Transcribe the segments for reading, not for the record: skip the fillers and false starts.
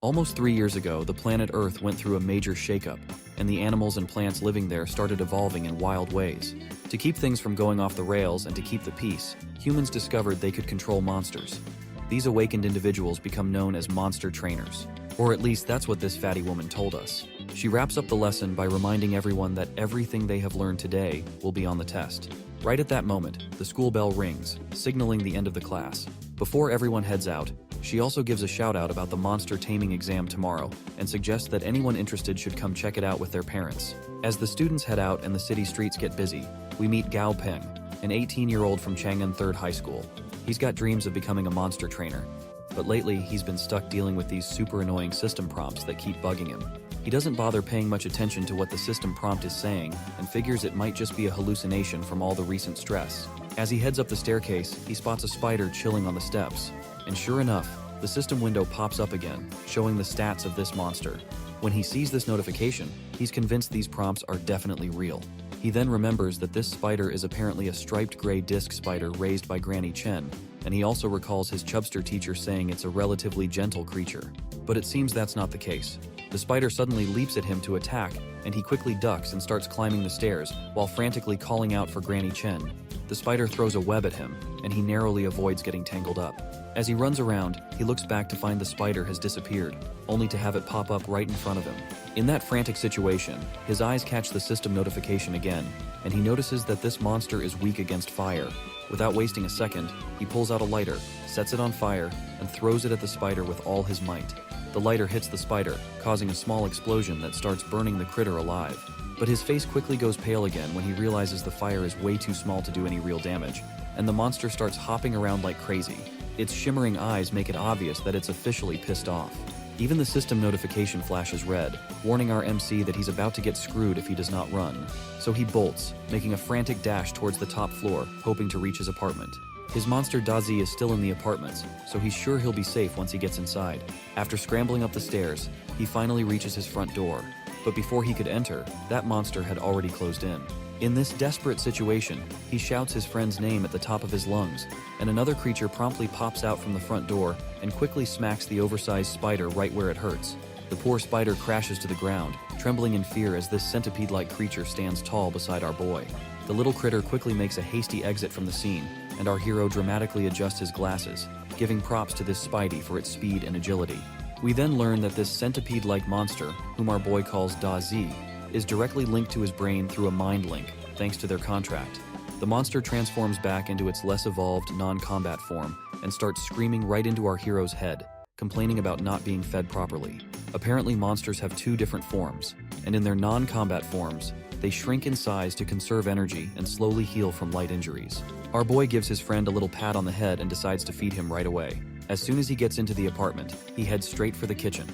Almost 3 years ago, the planet Earth went through a major shakeup, and the animals and plants living there started evolving in wild ways. To keep things from going off the rails and to keep the peace, humans discovered they could control monsters. These awakened individuals become known as monster trainers. Or at least that's what this fatty woman told us. She wraps up the lesson by reminding everyone that everything they have learned today will be on the test. Right at that moment, the school bell rings, signaling the end of the class. Before everyone heads out, she also gives a shout out about the monster taming exam tomorrow and suggests that anyone interested should come check it out with their parents. As the students head out and the city streets get busy, we meet GAO Ping, an 18-year-old from Chang'an 3rd High School. He's got dreams of becoming a monster trainer, but lately he's been stuck dealing with these super annoying system prompts that keep bugging him. He doesn't bother paying much attention to what the system prompt is saying and figures it might just be a hallucination from all the recent stress. As he heads up the staircase, he spots a spider chilling on the steps. And sure enough, the system window pops up again, showing the stats of this monster. When he sees this notification, he's convinced these prompts are definitely real. He then remembers that this spider is apparently a striped gray disc spider raised by Granny Chen, and he also recalls his Chubster teacher saying it's a relatively gentle creature. But it seems that's not the case. The spider suddenly leaps at him to attack, and he quickly ducks and starts climbing the stairs while frantically calling out for Granny Chen. The spider throws a web at him, and he narrowly avoids getting tangled up. As he runs around, he looks back to find the spider has disappeared, only to have it pop up right in front of him. In that frantic situation, his eyes catch the system notification again, and he notices that this monster is weak against fire. Without wasting a second, he pulls out a lighter, sets it on fire, and throws it at the spider with all his might. The lighter hits the spider, causing a small explosion that starts burning the critter alive. But his face quickly goes pale again when he realizes the fire is way too small to do any real damage, and the monster starts hopping around like crazy. Its shimmering eyes make it obvious that it's officially pissed off. Even the system notification flashes red, warning our MC that he's about to get screwed if he does not run. So he bolts, making a frantic dash towards the top floor, hoping to reach his apartment. His monster DAZI is still in the apartments, so he's sure he'll be safe once he gets inside. After scrambling up the stairs, he finally reaches his front door. But before he could enter, that monster had already closed in. In this desperate situation, he shouts his friend's name at the top of his lungs, and another creature promptly pops out from the front door and quickly smacks the oversized spider right where it hurts. The poor spider crashes to the ground, trembling in fear as this centipede-like creature stands tall beside our boy. The little critter quickly makes a hasty exit from the scene, and our hero dramatically adjusts his glasses, giving props to this Spidey for its speed and agility. We then learn that this centipede-like monster, whom our boy calls DAZI, is directly linked to his brain through a mind link, thanks to their contract. The monster transforms back into its less evolved, non-combat form and starts screaming right into our hero's head, complaining about not being fed properly. Apparently, monsters have two different forms, and in their non-combat forms, they shrink in size to conserve energy and slowly heal from light injuries. Our boy gives his friend a little pat on the head and decides to feed him right away. As soon as he gets into the apartment, he heads straight for the kitchen.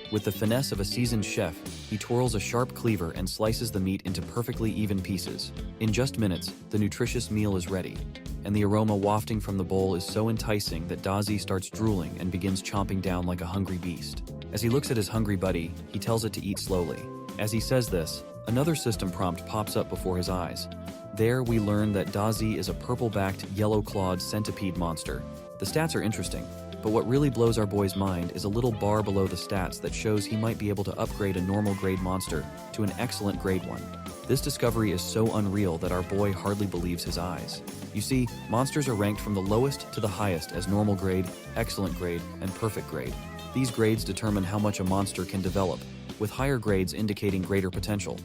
With the finesse of a seasoned chef, he twirls a sharp cleaver and slices the meat into perfectly even pieces. In just minutes, the nutritious meal is ready, and the aroma wafting from the bowl is so enticing that DAZI starts drooling and begins chomping down like a hungry beast. As he looks at his hungry buddy, he tells it to eat slowly. As he says this, another system prompt pops up before his eyes. There, we learn that DAZI is a purple-backed, yellow-clawed centipede monster. The stats are interesting, but what really blows our boy's mind is a little bar below the stats that shows he might be able to upgrade a normal grade monster to an excellent grade one. This discovery is so unreal that our boy hardly believes his eyes. You see, monsters are ranked from the lowest to the highest as normal grade, excellent grade, and perfect grade. These grades determine how much a monster can develop, with higher grades indicating greater potential.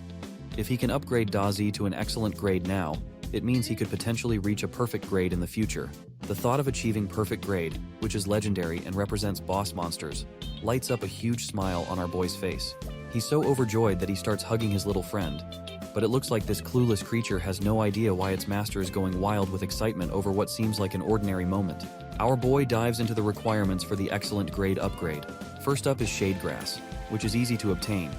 If he can upgrade DAZI to an excellent grade now, it means he could potentially reach a perfect grade in the future. The thought of achieving perfect grade, which is legendary and represents boss monsters, lights up a huge smile on our boy's face. He's so overjoyed that he starts hugging his little friend. But it looks like this clueless creature has no idea why its master is going wild with excitement over what seems like an ordinary moment. Our boy dives into the requirements for the excellent grade upgrade. First up is shade grass, which is easy to obtain.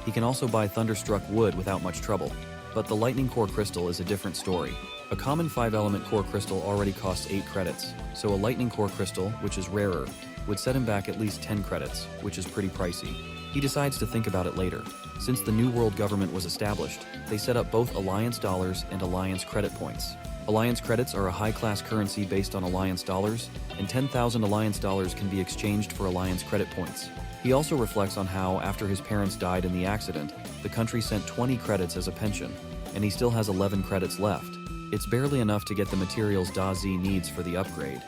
He can also buy thunderstruck wood without much trouble. But the lightning core crystal is a different story. A common 5-element core crystal already costs 8 credits, so a lightning core crystal, which is rarer, would set him back at least 10 credits, which is pretty pricey. He decides to think about it later. Since the New World government was established, they set up both Alliance dollars and Alliance credit points. Alliance credits are a high-class currency based on Alliance dollars, and 10,000 Alliance dollars can be exchanged for Alliance credit points. He also reflects on how, after his parents died in the accident, the country sent 20 credits as a pension, and he still has 11 credits left. It's barely enough to get the materials DAZI needs for the upgrade.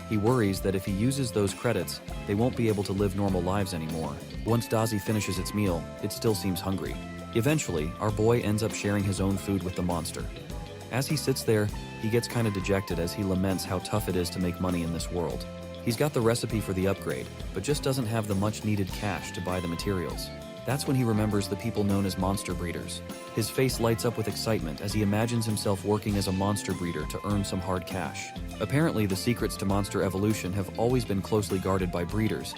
He worries that if he uses those credits, they won't be able to live normal lives anymore. Once DAZI finishes its meal, it still seems hungry. Eventually, our boy ends up sharing his own food with the monster. As he sits there, he gets kinda dejected as he laments how tough it is to make money in this world. He's got the recipe for the upgrade, but just doesn't have the much needed cash to buy the materials. That's when he remembers the people known as monster breeders. His face lights up with excitement as he imagines himself working as a monster breeder to earn some hard cash. Apparently, the secrets to monster evolution have always been closely guarded by breeders,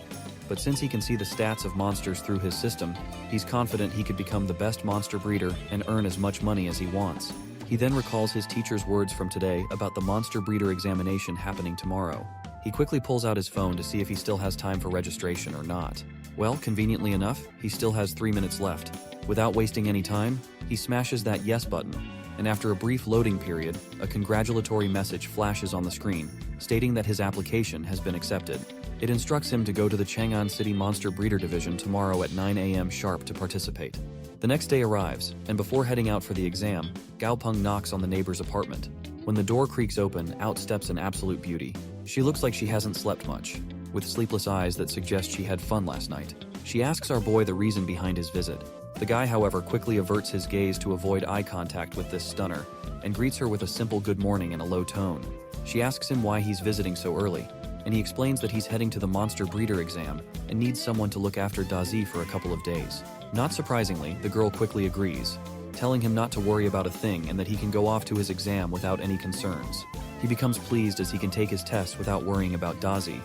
but since he can see the stats of monsters through his system, he's confident he could become the best monster breeder and earn as much money as he wants. He then recalls his teacher's words from today about the monster breeder examination happening tomorrow. He quickly pulls out his phone to see if he still has time for registration or not. Well, conveniently enough, he still has 3 minutes left. Without wasting any time, he smashes that yes button, and after a brief loading period, a congratulatory message flashes on the screen, stating that his application has been accepted. It instructs him to go to the Chang'an City Monster Breeder Division tomorrow at 9 a.m. sharp to participate. The next day arrives, and before heading out for the exam, GAO Ping knocks on the neighbor's apartment. When the door creaks open, out steps an absolute beauty. She looks like she hasn't slept much, with sleepless eyes that suggest she had fun last night. She asks our boy the reason behind his visit. The guy, however, quickly averts his gaze to avoid eye contact with this stunner, and greets her with a simple good morning in a low tone. She asks him why he's visiting so early, and he explains that he's heading to the monster breeder exam and needs someone to look after DAZI for a couple of days. Not surprisingly, the girl quickly agrees, telling him not to worry about a thing and that he can go off to his exam without any concerns. He becomes pleased as he can take his tests without worrying about DAZI.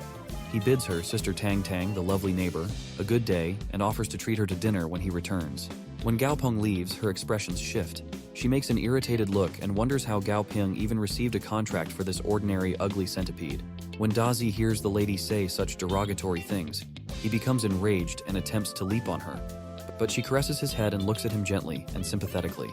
He bids her, Sister Tang Tang, the lovely neighbor, a good day and offers to treat her to dinner when he returns. When GAO Ping leaves, her expressions shift. She makes an irritated look and wonders how GAO Ping even received a contract for this ordinary, ugly centipede. When DAZI hears the lady say such derogatory things, he becomes enraged and attempts to leap on her. But she caresses his head and looks at him gently and sympathetically.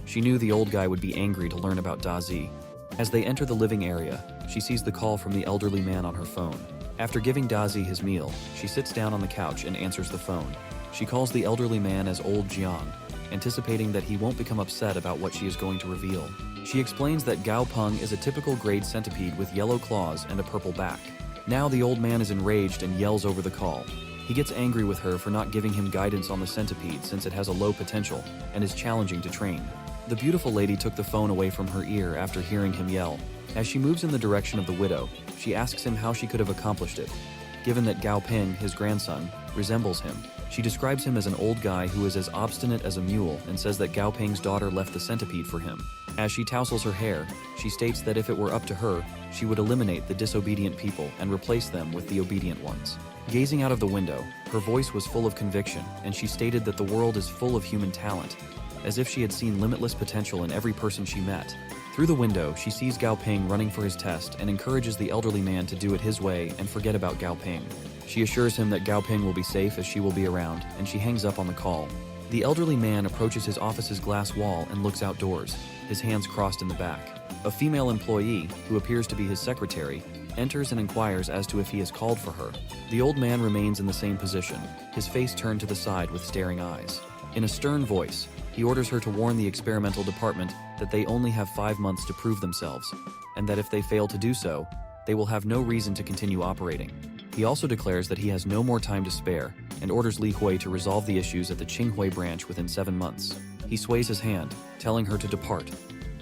She knew the old guy would be angry to learn about DAZI. As they enter the living area, she sees the call from the elderly man on her phone. After giving DAZI his meal, she sits down on the couch and answers the phone. She calls the elderly man as Old Jiang, anticipating that he won't become upset about what she is going to reveal. She explains that GAO Ping is a typical grade centipede with yellow claws and a purple back. Now the old man is enraged and yells over the call. He gets angry with her for not giving him guidance on the centipede since it has a low potential and is challenging to train. The beautiful lady took the phone away from her ear after hearing him yell. As she moves in the direction of the widow, she asks him how she could have accomplished it. Given that GAO Ping, his grandson, resembles him, she describes him as an old guy who is as obstinate as a mule and says that GAO Ping's daughter left the centipede for him. As she tousles her hair, she states that if it were up to her, she would eliminate the disobedient people and replace them with the obedient ones. Gazing out of the window, her voice was full of conviction, and she stated that the world is full of human talent, as if she had seen limitless potential in every person she met. Through the window, she sees GAO Ping running for his test and encourages the elderly man to do it his way and forget about GAO Ping. She assures him that GAO Ping will be safe as she will be around, and she hangs up on the call. The elderly man approaches his office's glass wall and looks outdoors, his hands crossed in the back. A female employee, who appears to be his secretary, enters and inquires as to if he has called for her. The old man remains in the same position, his face turned to the side with staring eyes. In a stern voice, he orders her to warn the experimental department that they only have 5 months to prove themselves, and that if they fail to do so, they will have no reason to continue operating. He also declares that he has no more time to spare, and orders Li Hui to resolve the issues at the Qinghui branch within 7 months. He sways his hand, telling her to depart.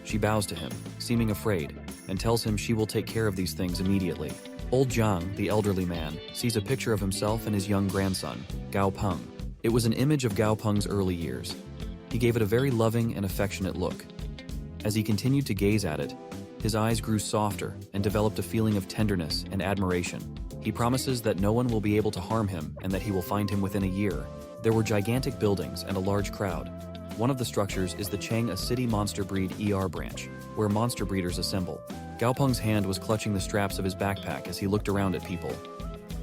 She bows to him, seeming afraid, and tells him she will take care of these things immediately. Old Jiang, the elderly man, sees a picture of himself and his young grandson, GAO Ping. It was an image of GAO Ping's early years. He gave it a very loving and affectionate look. As he continued to gaze at it, his eyes grew softer and developed a feeling of tenderness and admiration. He promises that no one will be able to harm him and that he will find him within a year. There were gigantic buildings and a large crowd. One of the structures is the Chang'an City Monster Breed ER branch, where monster breeders assemble. GAO Ping's hand was clutching the straps of his backpack as he looked around at people.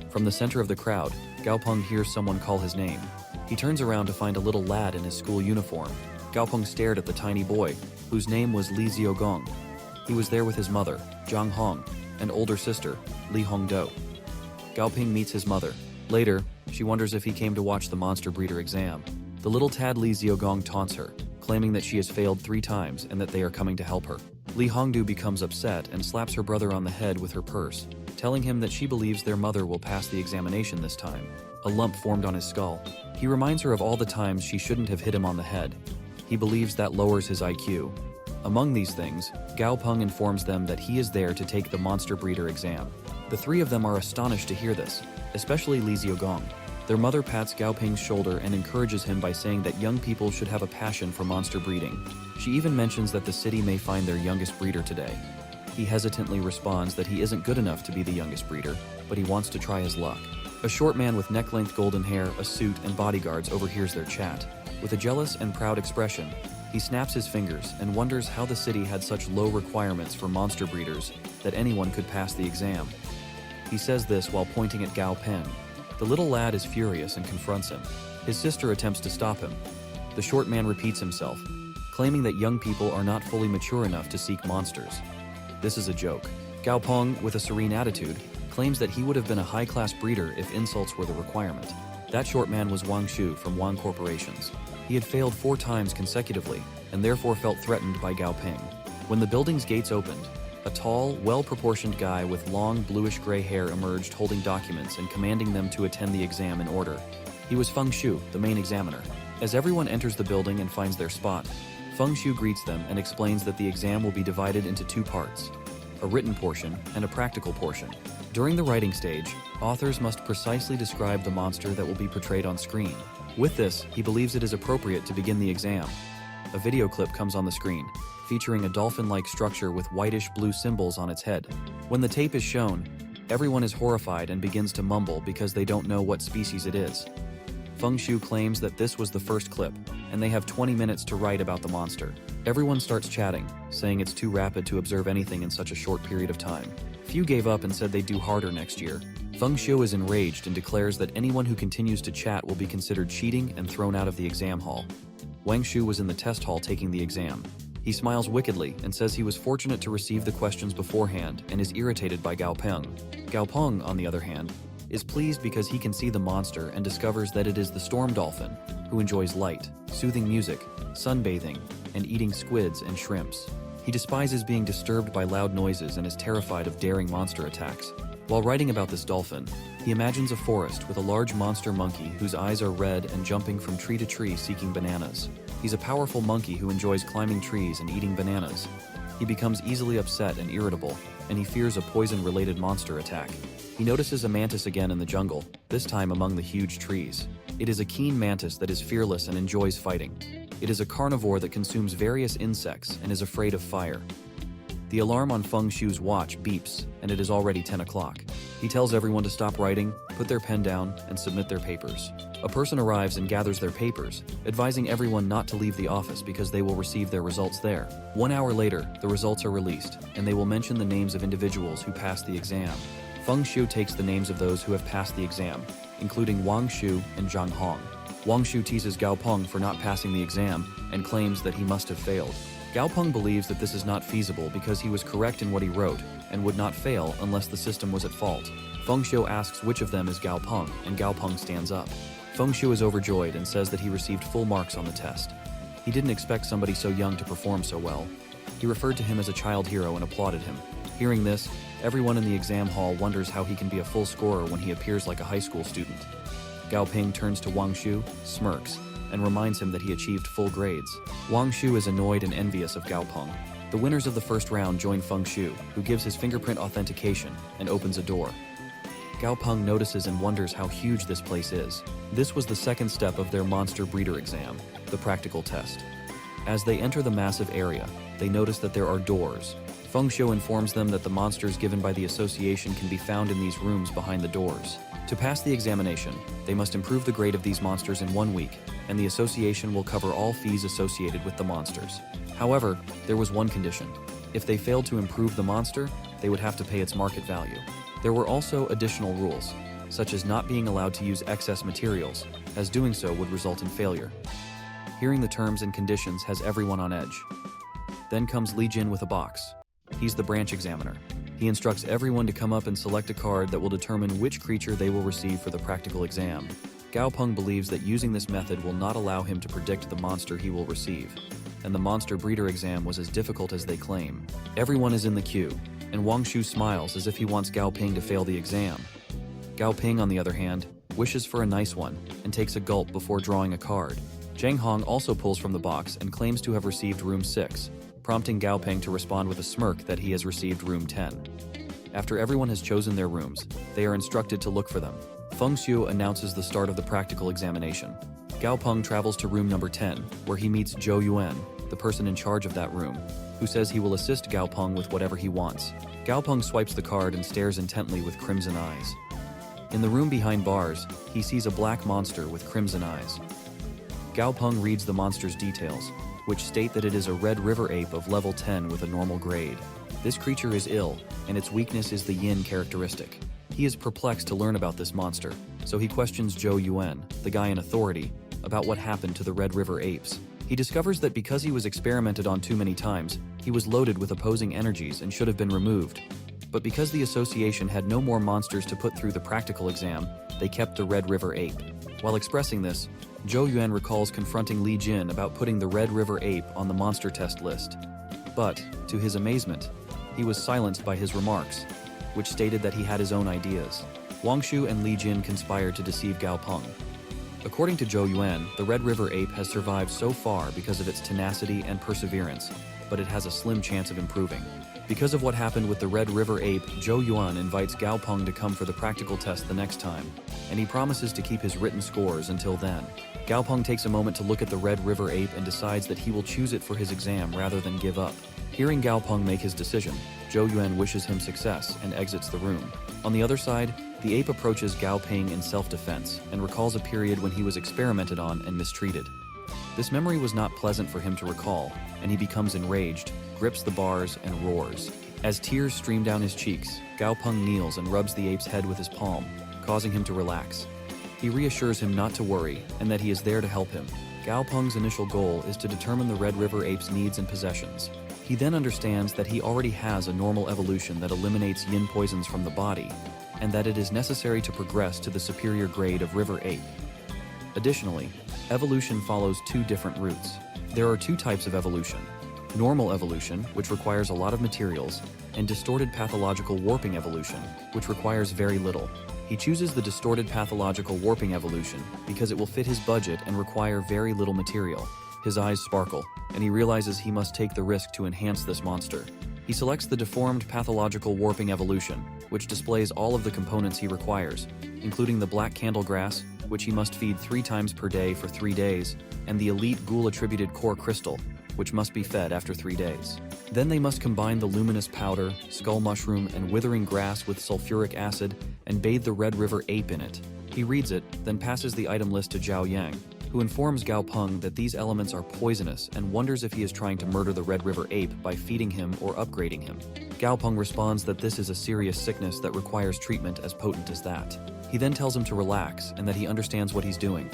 From the center of the crowd, GAO Ping hears someone call his name. He turns around to find a little lad in his school uniform. GAO Ping stared at the tiny boy, whose name was Li Xiaogong. He was there with his mother, Zhang Hong, and older sister, Li Hongdo. GAO Ping meets his mother, Later, she wonders if he came to watch the monster breeder exam. The little tad Li Xiaogong taunts her, claiming that she has failed 3 times and that they are coming to help her. Li Hongdu becomes upset and slaps her brother on the head with her purse, telling him that she believes their mother will pass the examination this time. A lump formed on his skull. He reminds her of all the times she shouldn't have hit him on the head. He believes that lowers his IQ. Among these things, GAO Ping informs them that he is there to take the monster breeder exam. The 3 of them are astonished to hear this, especially Li Xiaogong. Their mother pats GAO Ping's shoulder and encourages him by saying that young people should have a passion for monster breeding. She even mentions that the city may find their youngest breeder today. He hesitantly responds that he isn't good enough to be the youngest breeder, but he wants to try his luck. A short man with neck-length golden hair, a suit, and bodyguards overhears their chat. With a jealous and proud expression, he snaps his fingers and wonders how the city had such low requirements for monster breeders that anyone could pass the exam. He says this while pointing at GAO Ping. The little lad is furious and confronts him. His sister attempts to stop him. The short man repeats himself, claiming that young people are not fully mature enough to seek monsters. This is a joke. GAO Ping, with a serene attitude, claims that he would have been a high-class breeder if insults were the requirement. That short man was Wang Shu from Wang Corporations. He had failed 4 times consecutively and therefore felt threatened by GAO Ping. When the building's gates opened, a tall, well-proportioned guy with long bluish-gray hair emerged holding documents and commanding them to attend the exam in order. He was Feng Shu, the main examiner. As everyone enters the building and finds their spot, Feng Shu greets them and explains that the exam will be divided into 2 parts, a written portion and a practical portion. During the writing stage, authors must precisely describe the monster that will be portrayed on screen. With this, he believes it is appropriate to begin the exam. A video clip comes on the screen, featuring a dolphin-like structure with whitish-blue symbols on its head. When the tape is shown, everyone is horrified and begins to mumble because they don't know what species it is. Feng Shu claims that this was the first clip, and they have 20 minutes to write about the monster. Everyone starts chatting, saying it's too rapid to observe anything in such a short period of time. Few gave up and said they'd do harder next year. Feng Shu is enraged and declares that anyone who continues to chat will be considered cheating and thrown out of the exam hall. Wang Shu was in the test hall taking the exam. He smiles wickedly and says he was fortunate to receive the questions beforehand and is irritated by GAO Ping. GAO Ping, on the other hand, is pleased because he can see the monster and discovers that it is the storm dolphin, who enjoys light, soothing music, sunbathing, and eating squids and shrimps. He despises being disturbed by loud noises and is terrified of daring monster attacks. While writing about this dolphin, he imagines a forest with a large monster monkey whose eyes are red and jumping from tree to tree seeking bananas. He's a powerful monkey who enjoys climbing trees and eating bananas. He becomes easily upset and irritable, and he fears a poison-related monster attack. He notices a mantis again in the jungle, this time among the huge trees. It is a keen mantis that is fearless and enjoys fighting. It is a carnivore that consumes various insects and is afraid of fire. The alarm on Feng Shu's watch beeps, and it is already 10 o'clock. He tells everyone to stop writing, put their pen down, and submit their papers. A person arrives and gathers their papers, advising everyone not to leave the office because they will receive their results there. 1 hour later, the results are released, and they will mention the names of individuals who passed the exam. Feng Shu takes the names of those who have passed the exam, including Wang Shu and Zhang Hong. Wang Shu teases GAO Ping for not passing the exam and claims that he must have failed. GAO Ping believes that this is not feasible because he was correct in what he wrote and would not fail unless the system was at fault. Feng Shu asks which of them is GAO Ping, and GAO Ping stands up. Feng Shu is overjoyed and says that he received full marks on the test. He didn't expect somebody so young to perform so well. He referred to him as a child hero and applauded him. Hearing this, everyone in the exam hall wonders how he can be a full scorer when he appears like a high school student. GAO Ping turns to Wang Shu, smirks, and reminds him that he achieved full grades. Wang Shu is annoyed and envious of GAO Ping. The winners of the first round join Feng Shu, who gives his fingerprint authentication and opens a door. GAO Ping notices and wonders how huge this place is. This was the second step of their monster breeder exam, the practical test. As they enter the massive area, they notice that there are doors. Feng Shu informs them that the monsters given by the association can be found in these rooms behind the doors. To pass the examination, they must improve the grade of these monsters in 1 week, and the association will cover all fees associated with the monsters. However, there was one condition. If they failed to improve the monster, they would have to pay its market value. There were also additional rules, such as not being allowed to use excess materials, as doing so would result in failure. Hearing the terms and conditions has everyone on edge. Then comes Li Jin with a box. He's the branch examiner. He instructs everyone to come up and select a card that will determine which creature they will receive for the practical exam. GAO Ping believes that using this method will not allow him to predict the monster he will receive, and the monster breeder exam was as difficult as they claim. Everyone is in the queue, and Wang Shu smiles as if he wants GAO Ping to fail the exam. GAO Ping, on the other hand, wishes for a nice one and takes a gulp before drawing a card. Zhang Hong also pulls from the box and claims to have received room 6, prompting GAO Ping to respond with a smirk that he has received room 10. After everyone has chosen their rooms, they are instructed to look for them. Feng Xiu announces the start of the practical examination. GAO Ping travels to room number 10, where he meets Zhou Yuan, the person in charge of that room, who says he will assist GAO Ping with whatever he wants. GAO Ping swipes the card and stares intently with crimson eyes. In the room behind bars, he sees a black monster with crimson eyes. GAO Ping reads the monster's details, which state that it is a red river ape of level 10 with a normal grade. This creature is ill, and its weakness is the yin characteristic. He is perplexed to learn about this monster, so he questions Zhou Yuan, the guy in authority, about what happened to the Red River apes. He discovers that because he was experimented on too many times, he was loaded with opposing energies and should have been removed. But because the association had no more monsters to put through the practical exam, they kept the Red River ape. While expressing this, Zhou Yuan recalls confronting Li Jin about putting the Red River ape on the monster test list. But, to his amazement, he was silenced by his remarks, which stated that he had his own ideas. Wang Shu and Li Jin conspired to deceive GAO Ping. According to Zhou Yuan, the Red River ape has survived so far because of its tenacity and perseverance, but it has a slim chance of improving. Because of what happened with the Red River ape, Zhou Yuan invites GAO Ping to come for the practical test the next time, and he promises to keep his written scores until then. GAO Ping takes a moment to look at the Red River ape and decides that he will choose it for his exam rather than give up. Hearing GAO Ping make his decision, Zhou Yuan wishes him success and exits the room. On the other side, the ape approaches GAO Ping in self-defense and recalls a period when he was experimented on and mistreated. This memory was not pleasant for him to recall, and he becomes enraged, grips the bars, and roars. As tears stream down his cheeks, GAO Ping kneels and rubs the ape's head with his palm, causing him to relax. He reassures him not to worry and that he is there to help him. GAO Ping's initial goal is to determine the Red River ape's needs and possessions. He then understands that he already has a normal evolution that eliminates yin poisons from the body, and that it is necessary to progress to the superior grade of river ape. Additionally, evolution follows two different routes. There are two types of evolution: normal evolution, which requires a lot of materials, and distorted pathological warping evolution, which requires very little. He chooses the distorted pathological warping evolution because it will fit his budget and require very little material. His eyes sparkle, and he realizes he must take the risk to enhance this monster. He selects the deformed pathological warping evolution, which displays all of the components he requires, including the black candle grass, which he must feed 3 times per day for 3 days, and the elite ghoul-attributed core crystal, which must be fed after 3 days. Then they must combine the luminous powder, skull mushroom, and withering grass with sulfuric acid and bathe the Red River ape in it. He reads it, then passes the item list to Zhao Yang, who informs GAO Ping that these elements are poisonous and wonders if he is trying to murder the Red River ape by feeding him or upgrading him. GAO Ping responds that this is a serious sickness that requires treatment as potent as that. He then tells him to relax and that he understands what he's doing.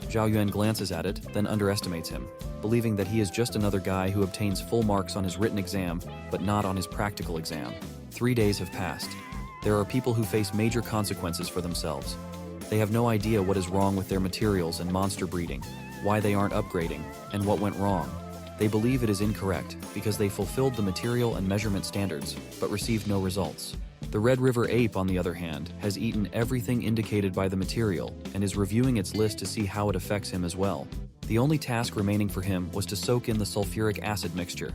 Zhao Yuan glances at it, then underestimates him, believing that he is just another guy who obtains full marks on his written exam, but not on his practical exam. 3 days have passed. There are people who face major consequences for themselves. They have no idea what is wrong with their materials and monster breeding, why they aren't upgrading, and what went wrong. They believe it is incorrect because they fulfilled the material and measurement standards, but received no results. The Red River ape, on the other hand, has eaten everything indicated by the material and is reviewing its list to see how it affects him as well. The only task remaining for him was to soak in the sulfuric acid mixture.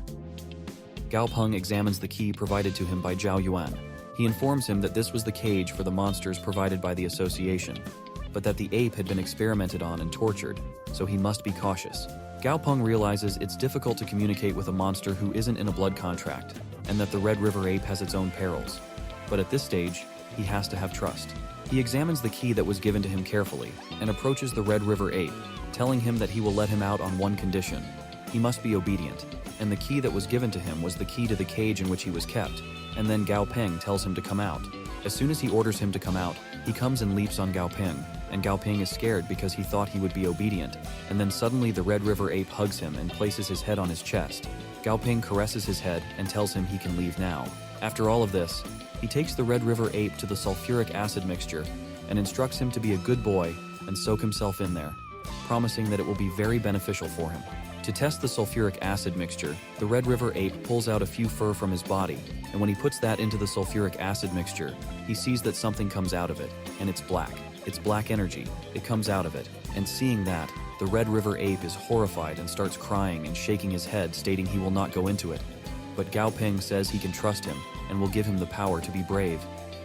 GAO Ping examines the key provided to him by Zhao Yuan. He informs him that this was the cage for the monsters provided by the association, but that the ape had been experimented on and tortured, so he must be cautious. GAO Ping realizes it's difficult to communicate with a monster who isn't in a blood contract, and that the Red River ape has its own perils. But at this stage, he has to have trust. He examines the key that was given to him carefully, and approaches the Red River ape, telling him that he will let him out on one condition. He must be obedient, and the key that was given to him was the key to the cage in which he was kept, and then GAO Ping tells him to come out. As soon as he orders him to come out, he comes and leaps on GAO Ping, and GAO Ping is scared because he thought he would be obedient, and then suddenly the Red River ape hugs him and places his head on his chest. GAO Ping caresses his head and tells him he can leave now. After all of this, he takes the Red River ape to the sulfuric acid mixture and instructs him to be a good boy and soak himself in there, promising that it will be very beneficial for him. To test the sulfuric acid mixture, the Red River ape pulls out a few fur from his body, and when he puts that into the sulfuric acid mixture, he sees that something comes out of it, and it's black. It's black energy. It comes out of it, and seeing that, the Red River ape is horrified and starts crying and shaking his head, stating he will not go into it. But GAO Ping says he can trust him and will give him the power to be brave,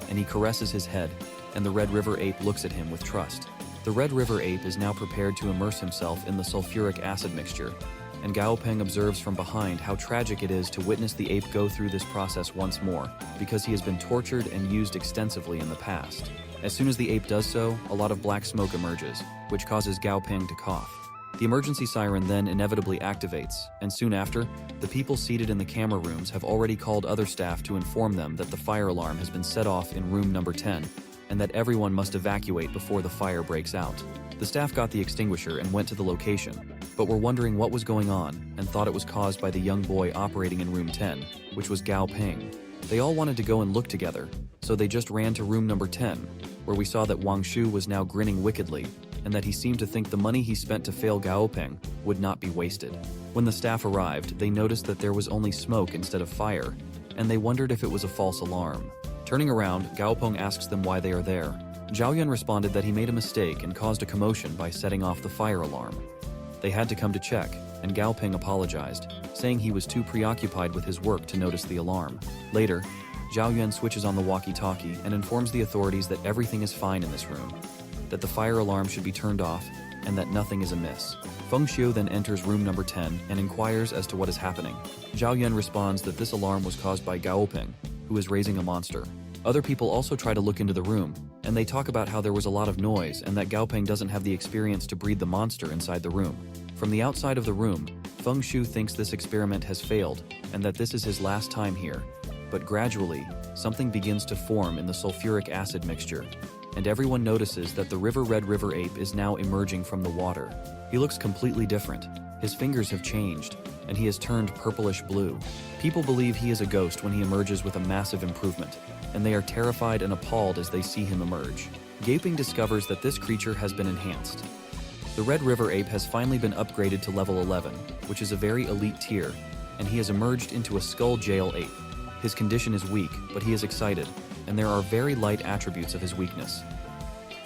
and he caresses his head, and the Red River ape looks at him with trust. The Red River ape is now prepared to immerse himself in the sulfuric acid mixture, and GAO Ping observes from behind how tragic it is to witness the ape go through this process once more, because he has been tortured and used extensively in the past. As soon as the ape does so, a lot of black smoke emerges, which causes GAO Ping to cough. The emergency siren then inevitably activates, and soon after, the people seated in the camera rooms have already called other staff to inform them that the fire alarm has been set off in room number 10, and that everyone must evacuate before the fire breaks out. The staff got the extinguisher and went to the location, but were wondering what was going on and thought it was caused by the young boy operating in room 10, which was GAO Ping. They all wanted to go and look together, so they just ran to room number 10, where we saw that Wang Shu was now grinning wickedly, and that he seemed to think the money he spent to fail GAO Ping would not be wasted. When the staff arrived, they noticed that there was only smoke instead of fire, and they wondered if it was a false alarm. Turning around, GAO Ping asks them why they are there. Zhao Yun responded that he made a mistake and caused a commotion by setting off the fire alarm. They had to come to check, and GAO Ping apologized, saying he was too preoccupied with his work to notice the alarm. Later, Zhao Yun switches on the walkie-talkie and informs the authorities that everything is fine in this room, that the fire alarm should be turned off, and that nothing is amiss. Feng Xiu then enters room number 10 and inquires as to what is happening. Zhao Yun responds that this alarm was caused by GAO Ping, who is raising a monster. Other people also try to look into the room, and they talk about how there was a lot of noise and that GAO Ping doesn't have the experience to breed the monster inside the room. From the outside of the room, Feng Xiu thinks this experiment has failed and that this is his last time here. But gradually, something begins to form in the sulfuric acid mixture, and everyone notices that the Red River ape is now emerging from the water. He looks completely different. His fingers have changed, and he has turned purplish blue. People believe he is a ghost when he emerges with a massive improvement, and they are terrified and appalled as they see him emerge. Gaping discovers that this creature has been enhanced. The Red River ape has finally been upgraded to level 11, which is a very elite tier, and he has emerged into a SKULL GHOUL ape. His condition is weak, but he is excited, and there are very light attributes of his weakness.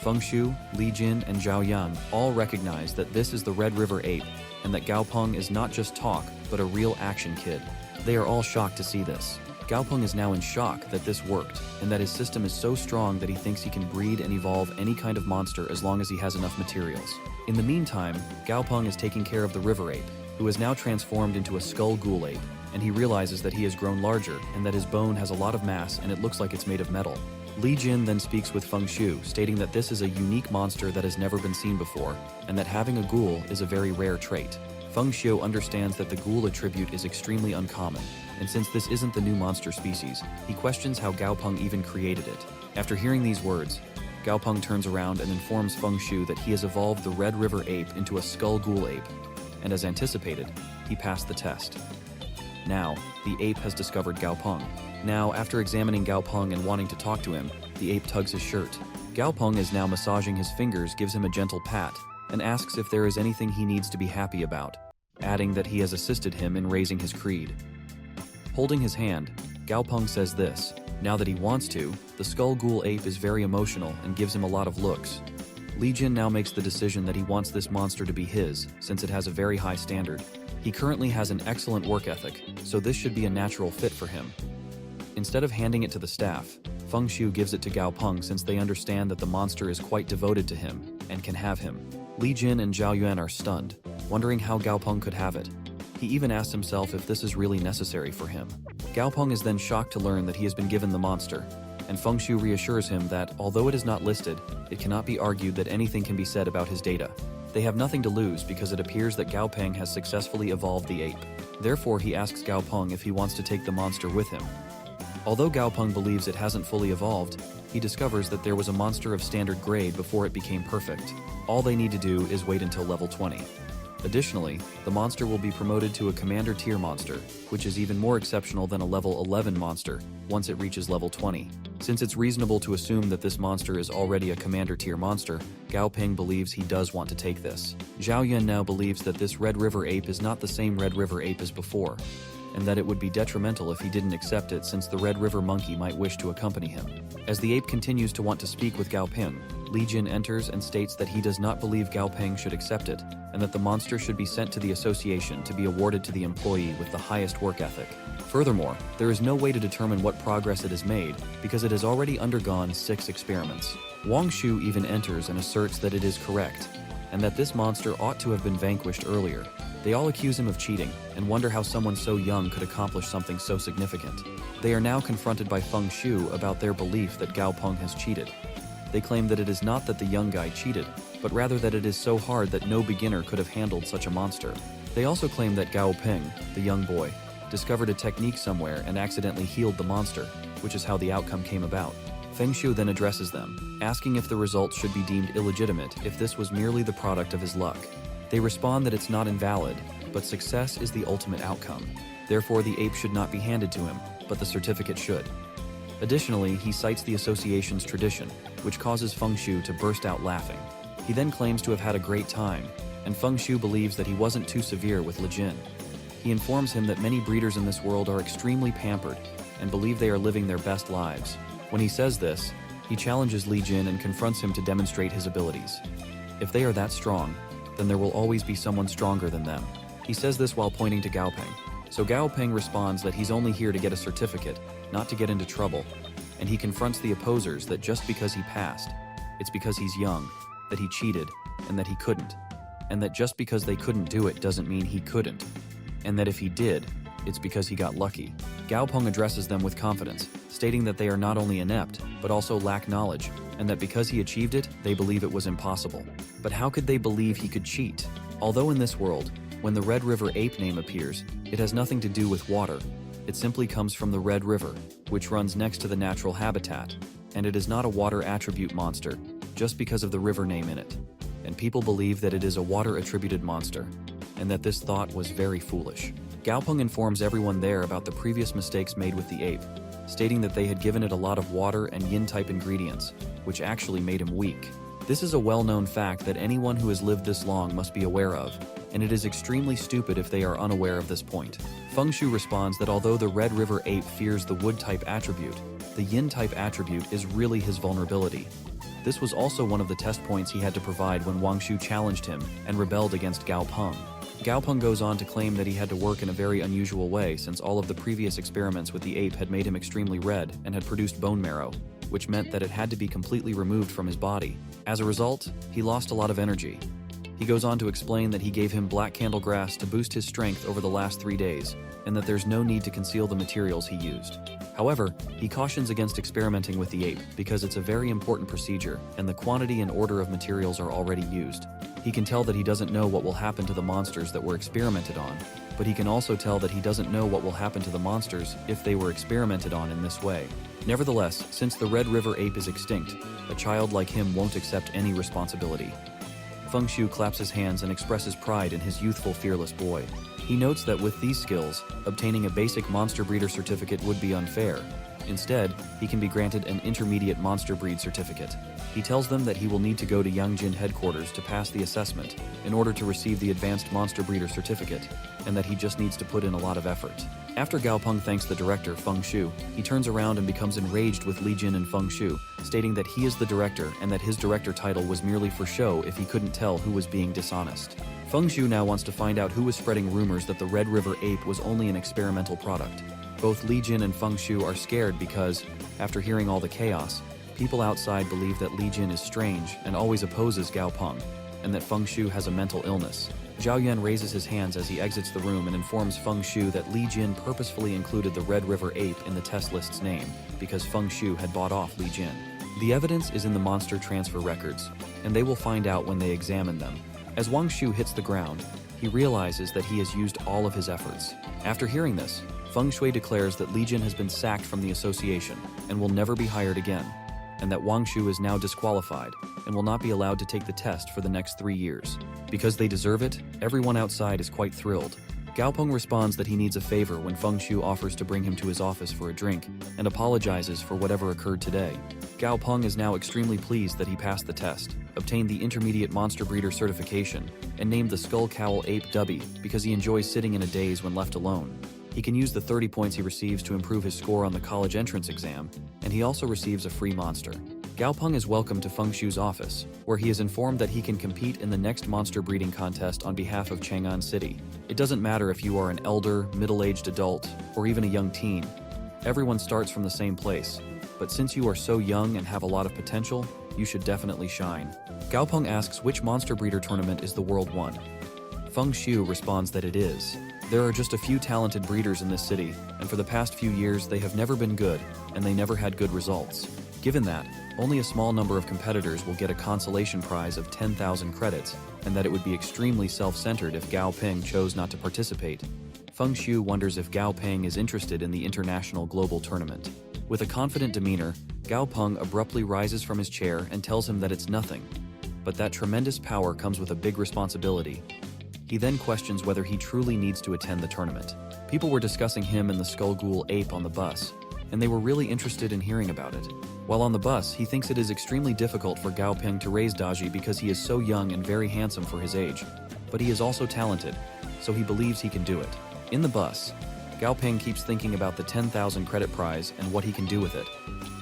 Feng Xiu, Li Jin, and Zhao Yang all recognize that this is the Red River ape, and that GAO Ping is not just talk, but a real action kid. They are all shocked to see this. GAO Ping is now in shock that this worked, and that his system is so strong that he thinks he can breed and evolve any kind of monster as long as he has enough materials. In the meantime, GAO Ping is taking care of the River ape, who is now transformed into a SKULL GHOUL ape, and he realizes that he has grown larger and that his bone has a lot of mass and it looks like it's made of metal. Li Jin then speaks with Feng Xiu, stating that this is a unique monster that has never been seen before, and that having a ghoul is a very rare trait. Feng Xiu understands that the ghoul attribute is extremely uncommon, and since this isn't the new monster species, he questions how GAO Ping even created it. After hearing these words, GAO Ping turns around and informs Feng Xiu that he has evolved the Red River ape into a SKULL GHOUL ape, and as anticipated, he passed the test. Now, the ape has discovered GAO Ping. Now, after examining GAO Ping and wanting to talk to him, the ape tugs his shirt. GAO Ping is now massaging his fingers, gives him a gentle pat, and asks if there is anything he needs to be happy about, adding that he has assisted him in raising his creed. Holding his hand, GAO Ping says this: now that he wants to, the SKULL GHOUL ape is very emotional and gives him a lot of looks. Li Jin now makes the decision that he wants this monster to be his, since it has a very high standard. He currently has an excellent work ethic, so this should be a natural fit for him. Instead of handing it to the staff, Feng Xiu gives it to GAO Ping since they understand that the monster is quite devoted to him and can have him. Li Jin and Zhao Yuan are stunned, wondering how GAO Ping could have it. He even asks himself if this is really necessary for him. GAO Ping is then shocked to learn that he has been given the monster, and Feng Xiu reassures him that, although it is not listed, it cannot be argued that anything can be said about his data. They have nothing to lose because it appears that GAO Ping has successfully evolved the ape. Therefore, he asks GAO Ping if he wants to take the monster with him. Although GAO Ping believes it hasn't fully evolved, he discovers that there was a monster of standard grade before it became perfect. All they need to do is wait until level 20. Additionally, the monster will be promoted to a commander tier monster, which is even more exceptional than a level 11 monster once it reaches level 20. Since it's reasonable to assume that this monster is already a commander tier monster, GAO Ping believes he does want to take this. Zhao Yun now believes that this Red River ape is not the same Red River ape as before, and that it would be detrimental if he didn't accept it since the Red River monkey might wish to accompany him. As the ape continues to want to speak with GAO Ping, Li Jin enters and states that he does not believe GAO Ping should accept it, and that the monster should be sent to the association to be awarded to the employee with the highest work ethic. Furthermore, there is no way to determine what progress it has made because it has already undergone 6 experiments. Wang Shu even enters and asserts that it is correct, and that this monster ought to have been vanquished earlier. They all accuse him of cheating and wonder how someone so young could accomplish something so significant. They are now confronted by Feng Shu about their belief that GAO Ping has cheated. They claim that it is not that the young guy cheated, but rather that it is so hard that no beginner could have handled such a monster. They also claim that GAO Ping, the young boy, discovered a technique somewhere and accidentally healed the monster, which is how the outcome came about. Feng Shu then addresses them, asking if the results should be deemed illegitimate if this was merely the product of his luck. They respond that it's not invalid, but success is the ultimate outcome. Therefore, the ape should not be handed to him, but the certificate should. Additionally, he cites the association's tradition, which causes Feng Shu to burst out laughing. He then claims to have had a great time, and Feng Shu believes that he wasn't too severe with Li Jin. He informs him that many breeders in this world are extremely pampered and believe they are living their best lives. When he says this, he challenges Li Jin and confronts him to demonstrate his abilities. If they are that strong, then there will always be someone stronger than them. He says this while pointing to GAO Ping. So GAO Ping responds that he's only here to get a certificate, not to get into trouble, and he confronts the opposers that just because he passed, it's because he's young, that he cheated, and that he couldn't, and that just because they couldn't do it doesn't mean he couldn't, and that if he did, it's because he got lucky. GAO Ping addresses them with confidence, stating that they are not only inept, but also lack knowledge, and that because he achieved it, they believe it was impossible. But how could they believe he could cheat? Although in this world, when the Red River ape name appears, it has nothing to do with water. It simply comes from the Red River, which runs next to the natural habitat, and it is not a water attribute monster, just because of the river name in it. And people believe that it is a water-attributed monster, and that this thought was very foolish. GAO Ping informs everyone there about the previous mistakes made with the ape, stating that they had given it a lot of water and yin-type ingredients, which actually made him weak. This is a well-known fact that anyone who has lived this long must be aware of, and it is extremely stupid if they are unaware of this point. Feng Shu responds that although the Red River ape fears the wood-type attribute, the yin-type attribute is really his vulnerability. This was also one of the test points he had to provide when Wang Shu challenged him and rebelled against GAO Ping. GAO Ping goes on to claim that he had to work in a very unusual way since all of the previous experiments with the ape had made him extremely red and had produced bone marrow, which meant that it had to be completely removed from his body. As a result, he lost a lot of energy. He goes on to explain that he gave him black candle grass to boost his strength over the last 3 days, and that there's no need to conceal the materials he used. However, he cautions against experimenting with the ape because it's a very important procedure and the quantity and order of materials are already used. He can tell that he doesn't know what will happen to the monsters that were experimented on, but he can also tell that he doesn't know what will happen to the monsters if they were experimented on in this way. Nevertheless, since the Red River ape is extinct, a child like him won't accept any responsibility. Feng Shu claps his hands and expresses pride in his youthful, fearless boy. He notes that with these skills, obtaining a basic monster breeder certificate would be unfair. Instead, he can be granted an intermediate monster breed certificate. He tells them that he will need to go to Yangjin headquarters to pass the assessment in order to receive the advanced monster breeder certificate, and that he just needs to put in a lot of effort. After GAO Ping thanks the director, Feng Shu, he turns around and becomes enraged with Li Jin and Feng Shu, stating that he is the director and that his director title was merely for show if he couldn't tell who was being dishonest. Feng Shu now wants to find out who was spreading rumors that the Red River ape was only an experimental product. Both Li Jin and Feng Shu are scared because, after hearing all the chaos, people outside believe that Li Jin is strange and always opposes GAO Ping, and that Feng Shu has a mental illness. Zhao Yun raises his hands as he exits the room and informs Feng Shu that Li Jin purposefully included the Red River ape in the test list's name because Feng Shu had bought off Li Jin. The evidence is in the monster transfer records, and they will find out when they examine them. As Wang Shu hits the ground, he realizes that he has used all of his efforts. After hearing this, Feng Shui declares that Li Jin has been sacked from the association and will never be hired again, and that Wang Shu is now disqualified and will not be allowed to take the test for the next 3 years. Because they deserve it, everyone outside is quite thrilled. Gao Ping responds that he needs a favor when Feng Shu offers to bring him to his office for a drink and apologizes for whatever occurred today. Gao Ping is now extremely pleased that he passed the test, obtained the Intermediate Monster Breeder certification, and named the SKULL GHOUL APE Dubby because he enjoys sitting in a daze when left alone. He can use the 30 points he receives to improve his score on the college entrance exam, and he also receives a free monster. Gao Ping is welcomed to Feng Shu's office, where he is informed that he can compete in the next monster breeding contest on behalf of Chang'an City. It doesn't matter if you are an elder, middle-aged adult, or even a young teen. Everyone starts from the same place, but since you are so young and have a lot of potential, you should definitely shine. Gao Ping asks which monster breeder tournament is the World One. Feng Shu responds that it is. There are just a few talented breeders in this city, and for the past few years they have never been good, and they never had good results. Given that, only a small number of competitors will get a consolation prize of 10,000 credits, and that it would be extremely self-centered if Gao Ping chose not to participate. Feng Shu wonders if Gao Ping is interested in the international global tournament. With a confident demeanor, Gao Ping abruptly rises from his chair and tells him that it's nothing. But that tremendous power comes with a big responsibility. He then questions whether he truly needs to attend the tournament. People were discussing him and the SKULL GHOUL Ape on the bus, and they were really interested in hearing about it. While on the bus, he thinks it is extremely difficult for Gao Ping to raise DAZI because he is so young and very handsome for his age. But he is also talented, so he believes he can do it. In the bus, Gao Ping keeps thinking about the 10,000 credit prize and what he can do with it,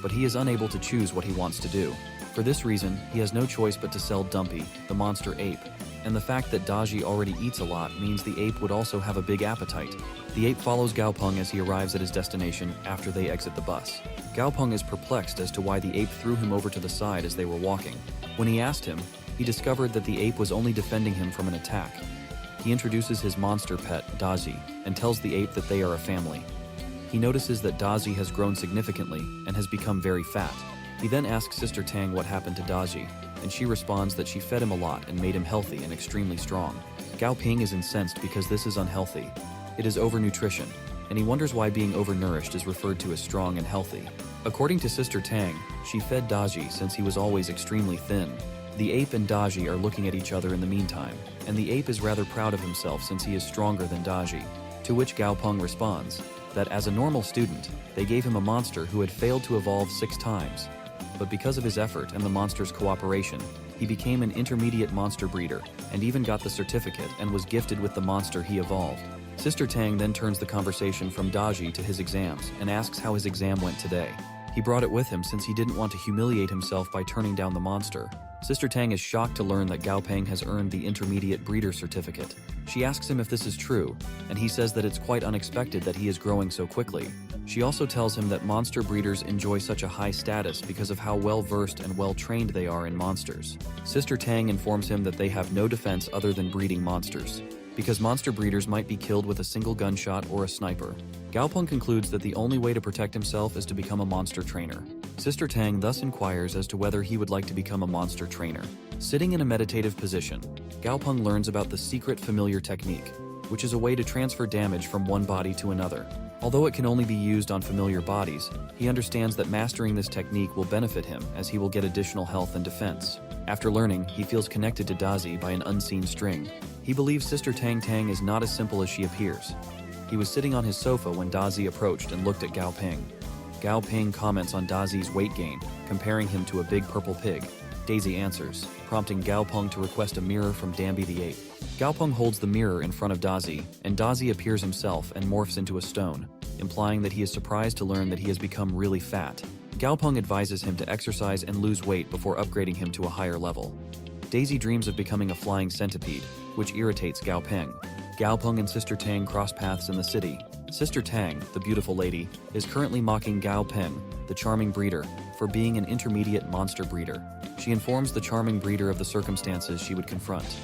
but he is unable to choose what he wants to do. For this reason, he has no choice but to sell Dumpy, the monster ape, and the fact that DAZI already eats a lot means the ape would also have a big appetite. The ape follows Gao Ping as he arrives at his destination after they exit the bus. Gao Ping is perplexed as to why the ape threw him over to the side as they were walking. When he asked him, he discovered that the ape was only defending him from an attack. He introduces his monster pet, DAZI, and tells the ape that they are a family. He notices that DAZI has grown significantly and has become very fat. He then asks Sister Tang what happened to DAZI, and she responds that she fed him a lot and made him healthy and extremely strong. Gao Ping is incensed because this is unhealthy. It is overnutrition, and he wonders why being overnourished is referred to as strong and healthy. According to Sister Tang, she fed DAZI since he was always extremely thin. The ape and DAZI are looking at each other in the meantime, and the ape is rather proud of himself since he is stronger than DAZI. To which Gao Ping responds that as a normal student, they gave him a monster who had failed to evolve 6 times. But because of his effort and the monster's cooperation, he became an intermediate monster breeder and even got the certificate and was gifted with the monster he evolved. Sister Tang then turns the conversation from DAZI to his exams and asks how his exam went today. He brought it with him since he didn't want to humiliate himself by turning down the monster. Sister Tang is shocked to learn that Gao Ping has earned the intermediate breeder certificate. She asks him if this is true, and he says that it's quite unexpected that he is growing so quickly. She also tells him that monster breeders enjoy such a high status because of how well-versed and well-trained they are in monsters. Sister Tang informs him that they have no defense other than breeding monsters, because monster breeders might be killed with a single gunshot or a sniper. Gao Ping concludes that the only way to protect himself is to become a monster trainer. Sister Tang thus inquires as to whether he would like to become a monster trainer. Sitting in a meditative position, Gao Ping learns about the secret familiar technique, which is a way to transfer damage from one body to another. Although it can only be used on familiar bodies, he understands that mastering this technique will benefit him as he will get additional health and defense. After learning, he feels connected to DAZI by an unseen string. He believes Sister Tang is not as simple as she appears. He was sitting on his sofa when DAZI approached and looked at Gao Ping. Gao Ping comments on DAZI's weight gain, comparing him to a big purple pig. DAZI answers, prompting Gao Ping to request a mirror from Danby the ape. Gao Ping holds the mirror in front of DAZI, and DAZI appears himself and morphs into a stone, implying that he is surprised to learn that he has become really fat. Gao Ping advises him to exercise and lose weight before upgrading him to a higher level. DAZI dreams of becoming a flying centipede, which irritates Gao Ping. Gao Ping and Sister Tang cross paths in the city. Sister Tang, the beautiful lady, is currently mocking Gao Ping, the charming breeder, for being an intermediate monster breeder. She informs the charming breeder of the circumstances she would confront.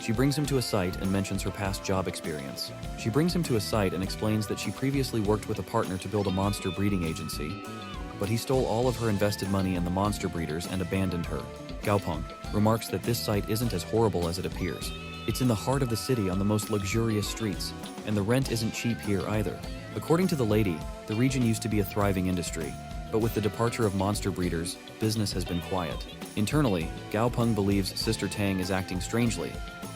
She brings him to a site and mentions her past job experience. She brings him to a site and explains that she previously worked with a partner to build a monster breeding agency, but he stole all of her invested money in the monster breeders and abandoned her. Gao Ping remarks that this site isn't as horrible as it appears. It's in the heart of the city on the most luxurious streets, and the rent isn't cheap here either. According to the lady, the region used to be a thriving industry, but with the departure of monster breeders, business has been quiet. Internally, Gao Ping believes Sister Tang is acting strangely,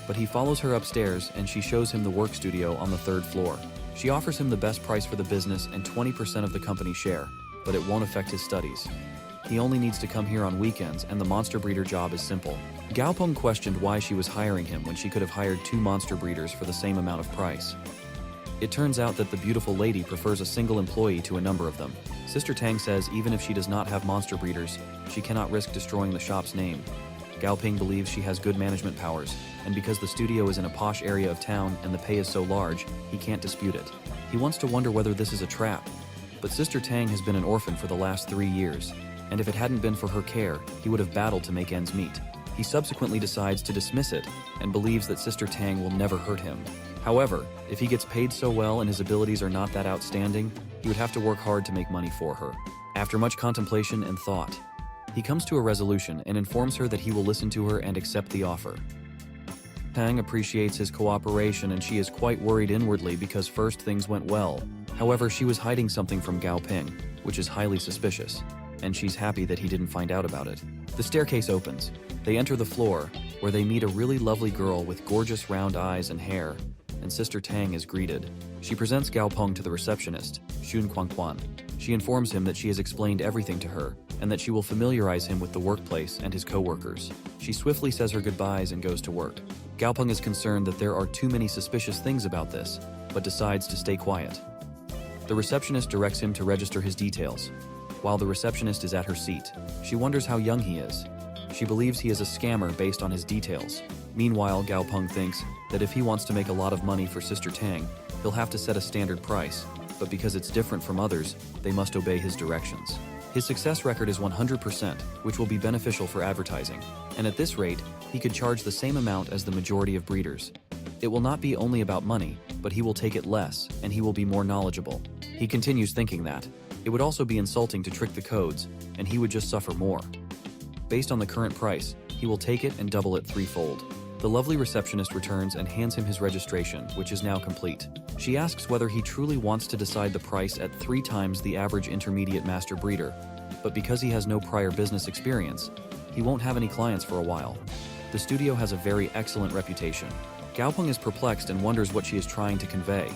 but he follows her upstairs and she shows him the work studio on the 3rd floor. She offers him the best price for the business and 20% of the company share, but it won't affect his studies. He only needs to come here on weekends and the monster breeder job is simple. GAO Ping questioned why she was hiring him when she could have hired 2 monster breeders for the same amount of price. It turns out that the beautiful lady prefers a single employee to a number of them. Sister Tang says even if she does not have monster breeders, she cannot risk destroying the shop's name. GAO Ping believes she has good management powers, and because the studio is in a posh area of town and the pay is so large, he can't dispute it. He wants to wonder whether this is a trap, but Sister Tang has been an orphan for the last 3 years, and if it hadn't been for her care, he would have battled to make ends meet. He subsequently decides to dismiss it and believes that Sister Tang will never hurt him. However, if he gets paid so well and his abilities are not that outstanding, he would have to work hard to make money for her. After much contemplation and thought, he comes to a resolution and informs her that he will listen to her and accept the offer. Tang appreciates his cooperation and she is quite worried inwardly because first things went well. However, she was hiding something from GAO Ping, which is highly suspicious, and she's happy that he didn't find out about it. The staircase opens. They enter the floor, where they meet a really lovely girl with gorgeous round eyes and hair, and Sister Tang is greeted. She presents GAO Ping to the receptionist, Xun Quangquan. She informs him that she has explained everything to her, and that she will familiarize him with the workplace and his co-workers. She swiftly says her goodbyes and goes to work. GAO Ping is concerned that there are too many suspicious things about this, but decides to stay quiet. The receptionist directs him to register his details. While the receptionist is at her seat, she wonders how young he is. She believes he is a scammer based on his details. Meanwhile, GAO Ping thinks that if he wants to make a lot of money for Sister Tang, he'll have to set a standard price, but because it's different from others, they must obey his directions. His success record is 100%, which will be beneficial for advertising, and at this rate, he could charge the same amount as the majority of breeders. It will not be only about money, but he will take it less, and he will be more knowledgeable. He continues thinking that it would also be insulting to trick the codes, and he would just suffer more. Based on the current price, he will take it and double it 3-fold. The lovely receptionist returns and hands him his registration, which is now complete. She asks whether he truly wants to decide the price at 3 times the average intermediate master breeder, but because he has no prior business experience, he won't have any clients for a while. The studio has a very excellent reputation. GAO Ping is perplexed and wonders what she is trying to convey.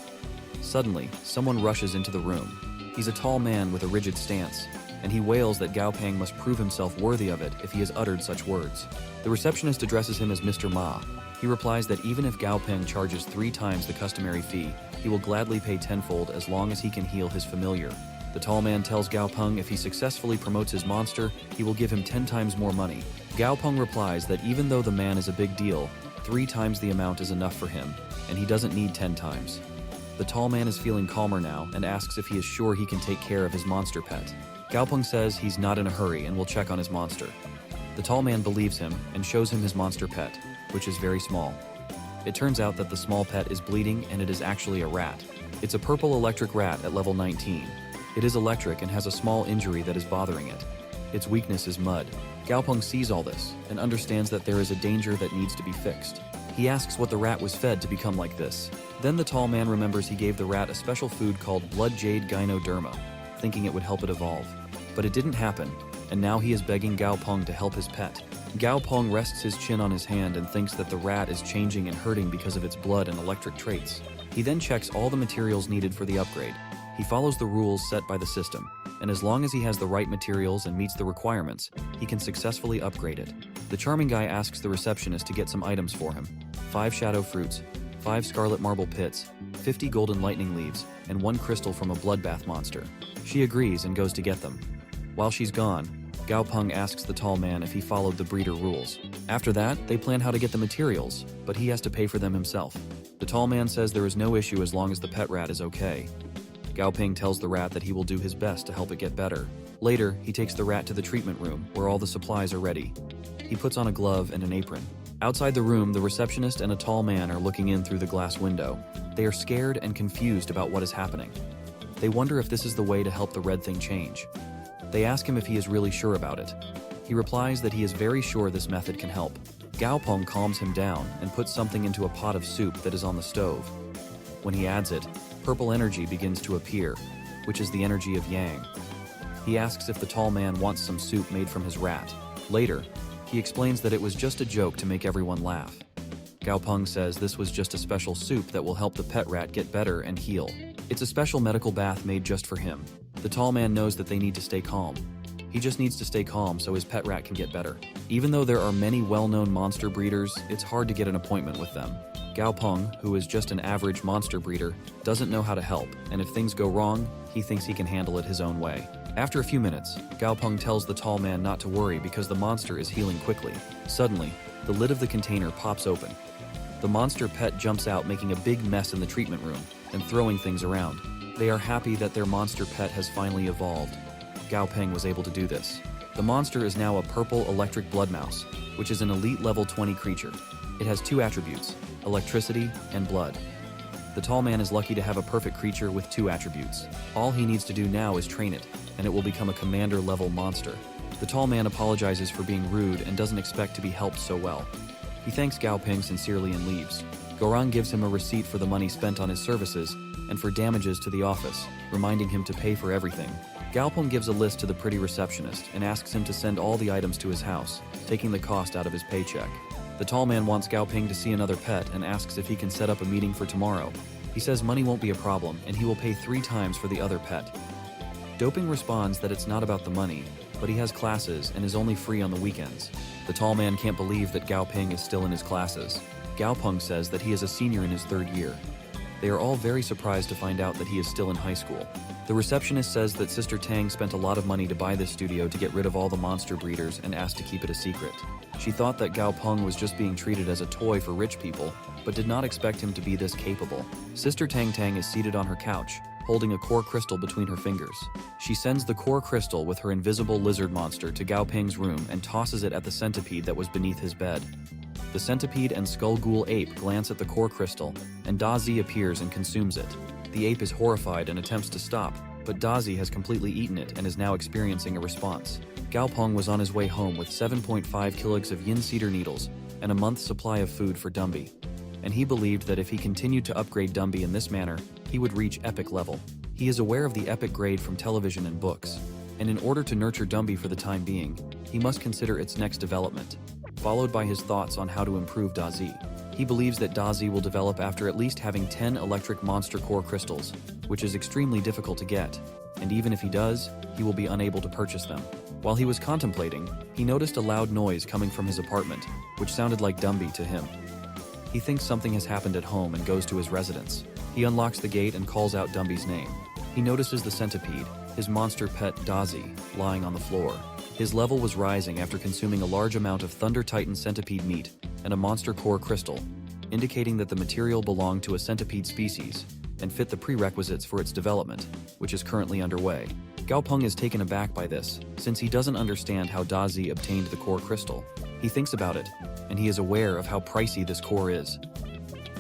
Suddenly, someone rushes into the room. He's a tall man with a rigid stance, and he wails that GAO Ping must prove himself worthy of it if he has uttered such words. The receptionist addresses him as Mr. Ma. He replies that even if GAO Ping charges 3 times the customary fee, he will gladly pay tenfold as long as he can heal his familiar. The tall man tells GAO Ping if he successfully promotes his monster, he will give him 10 times more money. GAO Ping replies that even though the man is a big deal, 3 times the amount is enough for him, and he doesn't need 10 times. The tall man is feeling calmer now and asks if he is sure he can take care of his monster pet. GAO Ping says he's not in a hurry and will check on his monster. The tall man believes him and shows him his monster pet, which is very small. It turns out that the small pet is bleeding and it is actually a rat. It's a purple electric rat at level 19. It is electric and has a small injury that is bothering it. Its weakness is mud. GAO Ping sees all this and understands that there is a danger that needs to be fixed. He asks what the rat was fed to become like this. Then the tall man remembers he gave the rat a special food called blood jade gynoderma, thinking it would help it evolve. But it didn't happen, and now he is begging GAO Ping to help his pet. GAO Ping rests his chin on his hand and thinks that the rat is changing and hurting because of its blood and electric traits. He then checks all the materials needed for the upgrade. He follows the rules set by the system, and as long as he has the right materials and meets the requirements, he can successfully upgrade it. The charming guy asks the receptionist to get some items for him: 5 shadow fruits, 5 scarlet marble pits, 50 golden lightning leaves, and 1 crystal from a bloodbath monster. She agrees and goes to get them. While she's gone, GAO Ping asks the tall man if he followed the breeder rules. After that, they plan how to get the materials, but he has to pay for them himself. The tall man says there is no issue as long as the pet rat is okay. GAO Ping tells the rat that he will do his best to help it get better. Later, he takes the rat to the treatment room, where all the supplies are ready. He puts on a glove and an apron. Outside the room, the receptionist and a tall man are looking in through the glass window. They are scared and confused about what is happening. They wonder if this is the way to help the red thing change. They ask him if he is really sure about it. He replies that he is very sure this method can help. GAO Ping calms him down and puts something into a pot of soup that is on the stove. When he adds it, purple energy begins to appear, which is the energy of Yang. He asks if the tall man wants some soup made from his rat. Later, he explains that it was just a joke to make everyone laugh. Gao Ping says this was just a special soup that will help the pet rat get better and heal. It's a special medical bath made just for him. The tall man knows that they need to stay calm. He just needs to stay calm so his pet rat can get better. Even though there are many well-known monster breeders, it's hard to get an appointment with them. Gao Ping, who is just an average monster breeder, doesn't know how to help, and if things go wrong, he thinks he can handle it his own way. After a few minutes, Gao Ping tells the tall man not to worry because the monster is healing quickly. Suddenly, the lid of the container pops open. The monster pet jumps out, making a big mess in the treatment room and throwing things around. They are happy that their monster pet has finally evolved. Gao Ping was able to do this. The monster is now a purple electric blood mouse, which is an elite level 20 creature. It has two attributes, electricity and blood. The tall man is lucky to have a perfect creature with two attributes. All he needs to do now is train it, and it will become a commander level monster. The tall man apologizes for being rude and doesn't expect to be helped so well. He thanks Gao Ping sincerely and leaves. Gorong gives him a receipt for the money spent on his services and for damages to the office, reminding him to pay for everything. Gao Ping gives a list to the pretty receptionist and asks him to send all the items to his house, taking the cost out of his paycheck. The tall man wants Gao Ping to see another pet and asks if he can set up a meeting for tomorrow. He says money won't be a problem and he will pay 3 times for the other pet. Doping responds that it's not about the money, but he has classes and is only free on the weekends. The tall man can't believe that Gao Ping is still in his classes. Gao Ping says that he is a senior in his 3rd year. They are all very surprised to find out that he is still in high school. The receptionist says that Sister Tang spent a lot of money to buy this studio to get rid of all the monster breeders and asked to keep it a secret. She thought that Gao Ping was just being treated as a toy for rich people, but did not expect him to be this capable. Sister Tang Tang is seated on her couch, holding a core crystal between her fingers. She sends the core crystal with her invisible lizard monster to Gao Ping's room and tosses it at the centipede that was beneath his bed. The centipede and SKULL GHOUL ape glance at the core crystal, and DAZI appears and consumes it. The ape is horrified and attempts to stop, but DAZI has completely eaten it and is now experiencing a response. Gao Ping was on his way home with 7.5 kilograms of yin cedar needles and a month's supply of food for Dumby. And he believed that if he continued to upgrade Dumby in this manner, he would reach epic level. He is aware of the epic grade from television and books, and in order to nurture Dumby for the time being, he must consider its next development, followed by his thoughts on how to improve DAZI. He believes that DAZI will develop after at least having 10 electric monster core crystals, which is extremely difficult to get, and even if he does, he will be unable to purchase them. While he was contemplating, he noticed a loud noise coming from his apartment, which sounded like Dumby to him. He thinks something has happened at home and goes to his residence. He unlocks the gate and calls out Dumby's name. He notices the centipede, his monster pet DAZI, lying on the floor. His level was rising after consuming a large amount of Thunder Titan centipede meat and a monster core crystal, indicating that the material belonged to a centipede species and fit the prerequisites for its development, which is currently underway. Gao Ping is taken aback by this, since he doesn't understand how DAZI obtained the core crystal. He thinks about it, and he is aware of how pricey this core is.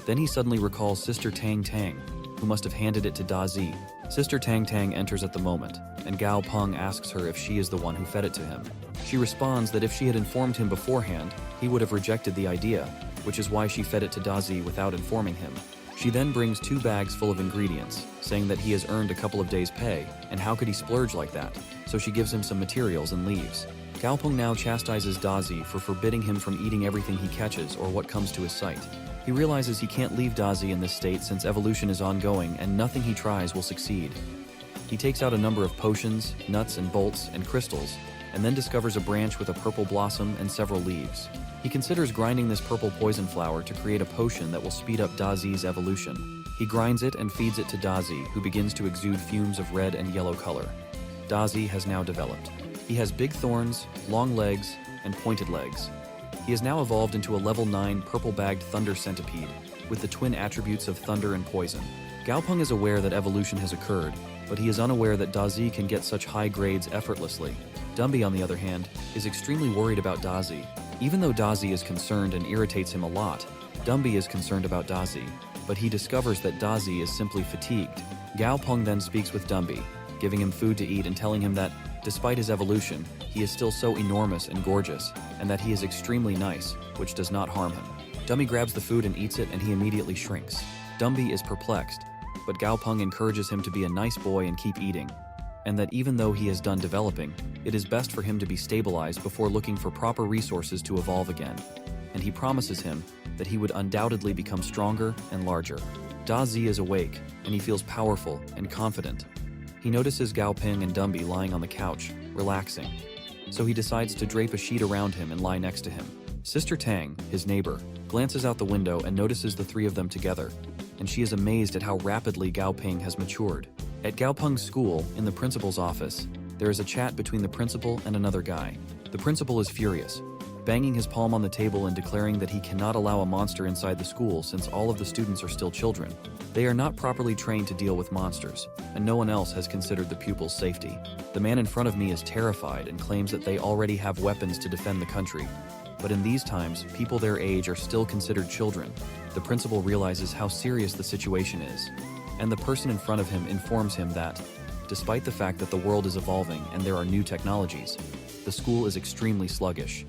Then he suddenly recalls Sister Tang Tang, who must have handed it to DAZI. Sister Tang Tang enters at the moment, and Gao Ping asks her if she is the one who fed it to him. She responds that if she had informed him beforehand, he would have rejected the idea, which is why she fed it to DAZI without informing him. She then brings 2 bags full of ingredients, saying that he has earned a couple of days' pay, and how could he splurge like that? So she gives him some materials and leaves. Gao Ping now chastises DAZI for forbidding him from eating everything he catches or what comes to his sight. He realizes he can't leave DAZI in this state since evolution is ongoing and nothing he tries will succeed. He takes out a number of potions, nuts and bolts, and crystals, and then discovers a branch with a purple blossom and several leaves. He considers grinding this purple poison flower to create a potion that will speed up DAZI's evolution. He grinds it and feeds it to DAZI, who begins to exude fumes of red and yellow color. DAZI has now developed. He has big thorns, long legs, and pointed legs. He has now evolved into a level 9 purple-bagged thunder centipede, with the twin attributes of thunder and poison. Gao Ping is aware that evolution has occurred, but he is unaware that DAZI can get such high grades effortlessly. Dumby, on the other hand, is extremely worried about DAZI. Even though DAZI is concerned and irritates him a lot, Dumby is concerned about DAZI, but he discovers that DAZI is simply fatigued. Gao Ping then speaks with Dumby, giving him food to eat and telling him that, despite his evolution, he is still so enormous and gorgeous, and that he is extremely nice, which does not harm him. Dumby grabs the food and eats it, and he immediately shrinks. Dumby is perplexed, but Gao Ping encourages him to be a nice boy and keep eating, and that even though he is done developing, it is best for him to be stabilized before looking for proper resources to evolve again. And he promises him that he would undoubtedly become stronger and larger. DAZI is awake, and he feels powerful and confident. He notices GAO Ping and Dumby lying on the couch, relaxing. So he decides to drape a sheet around him and lie next to him. Sister Tang, his neighbor, glances out the window and notices the three of them together, and she is amazed at how rapidly GAO Ping has matured. At GAO Ping's school, in the principal's office, there is a chat between the principal and another guy. The principal is furious, banging his palm on the table and declaring that he cannot allow a monster inside the school since all of the students are still children. They are not properly trained to deal with monsters, and no one else has considered the pupils' safety. The man in front of me is terrified and claims that they already have weapons to defend the country. But in these times, people their age are still considered children. The principal realizes how serious the situation is, and the person in front of him informs him that, despite the fact that the world is evolving and there are new technologies, the school is extremely sluggish.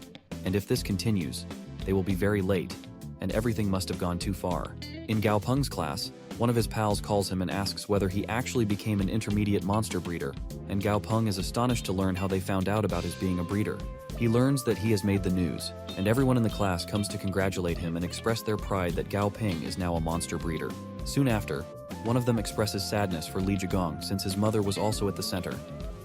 And if this continues, they will be very late, and everything must have gone too far. In GAO Ping's class, one of his pals calls him and asks whether he actually became an intermediate monster breeder, and GAO Ping is astonished to learn how they found out about his being a breeder. He learns that he has made the news, and everyone in the class comes to congratulate him and express their pride that GAO Ping is now a monster breeder. Soon after, one of them expresses sadness for Li Zhigong since his mother was also at the center,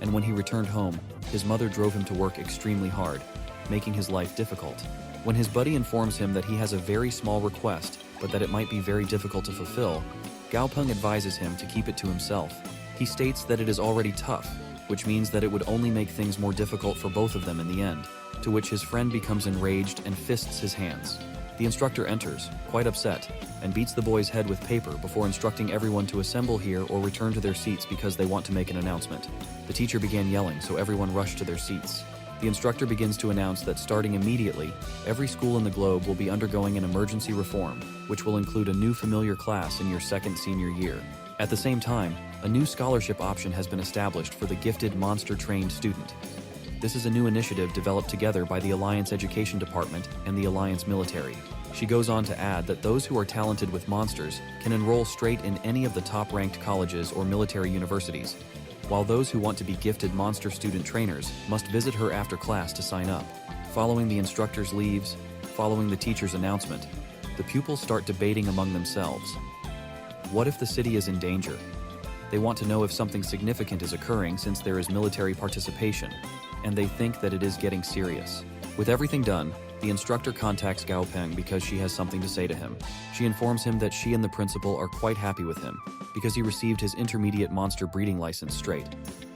and when he returned home, his mother drove him to work extremely hard, making his life difficult. When his buddy informs him that he has a very small request, but that it might be very difficult to fulfill, GAO Ping advises him to keep it to himself. He states that it is already tough, which means that it would only make things more difficult for both of them in the end, to which his friend becomes enraged and fists his hands. The instructor enters, quite upset, and beats the boy's head with paper before instructing everyone to assemble here or return to their seats because they want to make an announcement. The teacher began yelling, so everyone rushed to their seats. The instructor begins to announce that starting immediately, every school in the globe will be undergoing an emergency reform, which will include a new familiar class in your second senior year. At the same time, a new scholarship option has been established for the gifted monster-trained student. This is a new initiative developed together by the Alliance Education Department and the Alliance Military. She goes on to add that those who are talented with monsters can enroll straight in any of the top-ranked colleges or military universities, while those who want to be gifted monster student trainers must visit her after class to sign up. Following the instructor's leaves, following the teacher's announcement, the pupils start debating among themselves. What if the city is in danger? They want to know if something significant is occurring since there is military participation, and they think that it is getting serious. With everything done, the instructor contacts GAO Ping because she has something to say to him. She informs him that she and the principal are quite happy with him because he received his intermediate monster breeding license straight,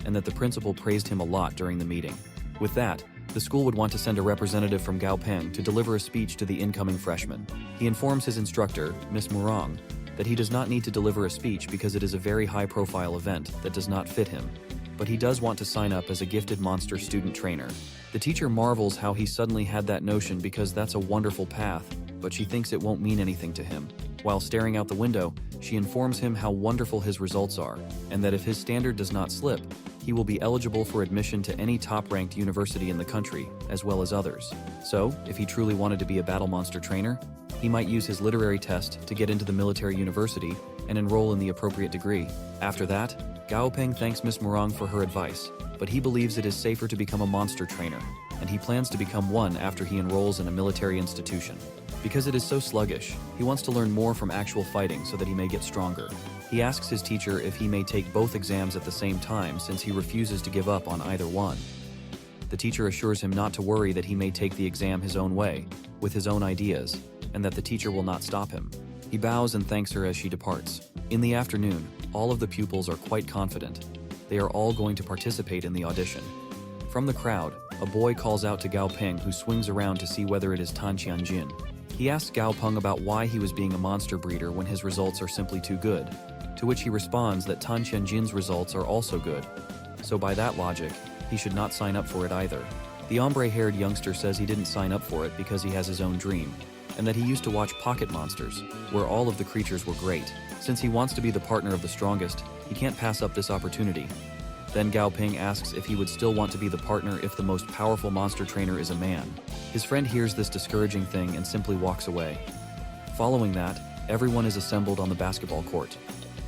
and that the principal praised him a lot during the meeting. With that, the school would want to send a representative from GAO Ping to deliver a speech to the incoming freshmen. He informs his instructor, Miss Murong, that he does not need to deliver a speech because it is a very high-profile event that does not fit him, but he does want to sign up as a gifted monster student trainer. The teacher marvels how he suddenly had that notion because that's a wonderful path, but she thinks it won't mean anything to him. While staring out the window, she informs him how wonderful his results are, and that if his standard does not slip, he will be eligible for admission to any top-ranked university in the country, as well as others. So, if he truly wanted to be a battle monster trainer, he might use his literary test to get into the military university and enroll in the appropriate degree. After that, GAO Ping thanks Miss Murong for her advice, but he believes it is safer to become a monster trainer, and he plans to become one after he enrolls in a military institution. Because it is so sluggish, he wants to learn more from actual fighting so that he may get stronger. He asks his teacher if he may take both exams at the same time since he refuses to give up on either one. The teacher assures him not to worry that he may take the exam his own way, with his own ideas, and that the teacher will not stop him. He bows and thanks her as she departs. In the afternoon, all of the pupils are quite confident. They are all going to participate in the audition. From the crowd, a boy calls out to GAO Ping, who swings around to see whether it is Tan Qianjin. He asks GAO Ping about why he was being a monster breeder when his results are simply too good, to which he responds that Tan Qianjin's results are also good. So by that logic, he should not sign up for it either. The ombre-haired youngster says he didn't sign up for it because he has his own dream, and that he used to watch Pocket Monsters, where all of the creatures were great. Since he wants to be the partner of the strongest, he can't pass up this opportunity. Then GAO Ping asks if he would still want to be the partner if the most powerful monster trainer is a man. His friend hears this discouraging thing and simply walks away. Following that, everyone is assembled on the basketball court.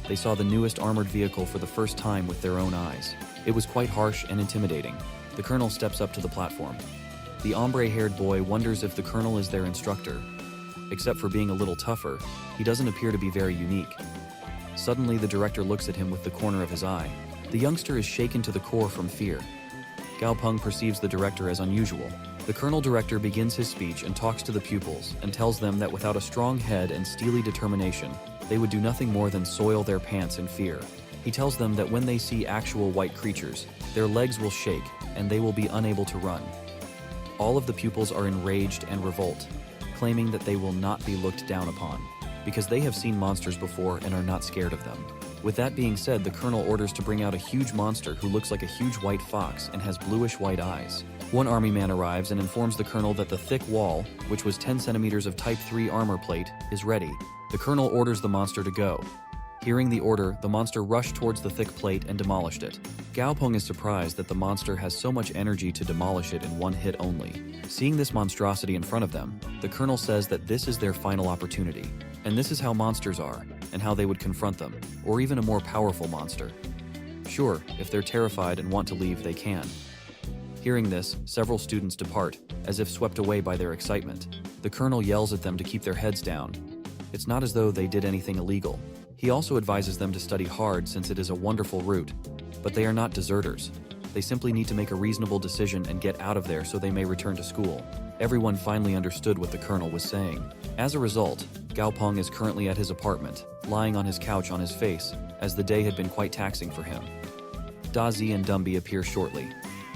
They saw the newest armored vehicle for the first time with their own eyes. It was quite harsh and intimidating. The colonel steps up to the platform. The ombre-haired boy wonders if the colonel is their instructor. Except for being a little tougher, he doesn't appear to be very unique. Suddenly, the director looks at him with the corner of his eye. The youngster is shaken to the core from fear. GAO Ping perceives the director as unusual. The colonel director begins his speech and talks to the pupils and tells them that without a strong head and steely determination, they would do nothing more than soil their pants in fear. He tells them that when they see actual white creatures, their legs will shake and they will be unable to run. All of the pupils are enraged and revolt, claiming that they will not be looked down upon, because they have seen monsters before and are not scared of them. With that being said, the colonel orders to bring out a huge monster who looks like a huge white fox and has bluish-white eyes. One army man arrives and informs the colonel that the thick wall, which was 10 centimeters of Type 3 armor plate, is ready. The colonel orders the monster to go. Hearing the order, the monster rushed towards the thick plate and demolished it. GAO Ping is surprised that the monster has so much energy to demolish it in one hit only. Seeing this monstrosity in front of them, the colonel says that this is their final opportunity, and this is how monsters are, and how they would confront them, or even a more powerful monster. Sure, if they're terrified and want to leave, they can. Hearing this, several students depart, as if swept away by their excitement. The colonel yells at them to keep their heads down. It's not as though they did anything illegal. He also advises them to study hard since it is a wonderful route, but they are not deserters. They simply need to make a reasonable decision and get out of there so they may return to school. Everyone finally understood what the colonel was saying. As a result, GAO Ping is currently at his apartment, lying on his couch on his face, as the day had been quite taxing for him. DAZI and Dumby appear shortly.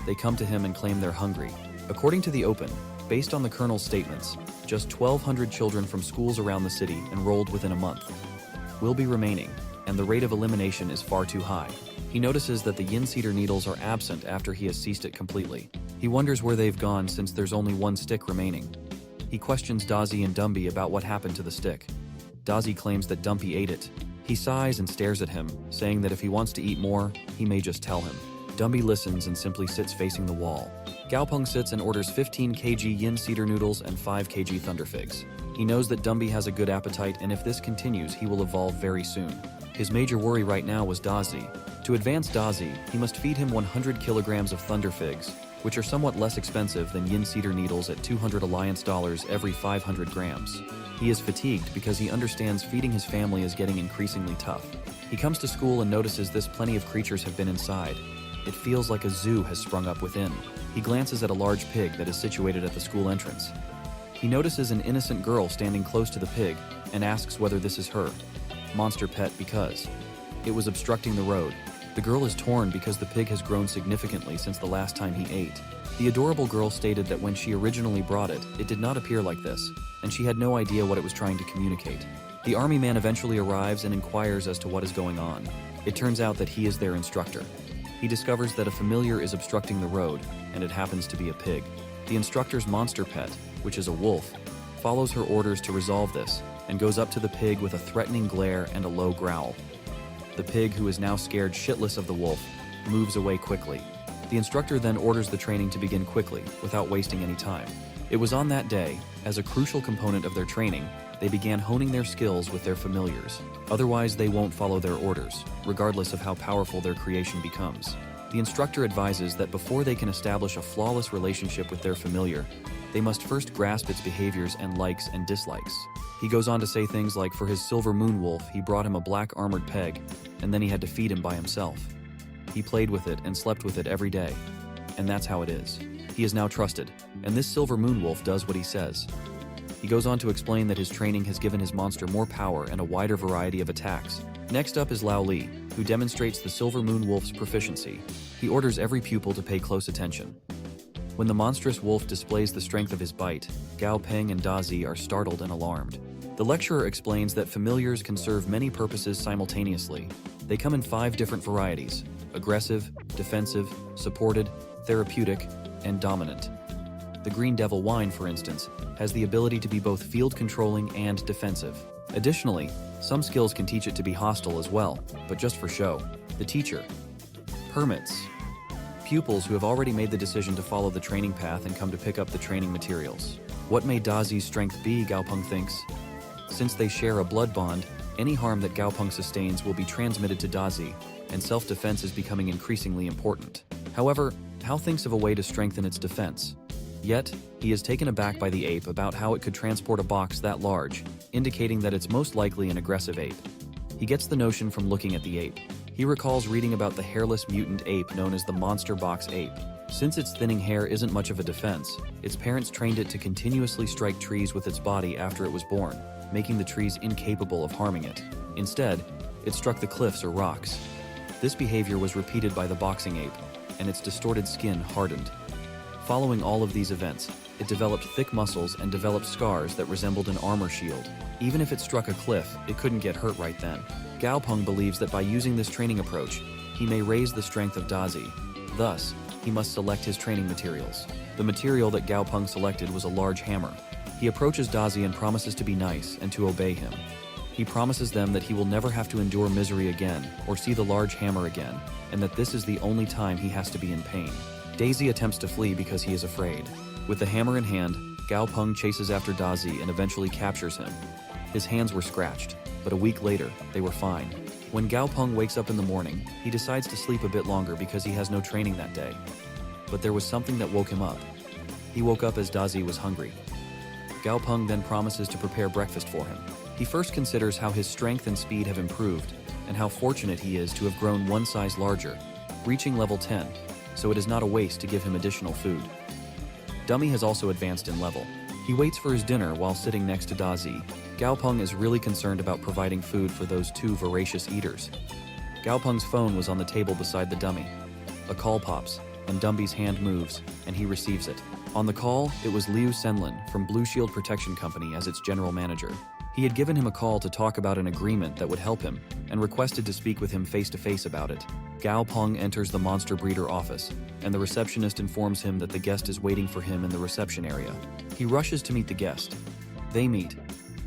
They come to him and claim they're hungry. According to the Open, based on the colonel's statements, just 1,200 children from schools around the city enrolled within a month will be remaining, and the rate of elimination is far too high. He notices that the yin cedar needles are absent after he has ceased it completely. He wonders where they've gone since there's only one stick remaining. He questions DAZI and Dumby about what happened to the stick. DAZI claims that Dumby ate it. He sighs and stares at him, saying that if he wants to eat more, he may just tell him. Dumby listens and simply sits facing the wall. GAO Ping sits and orders 15 kg yin cedar noodles and 5 kg thunder figs. He knows that Dumby has a good appetite, and if this continues, he will evolve very soon. His major worry right now was DAZI. To advance DAZI, he must feed him 100 kilograms of thunder figs, which are somewhat less expensive than yin cedar needles at 200 alliance dollars every 500 grams. He is fatigued because he understands feeding his family is getting increasingly tough. He comes to school and notices this plenty of creatures have been inside. It feels like a zoo has sprung up within. He glances at a large pig that is situated at the school entrance. He notices an innocent girl standing close to the pig and asks whether this is her monster pet because it was obstructing the road. The girl is torn because the pig has grown significantly since the last time he ate. The adorable girl stated that when she originally brought it, it did not appear like this, and she had no idea what it was trying to communicate. The army man eventually arrives and inquires as to what is going on. It turns out that he is their instructor. He discovers that a familiar is obstructing the road, and it happens to be a pig. The instructor's monster pet, which is a wolf, follows her orders to resolve this, and goes up to the pig with a threatening glare and a low growl. The pig, who is now scared shitless of the wolf, moves away quickly. The instructor then orders the training to begin quickly, without wasting any time. It was on that day, as a crucial component of their training, they began honing their skills with their familiars. Otherwise, they won't follow their orders, regardless of how powerful their creation becomes. The instructor advises that before they can establish a flawless relationship with their familiar, they must first grasp its behaviors and likes and dislikes. He goes on to say things like for his silver moon wolf, he brought him a black armored peg, and then he had to feed him by himself. He played with it and slept with it every day. And that's how it is. He is now trusted, and this silver moon wolf does what he says. He goes on to explain that his training has given his monster more power and a wider variety of attacks. Next up is Lao Li, who demonstrates the silver moon wolf's proficiency. He orders every pupil to pay close attention. When the monstrous wolf displays the strength of his bite, GAO Ping and DAZI are startled and alarmed. The lecturer explains that familiars can serve many purposes simultaneously. They come in 5 different varieties: aggressive, defensive, supported, therapeutic, and dominant. The green devil wine, for instance, has the ability to be both field controlling and defensive. Additionally, some skills can teach it to be hostile as well, but just for show. The teacher permits pupils who have already made the decision to follow the training path and come to pick up the training materials. What may DAZI's strength be, GAO Ping thinks? Since they share a blood bond, any harm that GAO Ping sustains will be transmitted to DAZI, and self-defense is becoming increasingly important. However, Hal thinks of a way to strengthen its defense. Yet, he is taken aback by the ape about how it could transport a box that large, indicating that it's most likely an aggressive ape. He gets the notion from looking at the ape. He recalls reading about the hairless mutant ape known as the monster box ape. Since its thinning hair isn't much of a defense, its parents trained it to continuously strike trees with its body after it was born, making the trees incapable of harming it. Instead, it struck the cliffs or rocks. This behavior was repeated by the boxing ape, and its distorted skin hardened. Following all of these events, it developed thick muscles and developed scars that resembled an armor shield. Even if it struck a cliff, it couldn't get hurt right then. GAO Ping believes that by using this training approach, he may raise the strength of DAZI. Thus, he must select his training materials. The material that GAO Ping selected was a large hammer. He approaches DAZI and promises to be nice and to obey him. He promises them that he will never have to endure misery again or see the large hammer again, and that this is the only time he has to be in pain. DAZI attempts to flee because he is afraid. With the hammer in hand, GAO Ping chases after DAZI and eventually captures him. His hands were scratched, but a week later, they were fine. When GAO Ping wakes up in the morning, he decides to sleep a bit longer because he has no training that day. But there was something that woke him up. He woke up as DAZI was hungry. GAO Ping then promises to prepare breakfast for him. He first considers how his strength and speed have improved, and how fortunate he is to have grown one size larger, reaching level 10, so it is not a waste to give him additional food. Dummy has also advanced in level. He waits for his dinner while sitting next to DAZI. GAO Ping is really concerned about providing food for those two voracious eaters. GAO Ping's phone was on the table beside the dummy. A call pops, and Dumby's hand moves, and he receives it. On the call, it was Liu Senlin from Blue Shield Protection Company as its general manager. He had given him a call to talk about an agreement that would help him, and requested to speak with him face-to-face about it. GAO Ping enters the monster breeder office, and the receptionist informs him that the guest is waiting for him in the reception area. He rushes to meet the guest. They meet,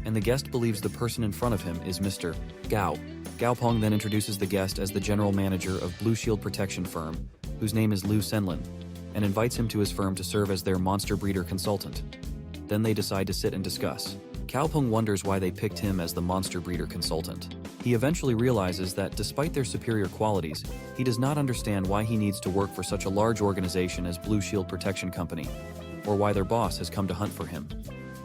and the guest believes the person in front of him is Mr. Gao. GAO Ping then introduces the guest as the general manager of Blue Shield Protection Firm, whose name is Liu Senlin, and invites him to his firm to serve as their monster breeder consultant. Then they decide to sit and discuss. GAO Ping wonders why they picked him as the monster breeder consultant. He eventually realizes that despite their superior qualities, he does not understand why he needs to work for such a large organization as Blue Shield Protection Company, or why their boss has come to hunt for him.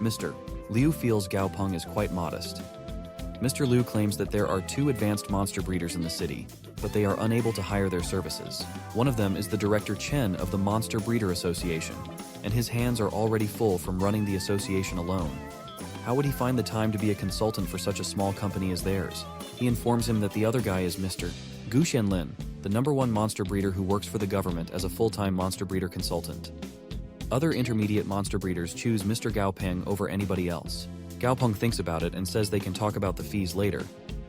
Mr. Liu feels GAO Ping is quite modest. Mr. Liu claims that there are 2 advanced monster breeders in the city, but they are unable to hire their services. One of them is the Director Chen of the Monster Breeder Association, and his hands are already full from running the association alone. How would he find the time to be a consultant for such a small company as theirs? He informs him that the other guy is Mr. Gu Shenlin, the #1 monster breeder who works for the government as a full-time monster breeder consultant. Other intermediate monster breeders choose Mr. GAO Ping over anybody else. GAO Ping thinks about it and says they can talk about the fees later,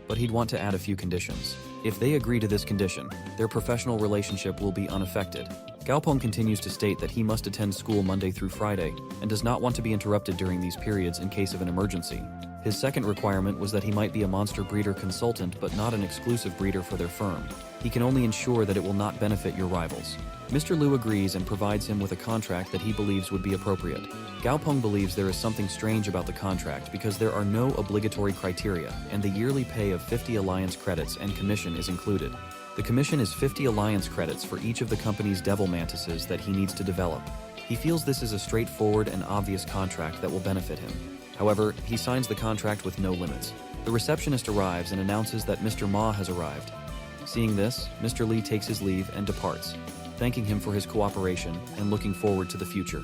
but he'd want to add a few conditions. If they agree to this condition, their professional relationship will be unaffected. GAO Ping continues to state that he must attend school Monday through Friday and does not want to be interrupted during these periods in case of an emergency. His second requirement was that he might be a monster breeder consultant but not an exclusive breeder for their firm. He can only ensure that it will not benefit your rivals. Mr. Liu agrees and provides him with a contract that he believes would be appropriate. GAO Ping believes there is something strange about the contract because there are no obligatory criteria, and the yearly pay of 50 alliance credits and commission is included. The commission is 50 alliance credits for each of the company's devil mantises that he needs to develop. He feels this is a straightforward and obvious contract that will benefit him. However, he signs the contract with no limits. The receptionist arrives and announces that Mr. Ma has arrived. Seeing this, Mr. Li takes his leave and departs, thanking him for his cooperation and looking forward to the future.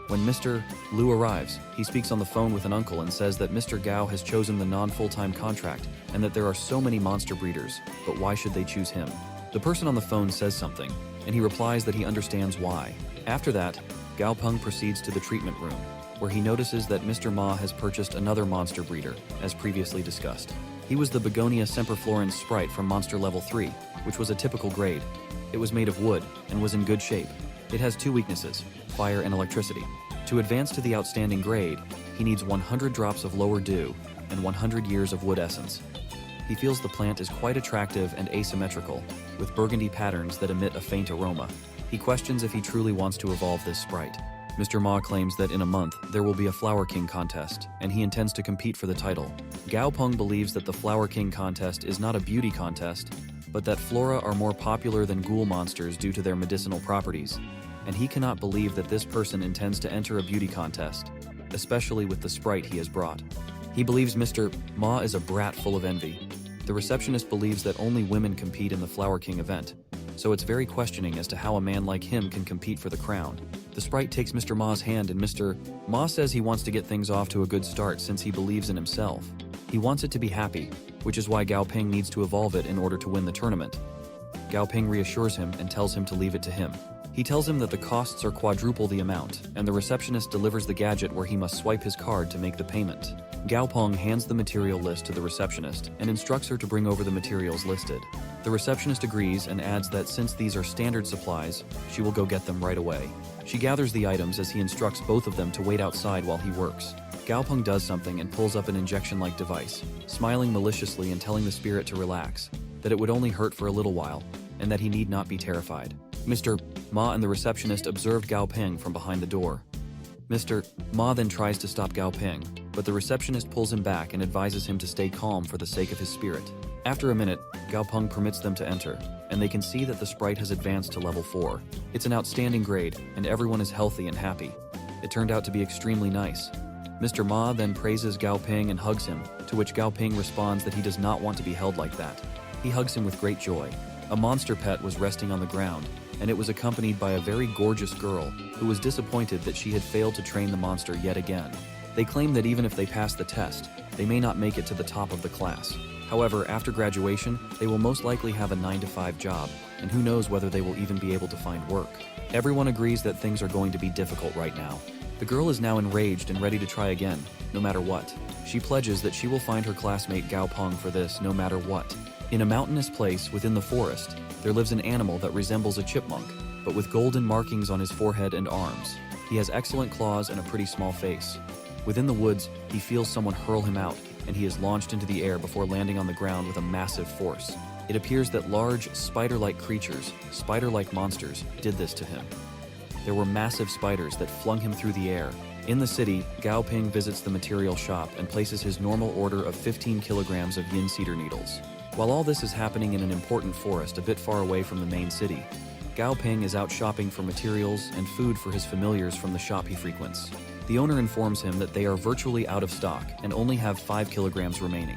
When Mr. Liu arrives, he speaks on the phone with an uncle and says that Mr. Gao has chosen the non-full-time contract and that there are so many monster breeders, but why should they choose him? The person on the phone says something, and he replies that he understands why. After that, GAO Ping proceeds to the treatment room, where he notices that Mr. Ma has purchased another monster breeder, as previously discussed. He was the Begonia semperflorens sprite from Monster Level 3, which was a typical grade. It was made of wood and was in good shape. It has 2 weaknesses, fire and electricity. To advance to the outstanding grade, he needs 100 drops of lower dew and 100 years of wood essence. He feels the plant is quite attractive and asymmetrical, with burgundy patterns that emit a faint aroma. He questions if he truly wants to evolve this sprite. Mr. Ma claims that in a month, there will be a Flower King contest, and he intends to compete for the title. GAO Ping believes that the Flower King contest is not a beauty contest, but that flora are more popular than ghoul monsters due to their medicinal properties. and he cannot believe that this person intends to enter a beauty contest, especially with the sprite he has brought. He believes Mr. Ma is a brat full of envy. The receptionist believes that only women compete in the Flower King event, so it's very questioning as to how a man like him can compete for the crown. The sprite takes Mr. Ma's hand, and Mr. Ma says he wants to get things off to a good start since he believes in himself. He wants it to be happy, which is why GAO Ping needs to evolve it in order to win the tournament. GAO Ping reassures him and tells him to leave it to him. He tells him that the costs are quadruple the amount, and the receptionist delivers the gadget where he must swipe his card to make the payment. GAO Ping hands the material list to the receptionist and instructs her to bring over the materials listed. The receptionist agrees and adds that since these are standard supplies, she will go get them right away. She gathers the items as he instructs both of them to wait outside while he works. GAO Ping does something and pulls up an injection-like device, smiling maliciously and telling the spirit to relax, that it would only hurt for a little while, and that he need not be terrified. Mr. Ma and the receptionist observed GAO Ping from behind the door. Mr. Ma then tries to stop GAO Ping, but the receptionist pulls him back and advises him to stay calm for the sake of his spirit. After a minute, GAO Ping permits them to enter, and they can see that the sprite has advanced to level 4. It's an outstanding grade, and everyone is healthy and happy. It turned out to be extremely nice. Mr. Ma then praises GAO Ping and hugs him, to which GAO Ping responds that he does not want to be held like that. He hugs him with great joy. A monster pet was resting on the ground, and it was accompanied by a very gorgeous girl who was disappointed that she had failed to train the monster yet again. They claim that even if they pass the test, they may not make it to the top of the class. However, after graduation, they will most likely have a 9-to-5 job, and who knows whether they will even be able to find work. Everyone agrees that things are going to be difficult right now. The girl is now enraged and ready to try again, no matter what. She pledges that she will find her classmate GAO Ping for this no matter what. In a mountainous place within the forest, there lives an animal that resembles a chipmunk, but with golden markings on his forehead and arms. He has excellent claws and a pretty small face. Within the woods, he feels someone hurl him out, and he is launched into the air before landing on the ground with a massive force. It appears that large, spider-like creatures, spider-like monsters, did this to him. There were massive spiders that flung him through the air. In the city, GAO Ping visits the material shop and places his normal order of 15 kilograms of yin cedar needles. While all this is happening in an important forest a bit far away from the main city, GAO Ping is out shopping for materials and food for his familiars from the shop he frequents. The owner informs him that they are virtually out of stock and only have 5 kilograms remaining.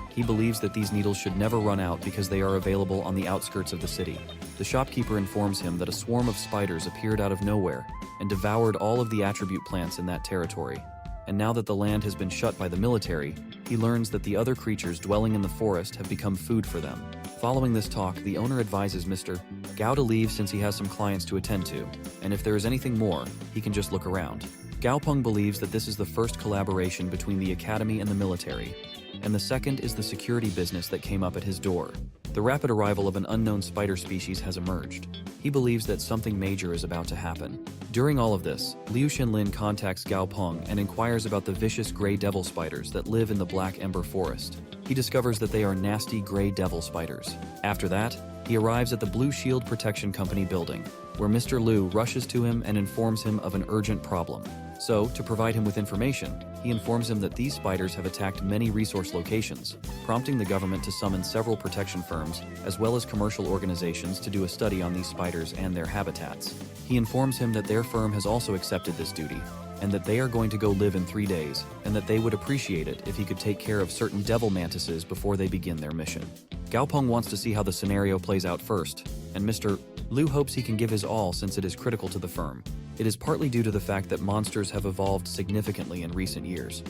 He believes that these needles should never run out because they are available on the outskirts of the city. The shopkeeper informs him that a swarm of spiders appeared out of nowhere and devoured all of the attribute plants in that territory. And now that the land has been shut by the military, he learns that the other creatures dwelling in the forest have become food for them. Following this talk, the owner advises Mr. GAO to leave since he has some clients to attend to, and if there is anything more, he can just look around. GAO Ping believes that this is the first collaboration between the academy and the military, and the second is the security business that came up at his door. The rapid arrival of an unknown spider species has emerged. He believes that something major is about to happen. During all of this, Liu Shenlin contacts GAO Ping and inquires about the vicious gray devil spiders that live in the Black Ember Forest. He discovers that they are nasty gray devil spiders. After that, he arrives at the Blue Shield Protection Company building, where Mr. Liu rushes to him and informs him of an urgent problem. So, to provide him with information, he informs him that these spiders have attacked many resource locations, prompting the government to summon several protection firms as well as commercial organizations to do a study on these spiders and their habitats. He informs him that their firm has also accepted this duty, and that they are going to go live in 3 days, and that they would appreciate it if he could take care of certain devil mantises before they begin their mission. GAO Ping wants to see how the scenario plays out first, and Mr. Liu hopes he can give his all since it is critical to the firm. It is partly due to the fact that monsters have evolved significantly in recent years.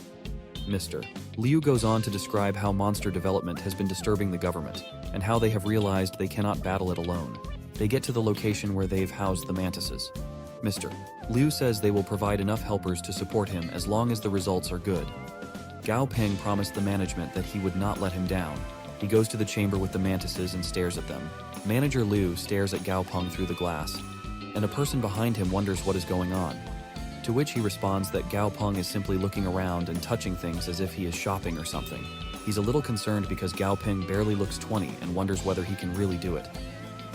Mr. Liu goes on to describe how monster development has been disturbing the government, and how they have realized they cannot battle it alone. They get to the location where they've housed the mantises. Mr. Liu says they will provide enough helpers to support him as long as the results are good. GAO Ping promised the management that he would not let him down. He goes to the chamber with the mantises and stares at them. Manager Liu stares at GAO Ping through the glass, and a person behind him wonders what is going on. To which he responds that GAO Ping is simply looking around and touching things as if he is shopping or something. He's a little concerned because GAO Ping barely looks 20 and wonders whether he can really do it.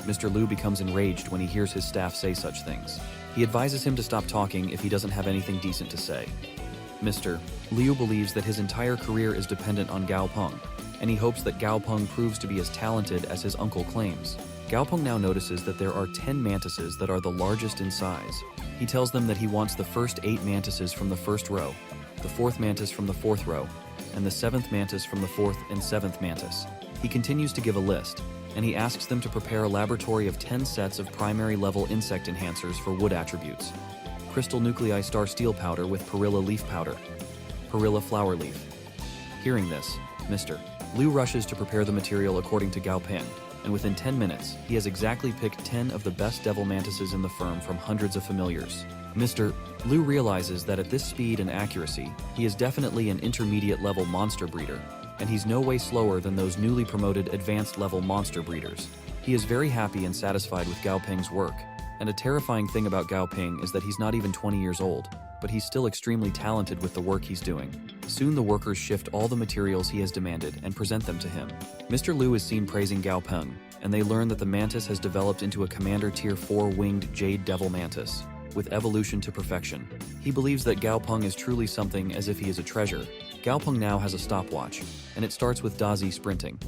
Mr. Liu becomes enraged when he hears his staff say such things. He advises him to stop talking if he doesn't have anything decent to say. Mr. Liu believes that his entire career is dependent on GAO Ping, and he hopes that GAO Ping proves to be as talented as his uncle claims. Gao Ping now notices that there are 10 mantises that are the largest in size. He tells them that he wants the first 8 mantises from the first row, the 4th mantis from the 4th row, and the 7th mantis from the 4th and 7th mantis. He continues to give a list, and he asks them to prepare a laboratory of 10 sets of primary level insect enhancers for wood attributes. Crystal nuclei star steel powder with perilla leaf powder, perilla flower leaf. Hearing this, Mr. Liu rushes to prepare the material according to Gao Ping, and within 10 minutes, he has exactly picked 10 of the best devil mantises in the firm from hundreds of familiars. Mr. Liu realizes that at this speed and accuracy, he is definitely an intermediate level monster breeder, and he's no way slower than those newly promoted advanced level monster breeders. He is very happy and satisfied with Gao Ping's work, and a terrifying thing about Gao Ping is that he's not even 20 years old, but he's still extremely talented with the work he's doing. Soon the workers shift all the materials he has demanded and present them to him. Mr. Liu is seen praising Gao Ping, and they learn that the mantis has developed into a Commander Tier 4 winged jade devil mantis, with evolution to perfection. He believes that Gao Ping is truly something as if he is a treasure. Gao Ping now has a stopwatch, and it starts with DAZI sprinting.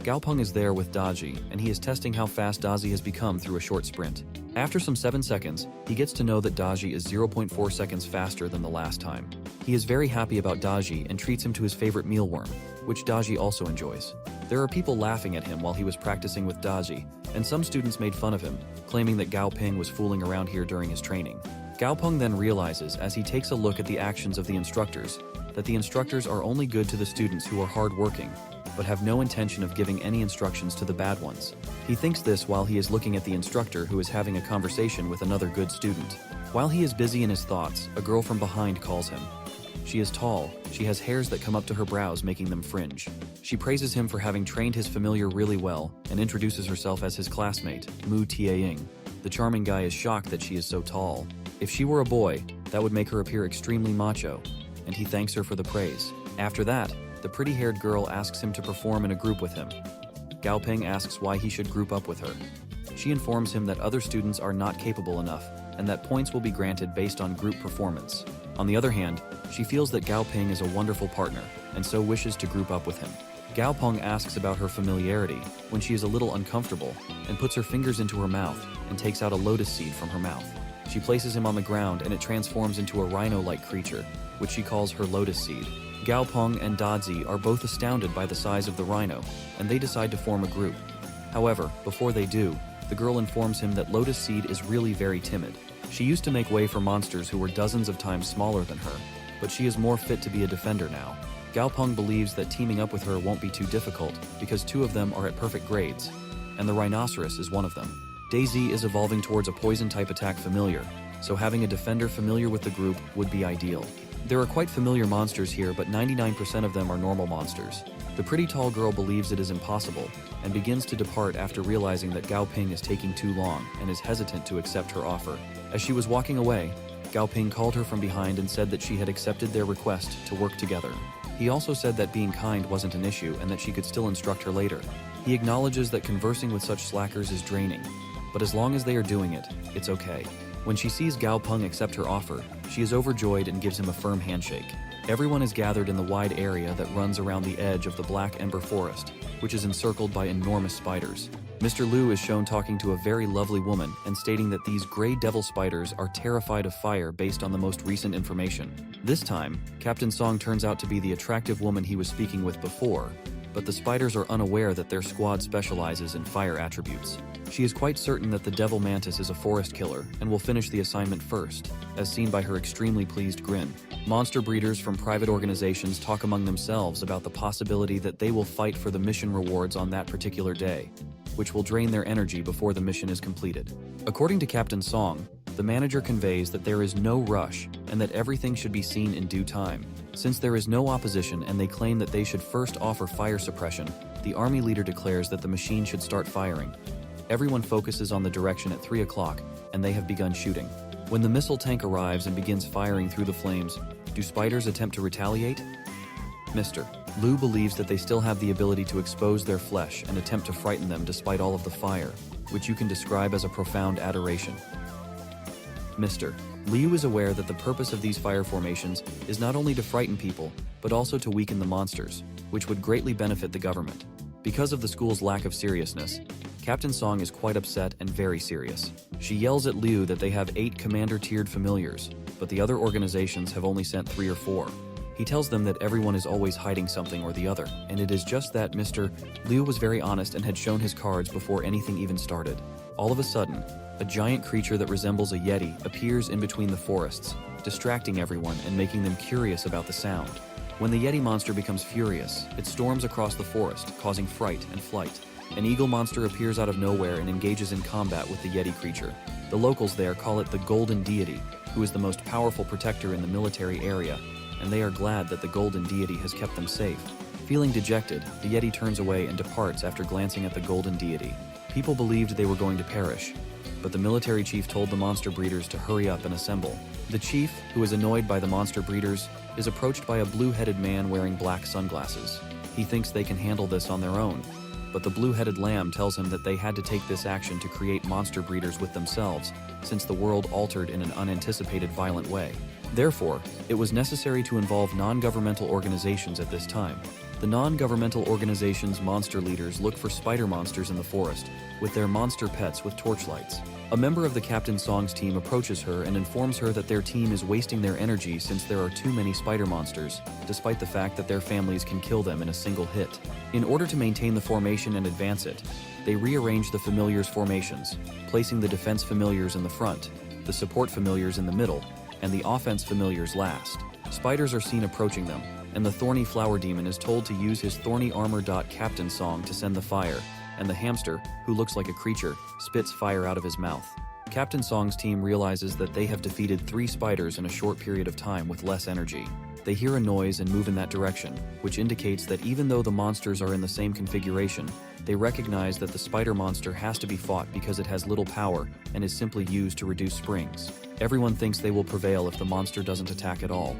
Gao Ping is there with DAZI, and he is testing how fast DAZI has become through a short sprint. After some 7 seconds, he gets to know that DAZI is 0.4 seconds faster than the last time. He is very happy about DAZI and treats him to his favorite mealworm, which DAZI also enjoys. There are people laughing at him while he was practicing with DAZI, and some students made fun of him, claiming that Gao Ping was fooling around here during his training. Gao Ping then realizes, as he takes a look at the actions of the instructors, that the instructors are only good to the students who are hard-working, but have no intention of giving any instructions to the bad ones. He thinks this while he is looking at the instructor who is having a conversation with another good student. While he is busy in his thoughts, a girl from behind calls him. She is tall, she has hairs that come up to her brows making them fringe. She praises him for having trained his familiar really well and introduces herself as his classmate, Mu Tiaying. The charming guy is shocked that she is so tall. If she were a boy, that would make her appear extremely macho, and he thanks her for the praise. After that, the pretty-haired girl asks him to perform in a group with him. Gao Ping asks why he should group up with her. She informs him that other students are not capable enough, and that points will be granted based on group performance. On the other hand, she feels that Gao Ping is a wonderful partner, and so wishes to group up with him. Gao Ping asks about her familiarity when she is a little uncomfortable, and puts her fingers into her mouth and takes out a lotus seed from her mouth. She places him on the ground and it transforms into a rhino-like creature, which she calls her lotus seed. Gao Ping and DAZI are both astounded by the size of the rhino, and they decide to form a group. However, before they do, the girl informs him that Lotus Seed is really very timid. She used to make way for monsters who were dozens of times smaller than her, but she is more fit to be a defender now. Gao Ping believes that teaming up with her won't be too difficult because 2 of them are at perfect grades, and the rhinoceros is one of them. DAZI is evolving towards a poison-type attack familiar, so having a defender familiar with the group would be ideal. There are quite familiar monsters here, but 99% of them are normal monsters. The pretty tall girl believes it is impossible, and begins to depart after realizing that Gao Ping is taking too long and is hesitant to accept her offer. As she was walking away, Gao Ping called her from behind and said that she had accepted their request to work together. He also said that being kind wasn't an issue and that she could still instruct her later. He acknowledges that conversing with such slackers is draining, but as long as they are doing it, it's okay. When she sees Gao Ping accept her offer, she is overjoyed and gives him a firm handshake. Everyone is gathered in the wide area that runs around the edge of the Black Ember Forest, which is encircled by enormous spiders. Mr. Liu is shown talking to a very lovely woman and stating that these gray devil spiders are terrified of fire based on the most recent information. This time, Captain Song turns out to be the attractive woman he was speaking with before, but the spiders are unaware that their squad specializes in fire attributes. She is quite certain that the devil mantis is a forest killer and will finish the assignment first, as seen by her extremely pleased grin. Monster breeders from private organizations talk among themselves about the possibility that they will fight for the mission rewards on that particular day, which will drain their energy before the mission is completed. According to Captain Song, the manager conveys that there is no rush and that everything should be seen in due time. Since there is no opposition and they claim that they should first offer fire suppression, the army leader declares that the machine should start firing. Everyone focuses on the direction at 3 o'clock, and they have begun shooting. When the missile tank arrives and begins firing through the flames, do spiders attempt to retaliate? Mr. Liu believes that they still have the ability to expose their flesh and attempt to frighten them despite all of the fire, which you can describe as a profound adoration. Mr. Liu is aware that the purpose of these fire formations is not only to frighten people, but also to weaken the monsters, which would greatly benefit the government. Because of the school's lack of seriousness, Captain Song is quite upset and very serious. She yells at Liu that they have 8 commander-tiered familiars, but the other organizations have only sent 3 or 4. He tells them that everyone is always hiding something or the other, and it is just that Mr. Liu was very honest and had shown his cards before anything even started. All of a sudden, a giant creature that resembles a yeti appears in between the forests, distracting everyone and making them curious about the sound. When the yeti monster becomes furious, it storms across the forest, causing fright and flight. An eagle monster appears out of nowhere and engages in combat with the yeti creature. The locals there call it the Golden Deity, who is the most powerful protector in the military area, and they are glad that the Golden Deity has kept them safe. Feeling dejected, the yeti turns away and departs after glancing at the Golden Deity. People believed they were going to perish, but the military chief told the monster breeders to hurry up and assemble. The chief, who is annoyed by the monster breeders, is approached by a blue-headed man wearing black sunglasses. He thinks they can handle this on their own, but the blue-headed lamb tells him that they had to take this action to create monster breeders with themselves, since the world altered in an unanticipated violent way. Therefore, it was necessary to involve non-governmental organizations at this time. The non-governmental organizations' monster leaders look for spider monsters in the forest, with their monster pets with torchlights. A member of the Captain Song's team approaches her and informs her that their team is wasting their energy since there are too many spider monsters, despite the fact that their families can kill them in a single hit. In order to maintain the formation and advance it, they rearrange the familiars' formations, placing the defense familiars in the front, the support familiars in the middle, and the offense familiars last. Spiders are seen approaching them, and the thorny flower demon is told to use his thorny armor. Captain Song to send the fire, and the hamster, who looks like a creature, spits fire out of his mouth. Captain Song's team realizes that they have defeated 3 spiders in a short period of time with less energy. They hear a noise and move in that direction, which indicates that even though the monsters are in the same configuration, they recognize that the spider monster has to be fought because it has little power and is simply used to reduce springs. Everyone thinks they will prevail if the monster doesn't attack at all.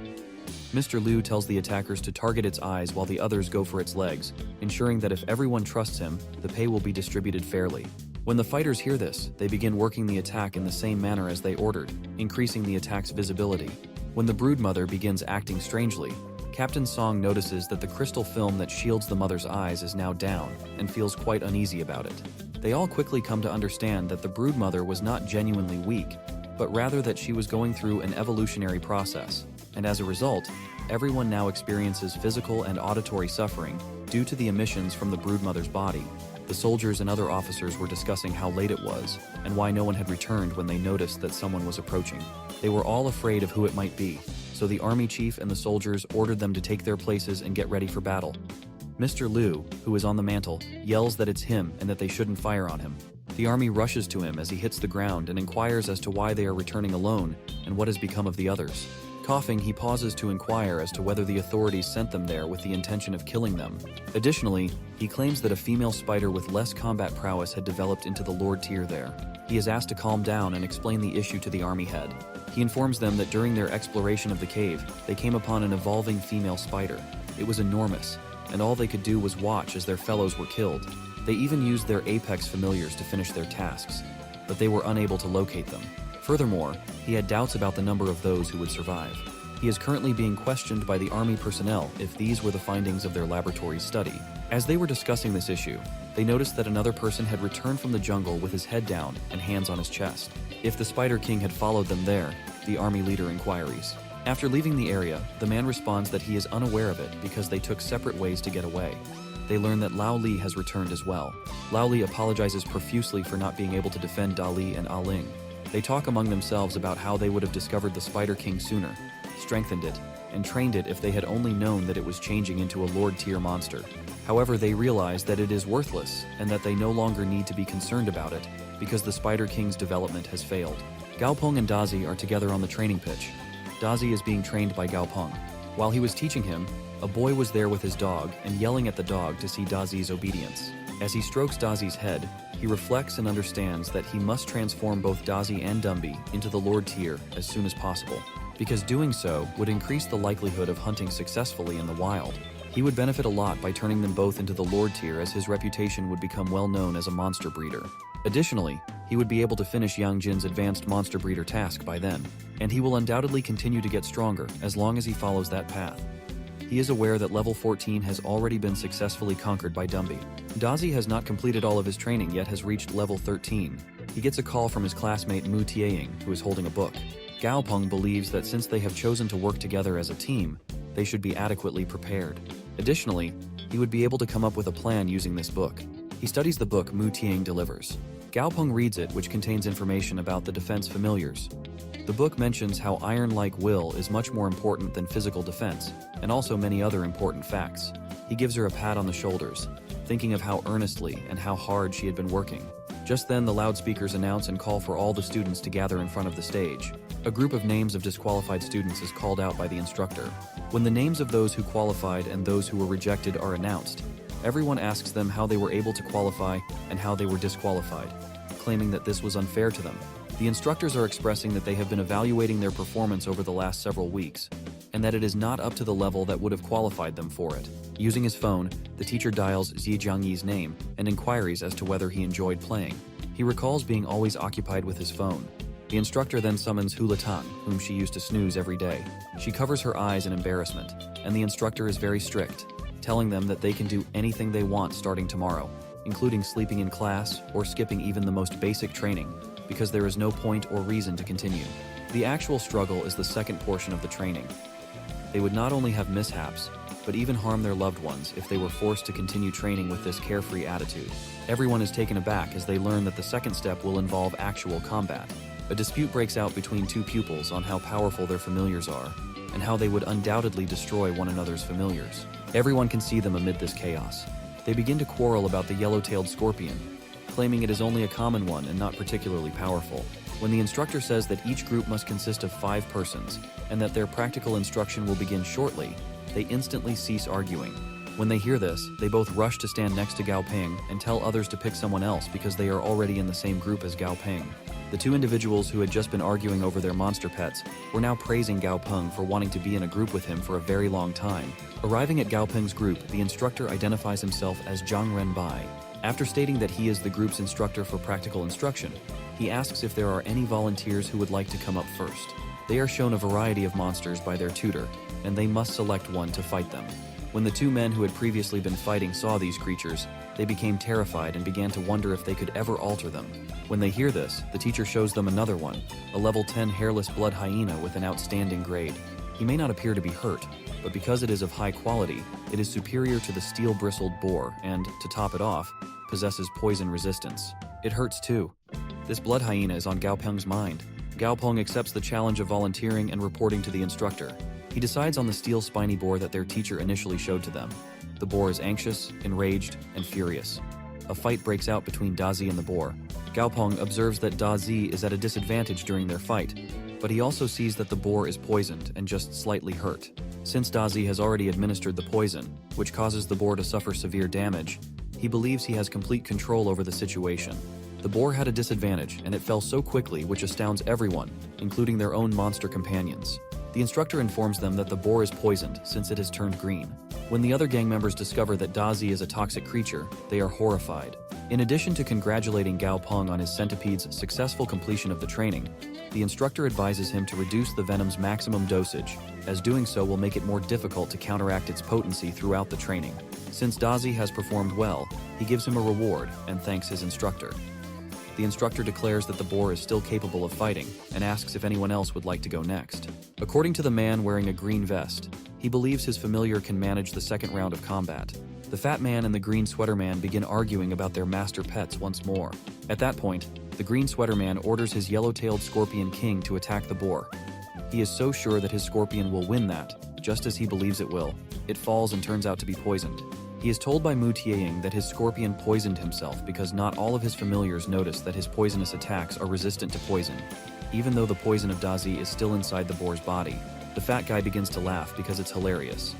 Mr. Liu tells the attackers to target its eyes while the others go for its legs, ensuring that if everyone trusts him, the pay will be distributed fairly. When the fighters hear this, they begin working the attack in the same manner as they ordered, increasing the attack's visibility. When the broodmother begins acting strangely, Captain Song notices that the crystal film that shields the mother's eyes is now down and feels quite uneasy about it. They all quickly come to understand that the broodmother was not genuinely weak, but rather that she was going through an evolutionary process, and as a result, everyone now experiences physical and auditory suffering due to the emissions from the broodmother's body. The soldiers and other officers were discussing how late it was and why no one had returned when they noticed that someone was approaching. They were all afraid of who it might be, so the army chief and the soldiers ordered them to take their places and get ready for battle. Mr. Liu, who is on the mantle, yells that it's him and that they shouldn't fire on him. The army rushes to him as he hits the ground and inquires as to why they are returning alone and what has become of the others. Coughing, he pauses to inquire as to whether the authorities sent them there with the intention of killing them. Additionally, he claims that a female spider with less combat prowess had developed into the Lord tier there. He is asked to calm down and explain the issue to the army head. He informs them that during their exploration of the cave, they came upon an evolving female spider. It was enormous, and all they could do was watch as their fellows were killed. They even used their apex familiars to finish their tasks, but they were unable to locate them. Furthermore, he had doubts about the number of those who would survive. He is currently being questioned by the army personnel if these were the findings of their laboratory study. As they were discussing this issue, they noticed that another person had returned from the jungle with his head down and hands on his chest. If the Spider King had followed them there, the army leader inquires. After leaving the area, the man responds that he is unaware of it because they took separate ways to get away. They learn that Lao Li has returned as well. Lao Li apologizes profusely for not being able to defend Dali and Ah Ling. They talk among themselves about how they would have discovered the Spider King sooner, strengthened it, and trained it if they had only known that it was changing into a Lord-tier monster. However, they realize that it is worthless and that they no longer need to be concerned about it because the Spider King's development has failed. GAO Ping and DAZI are together on the training pitch. DAZI is being trained by GAO Ping. While he was teaching him, a boy was there with his dog and yelling at the dog to see DAZI's obedience. As he strokes DAZI's head, he reflects and understands that he must transform both DAZI and Dumby into the Lord tier as soon as possible, because doing so would increase the likelihood of hunting successfully in the wild. He would benefit a lot by turning them both into the Lord tier, as his reputation would become well known as a monster breeder. Additionally, he would be able to finish Yang Jin's advanced monster breeder task by then, and he will undoubtedly continue to get stronger as long as he follows that path. He is aware that level 14 has already been successfully conquered by DAZI. DAZI has not completed all of his training yet has reached level 13. He gets a call from his classmate Mu Tieying, who is holding a book. GAO Ping believes that since they have chosen to work together as a team, they should be adequately prepared. Additionally, he would be able to come up with a plan using this book. He studies the book Mu Tieying delivers. GAO Ping reads it, which contains information about the defense familiars. The book mentions how iron-like will is much more important than physical defense, and also many other important facts. He gives her a pat on the shoulders, thinking of how earnestly and how hard she had been working. Just then, the loudspeakers announce and call for all the students to gather in front of the stage. A group of names of disqualified students is called out by the instructor. When the names of those who qualified and those who were rejected are announced, everyone asks them how they were able to qualify and how they were disqualified, claiming that this was unfair to them. The instructors are expressing that they have been evaluating their performance over the last several weeks, and that it is not up to the level that would have qualified them for it. Using his phone, the teacher dials Xi Jiangyi's name and inquiries as to whether he enjoyed playing. He recalls being always occupied with his phone. The instructor then summons Hu Latang, whom she used to snooze every day. She covers her eyes in embarrassment, and the instructor is very strict, telling them that they can do anything they want starting tomorrow, including sleeping in class or skipping even the most basic training, because there is no point or reason to continue. The actual struggle is the second portion of the training. They would not only have mishaps, but even harm their loved ones if they were forced to continue training with this carefree attitude. Everyone is taken aback as they learn that the second step will involve actual combat. A dispute breaks out between two pupils on how powerful their familiars are, and how they would undoubtedly destroy one another's familiars. Everyone can see them amid this chaos. They begin to quarrel about the yellow-tailed scorpion, claiming it is only a common one and not particularly powerful. When the instructor says that each group must consist of 5 persons, and that their practical instruction will begin shortly, they instantly cease arguing. When they hear this, they both rush to stand next to GAO Ping and tell others to pick someone else because they are already in the same group as GAO Ping. The two individuals who had just been arguing over their monster pets were now praising GAO Ping for wanting to be in a group with him for a very long time. Arriving at GAO Ping's group, the instructor identifies himself as Zhang Renbai. After stating that he is the group's instructor for practical instruction, he asks if there are any volunteers who would like to come up first. They are shown a variety of monsters by their tutor, and they must select one to fight them. When the two men who had previously been fighting saw these creatures, they became terrified and began to wonder if they could ever alter them. When they hear this, the teacher shows them another one, a level 10 hairless blood hyena with an outstanding grade. He may not appear to be hurt, but because it is of high quality, it is superior to the steel-bristled boar and, to top it off, possesses poison resistance. It hurts too. This blood hyena is on GAO Ping's mind. GAO Ping accepts the challenge of volunteering and reporting to the instructor. He decides on the steel spiny boar that their teacher initially showed to them. The boar is anxious, enraged, and furious. A fight breaks out between DAZI and the boar. GAO Ping observes that DAZI is at a disadvantage during their fight, but he also sees that the boar is poisoned and just slightly hurt. Since DAZI has already administered the poison, which causes the boar to suffer severe damage, he believes he has complete control over the situation. The boar had a disadvantage, and it fell so quickly, which astounds everyone, including their own monster companions. The instructor informs them that the boar is poisoned since it has turned green. When the other gang members discover that DAZI is a toxic creature, they are horrified. In addition to congratulating GAO Ping on his centipede's successful completion of the training, the instructor advises him to reduce the venom's maximum dosage, as doing so will make it more difficult to counteract its potency throughout the training. Since DAZI has performed well, he gives him a reward and thanks his instructor. The instructor declares that the boar is still capable of fighting and asks if anyone else would like to go next. According to the man wearing a green vest, he believes his familiar can manage the second round of combat. The fat man and the green sweater man begin arguing about their master pets once more. At that point, the green sweater man orders his yellow-tailed scorpion king to attack the boar. He is so sure that his scorpion will win that, just as he believes it will, it falls and turns out to be poisoned. He is told by Mu Tieying that his scorpion poisoned himself because not all of his familiars notice that his poisonous attacks are resistant to poison. Even though the poison of DAZI is still inside the boar's body, the fat guy begins to laugh because it's hilarious.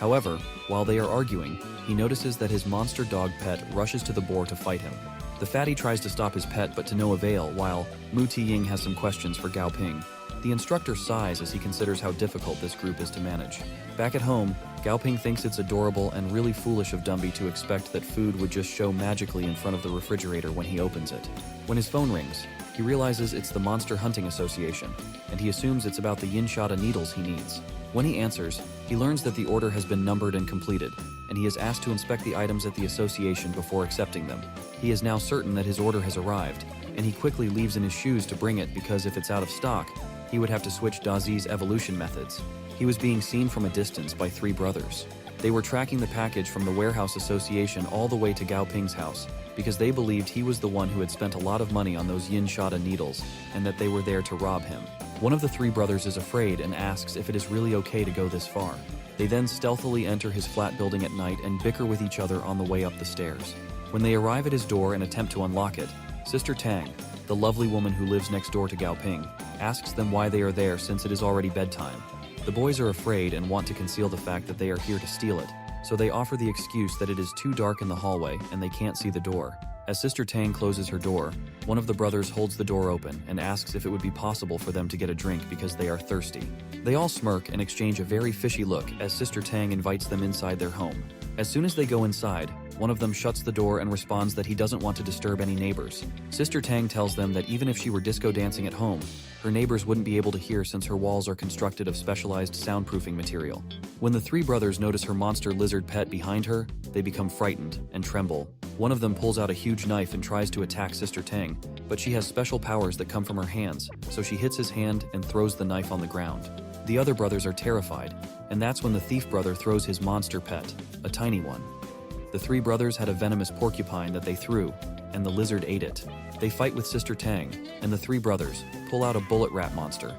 However, while they are arguing, he notices that his monster dog pet rushes to the boar to fight him. The fatty tries to stop his pet but to no avail, while Mu Tieying has some questions for GAO Ping. The instructor sighs as he considers how difficult this group is to manage. Back at home, GAO Ping thinks it's adorable and really foolish of Dumby to expect that food would just show magically in front of the refrigerator when he opens it. When his phone rings, he realizes it's the Monster Hunting Association, and he assumes it's about the Yinshada needles he needs. When he answers, He learns that the order has been numbered and completed, and he is asked to inspect the items at the association before accepting them. He is now certain that his order has arrived, and he quickly leaves in his shoes to bring it because if it's out of stock, he would have to switch DAZI's evolution methods. He was being seen from a distance by 3 brothers. They were tracking the package from the warehouse association all the way to GAO Ping's house because they believed he was the one who had spent a lot of money on those yin shada needles and that they were there to rob him. One of the 3 brothers is afraid and asks if it is really okay to go this far. They then stealthily enter his flat building at night and bicker with each other on the way up the stairs. When they arrive at his door and attempt to unlock it, Sister Tang, the lovely woman who lives next door to GAO Ping, asks them why they are there since it is already bedtime. The boys are afraid and want to conceal the fact that they are here to steal it, so they offer the excuse that it is too dark in the hallway and they can't see the door. As Sister Tang closes her door, one of the brothers holds the door open and asks if it would be possible for them to get a drink because they are thirsty. They all smirk and exchange a very fishy look as Sister Tang invites them inside their home. As soon as they go inside, one of them shuts the door and responds that he doesn't want to disturb any neighbors. Sister Tang tells them that even if she were disco dancing at home, her neighbors wouldn't be able to hear since her walls are constructed of specialized soundproofing material. When the 3 brothers notice her monster lizard pet behind her, they become frightened and tremble. One of them pulls out a huge knife and tries to attack Sister Tang, but she has special powers that come from her hands, so she hits his hand and throws the knife on the ground. The other brothers are terrified, and that's when the thief brother throws his monster pet, a tiny one. The 3 brothers had a venomous porcupine that they threw, and the lizard ate it. They fight with Sister Tang, and the 3 brothers pull out a bullet rat monster.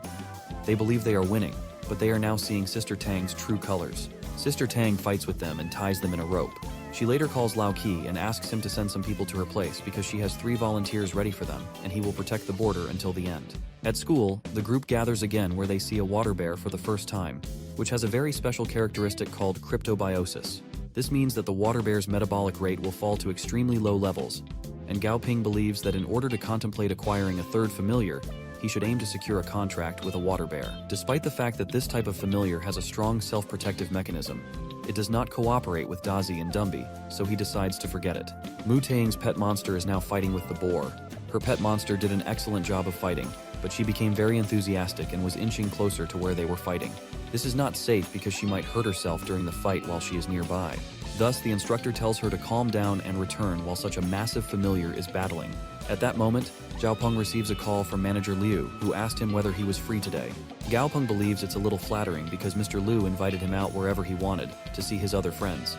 They believe they are winning, but they are now seeing Sister Tang's true colors. Sister Tang fights with them and ties them in a rope. She later calls Lao Qi and asks him to send some people to her place because she has 3 volunteers ready for them, and he will protect the border until the end. At school, the group gathers again where they see a water bear for the first time, which has a very special characteristic called cryptobiosis. This means that the water bear's metabolic rate will fall to extremely low levels, and GAO Ping believes that in order to contemplate acquiring a 3rd familiar, he should aim to secure a contract with a water bear. Despite the fact that this type of familiar has a strong self-protective mechanism, it does not cooperate with DAZI and Dumby, so he decides to forget it. Mu Taing's pet monster is now fighting with the boar. Her pet monster did an excellent job of fighting, but she became very enthusiastic and was inching closer to where they were fighting. This is not safe because she might hurt herself during the fight while she is nearby. Thus, the instructor tells her to calm down and return while such a massive familiar is battling. At that moment, Zhao Peng receives a call from Manager Liu, who asked him whether he was free today. GAO Peng believes it's a little flattering because Mr. Liu invited him out wherever he wanted to see his other friends.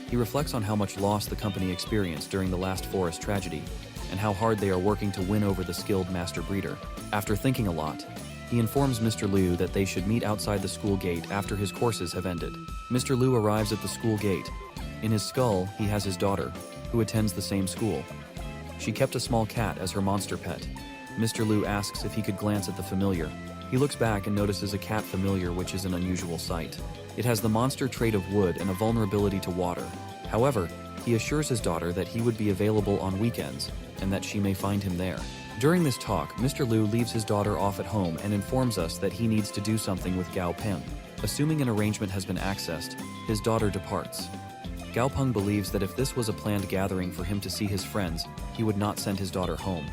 He reflects on how much loss the company experienced during the last forest tragedy, and how hard they are working to win over the skilled master breeder. After thinking a lot, he informs Mr. Liu that they should meet outside the school gate after his courses have ended. Mr. Liu arrives at the school gate. In his skull, he has his daughter, who attends the same school. She kept a small cat as her monster pet. Mr. Liu asks if he could glance at the familiar. He looks back and notices a cat familiar, which is an unusual sight. It has the monster trait of wood and a vulnerability to water. However, he assures his daughter that he would be available on weekends and that she may find him there. During this talk, Mr. Liu leaves his daughter off at home and informs us that he needs to do something with GAO Ping. Assuming an arrangement has been accessed, his daughter departs. GAO Ping believes that if this was a planned gathering for him to see his friends, he would not send his daughter home.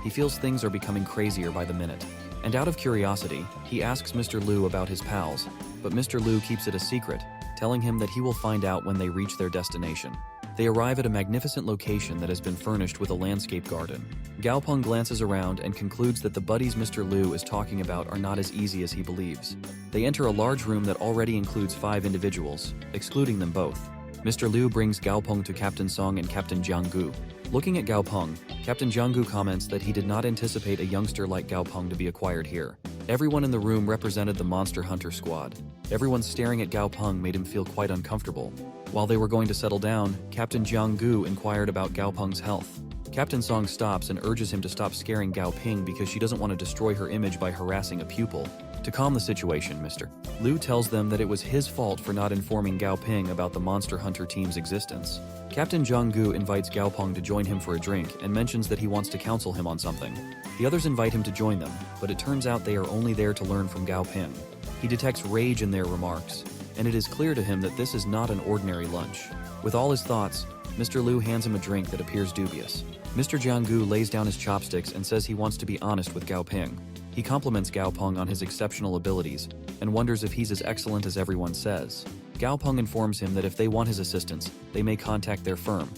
He feels things are becoming crazier by the minute. And out of curiosity, he asks Mr. Liu about his pals, but Mr. Liu keeps it a secret, telling him that he will find out when they reach their destination. They arrive at a magnificent location that has been furnished with a landscape garden. GAO Ping glances around and concludes that the buddies Mr. Liu is talking about are not as easy as he believes. They enter a large room that already includes 5 individuals, excluding them both. Mr. Liu brings GAO Ping to Captain Song and Captain Jiang Gu. Looking at GAO Ping, Captain Jiang Gu comments that he did not anticipate a youngster like GAO Ping to be acquired here. Everyone in the room represented the Monster Hunter squad. Everyone staring at GAO Ping made him feel quite uncomfortable. While they were going to settle down, Captain Jiang Gu inquired about GAO Ping's health. Captain Song stops and urges him to stop scaring GAO Ping because she doesn't want to destroy her image by harassing a pupil. To calm the situation, Mr. Liu tells them that it was his fault for not informing GAO Ping about the Monster Hunter team's existence. Captain Jiang Gu invites GAO Ping to join him for a drink and mentions that he wants to counsel him on something. The others invite him to join them, but it turns out they are only there to learn from GAO Ping. He detects rage in their remarks, and it is clear to him that this is not an ordinary lunch. With all his thoughts, Mr. Liu hands him a drink that appears dubious. Mr. Jiang Gu lays down his chopsticks and says he wants to be honest with GAO Ping. He compliments Gao Ping on his exceptional abilities and wonders if he's as excellent as everyone says. Gao Ping informs him that if they want his assistance, they may contact their firm.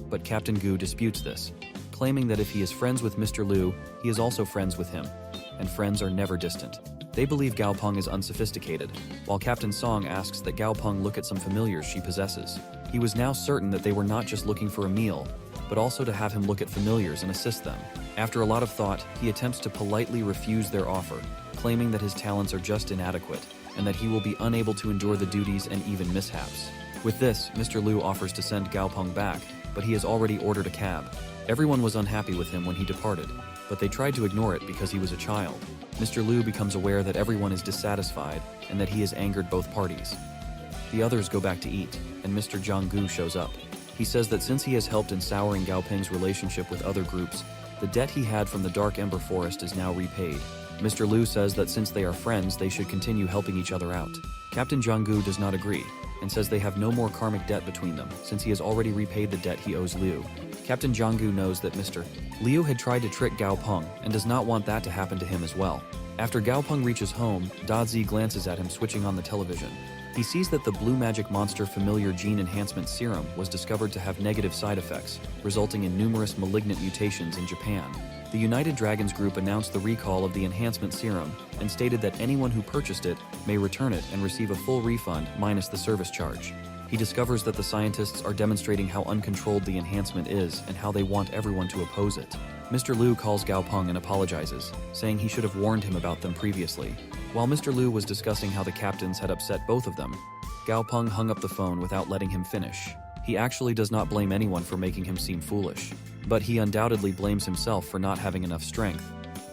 But Captain Gu disputes this, claiming that if he is friends with Mr. Liu, he is also friends with him, and friends are never distant. They believe Gao Ping is unsophisticated, while Captain Song asks that Gao Ping look at some familiars she possesses. He was now certain that they were not just looking for a meal, but also to have him look at familiars and assist them. After a lot of thought, he attempts to politely refuse their offer, claiming that his talents are just inadequate, and that he will be unable to endure the duties and even mishaps. With this, Mr. Liu offers to send Gao Ping back, but he has already ordered a cab. Everyone was unhappy with him when he departed, but they tried to ignore it because he was a child. Mr. Liu becomes aware that everyone is dissatisfied and that he has angered both parties. The others go back to eat, and Mr. Jianggu shows up. He says that since he has helped in souring Gao Ping's relationship with other groups, the debt he had from the Dark Ember Forest is now repaid. Mr. Liu says that since they are friends, they should continue helping each other out. Captain Jianggu does not agree, and says they have no more karmic debt between them, since he has already repaid the debt he owes Liu. Captain Jianggu knows that Mr. Liu had tried to trick Gao Ping, and does not want that to happen to him as well. After Gao Ping reaches home, DAZI glances at him switching on the television. He sees that the Blue Magic Monster Familiar Gene Enhancement Serum was discovered to have negative side effects, resulting in numerous malignant mutations in Japan. The United Dragons Group announced the recall of the enhancement serum and stated that anyone who purchased it may return it and receive a full refund minus the service charge. He discovers that the scientists are demonstrating how uncontrolled the enhancement is and how they want everyone to oppose it. Mr. Liu calls Gao Ping and apologizes, saying he should have warned him about them previously. While Mr. Liu was discussing how the captains had upset both of them, Gao Ping hung up the phone without letting him finish. He actually does not blame anyone for making him seem foolish, but he undoubtedly blames himself for not having enough strength.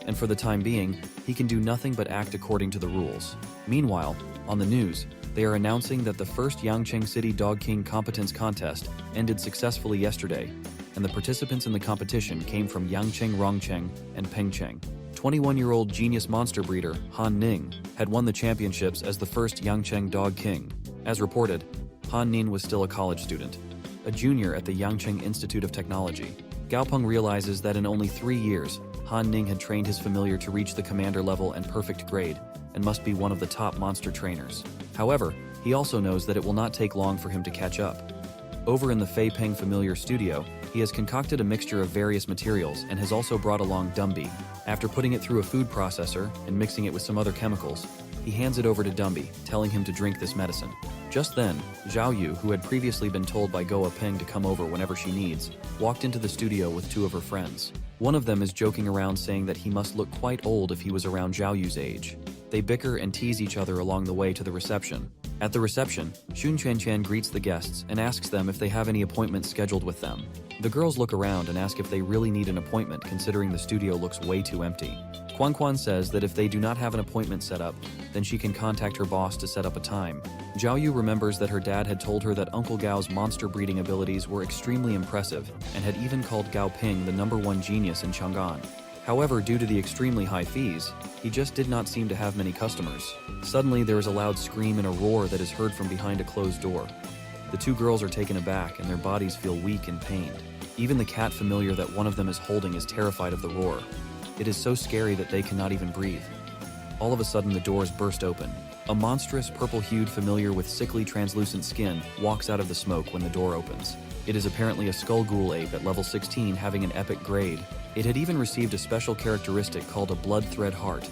And for the time being, he can do nothing but act according to the rules. Meanwhile, on the news, they are announcing that the first Yangcheng City Dog King competence contest ended successfully yesterday, and the participants in the competition came from Yangcheng Rongcheng and Pengcheng. 21-year-old genius monster breeder Han Ning had won the championships as the first Yangcheng Dog King. As reported, Han Ning was still a college student, a junior at the Yangcheng Institute of Technology. Gao Ping realizes that in only 3 years, Han Ning had trained his familiar to reach the commander level and perfect grade, and must be one of the top monster trainers. However, he also knows that it will not take long for him to catch up. Over in the Fei Peng familiar studio, he has concocted a mixture of various materials and has also brought along Dumby. After putting it through a food processor and mixing it with some other chemicals, he hands it over to Dumby, telling him to drink this medicine. Just then, Zhao Yu, who had previously been told by GAO Ping to come over whenever she needs, walked into the studio with 2 of her friends. One of them is joking around saying that he must look quite old if he was around Zhao Yu's age. They bicker and tease each other along the way to the reception. At the reception, Xun Qianqian greets the guests and asks them if they have any appointments scheduled with them. The girls look around and ask if they really need an appointment considering the studio looks way too empty. Quan Quan says that if they do not have an appointment set up, then she can contact her boss to set up a time. Zhao Yu remembers that her dad had told her that Uncle Gao's monster breeding abilities were extremely impressive and had even called Gao Ping the #1 genius in Chang'an. However, due to the extremely high fees, he just did not seem to have many customers. Suddenly, there is a loud scream and a roar that is heard from behind a closed door. The 2 girls are taken aback and their bodies feel weak and pained. Even the cat familiar that one of them is holding is terrified of the roar. It is so scary that they cannot even breathe. All of a sudden, the doors burst open. A monstrous purple-hued familiar with sickly translucent skin walks out of the smoke when the door opens. It is apparently a SKULL GHOUL ape at level 16 having an epic grade. It had even received a special characteristic called a blood thread heart.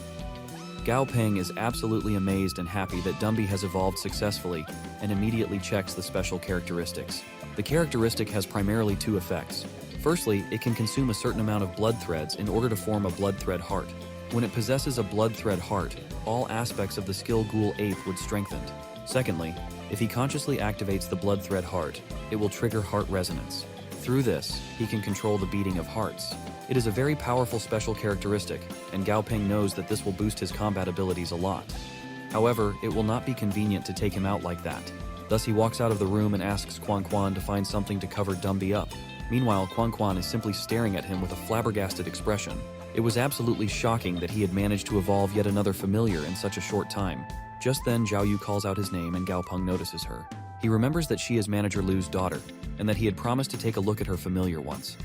Gao Ping is absolutely amazed and happy that Dumby has evolved successfully and immediately checks the special characteristics. The characteristic has primarily 2 effects. Firstly, it can consume a certain amount of blood threads in order to form a blood thread heart. When it possesses a blood thread heart, all aspects of the SKULL GHOUL ape would strengthen. Secondly, if he consciously activates the blood thread heart, it will trigger heart resonance. Through this, he can control the beating of hearts. It is a very powerful special characteristic, and Gao Ping knows that this will boost his combat abilities a lot. However, it will not be convenient to take him out like that. Thus he walks out of the room and asks Quan Quan to find something to cover Dumby up. Meanwhile, Quan Quan is simply staring at him with a flabbergasted expression. It was absolutely shocking that he had managed to evolve yet another familiar in such a short time. Just then, Zhao Yu calls out his name and Gao Ping notices her. He remembers that she is Manager Lu's daughter, and that he had promised to take a look at her familiar once.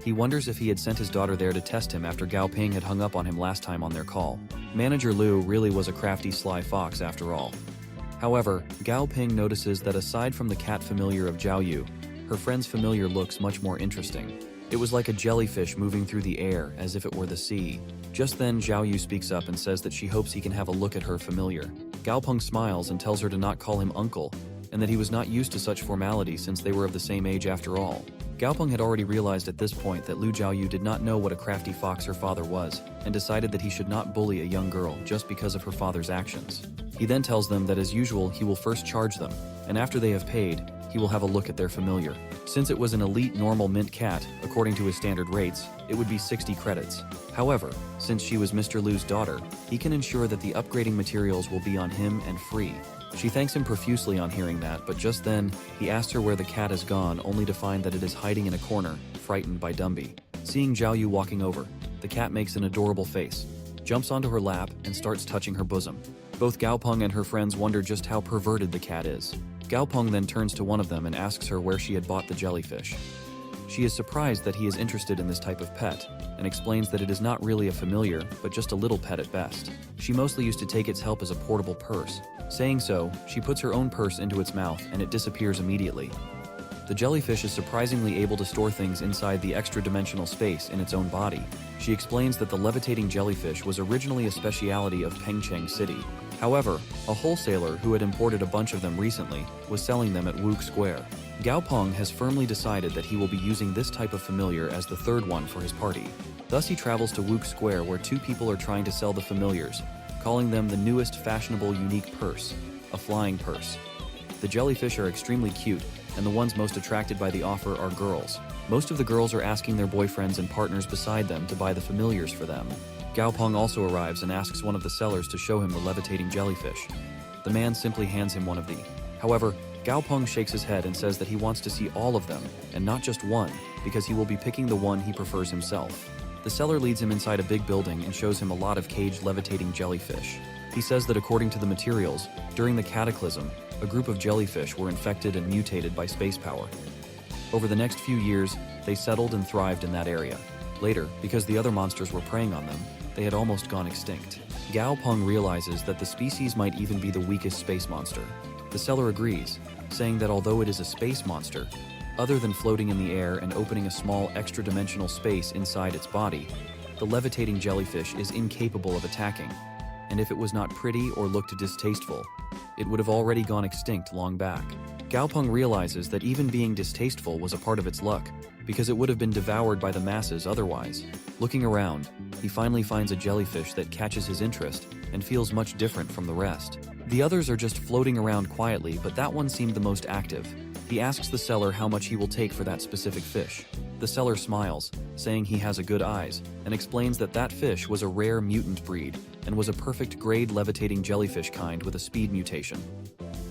He wonders if he had sent his daughter there to test him after GAO Ping had hung up on him last time on their call. Manager Liu really was a crafty, sly fox after all. However, GAO Ping notices that aside from the cat familiar of Zhao Yu, her friend's familiar looks much more interesting. It was like a jellyfish moving through the air as if it were the sea. Just then, Zhao Yu speaks up and says that she hopes he can have a look at her familiar. GAO Ping smiles and tells her to not call him uncle, and that he was not used to such formality since they were of the same age after all. GAO Ping had already realized at this point that Lu Zhaoyu did not know what a crafty fox her father was, and decided that he should not bully a young girl just because of her father's actions. He then tells them that as usual he will first charge them, and after they have paid, he will have a look at their familiar. Since it was an elite normal mint cat, according to his standard rates, it would be 60 credits. However, since she was Mr. Lu's daughter, he can ensure that the upgrading materials will be on him and free. She thanks him profusely on hearing that, but just then, he asks her where the cat has gone, only to find that it is hiding in a corner, frightened by Dumby. Seeing Zhao Yu walking over, the cat makes an adorable face, jumps onto her lap, and starts touching her bosom. Both GAO Ping and her friends wonder just how perverted the cat is. GAO Ping then turns to one of them and asks her where she had bought the jellyfish. She is surprised that he is interested in this type of pet, and explains that it is not really a familiar, but just a little pet at best. She mostly used to take its help as a portable purse. Saying so, she puts her own purse into its mouth and it disappears immediately. The jellyfish is surprisingly able to store things inside the extra-dimensional space in its own body. She explains that the levitating jellyfish was originally a speciality of Pengcheng City. However, a wholesaler who had imported a bunch of them recently was selling them at Wook Square. GAO Ping has firmly decided that he will be using this type of familiar as the third one for his party. Thus he travels to Wook Square where two people are trying to sell the familiars, calling them the newest fashionable unique purse, a flying purse. The jellyfish are extremely cute, and the ones most attracted by the offer are girls. Most of the girls are asking their boyfriends and partners beside them to buy the familiars for them. GAO Ping also arrives and asks one of the sellers to show him the levitating jellyfish. The man simply hands him one of the. However, GAO Ping shakes his head and says that he wants to see all of them, and not just one, because he will be picking the one he prefers himself. The seller leads him inside a big building and shows him a lot of caged levitating jellyfish. He says that according to the materials, during the cataclysm, a group of jellyfish were infected and mutated by space power. Over the next few years, they settled and thrived in that area. Later, because the other monsters were preying on them, they had almost gone extinct. GAO Ping realizes that the species might even be the weakest space monster. The seller agrees, saying that although it is a space monster, other than floating in the air and opening a small extra-dimensional space inside its body, the levitating jellyfish is incapable of attacking, and if it was not pretty or looked distasteful, it would have already gone extinct long back. GAO Ping realizes that even being distasteful was a part of its luck, because it would have been devoured by the masses otherwise. Looking around, he finally finds a jellyfish that catches his interest and feels much different from the rest. The others are just floating around quietly, but that one seemed the most active. He asks the seller how much he will take for that specific fish. The seller smiles, saying he has a good eyes, and explains that that fish was a rare mutant breed and was a perfect grade levitating jellyfish kind with a speed mutation.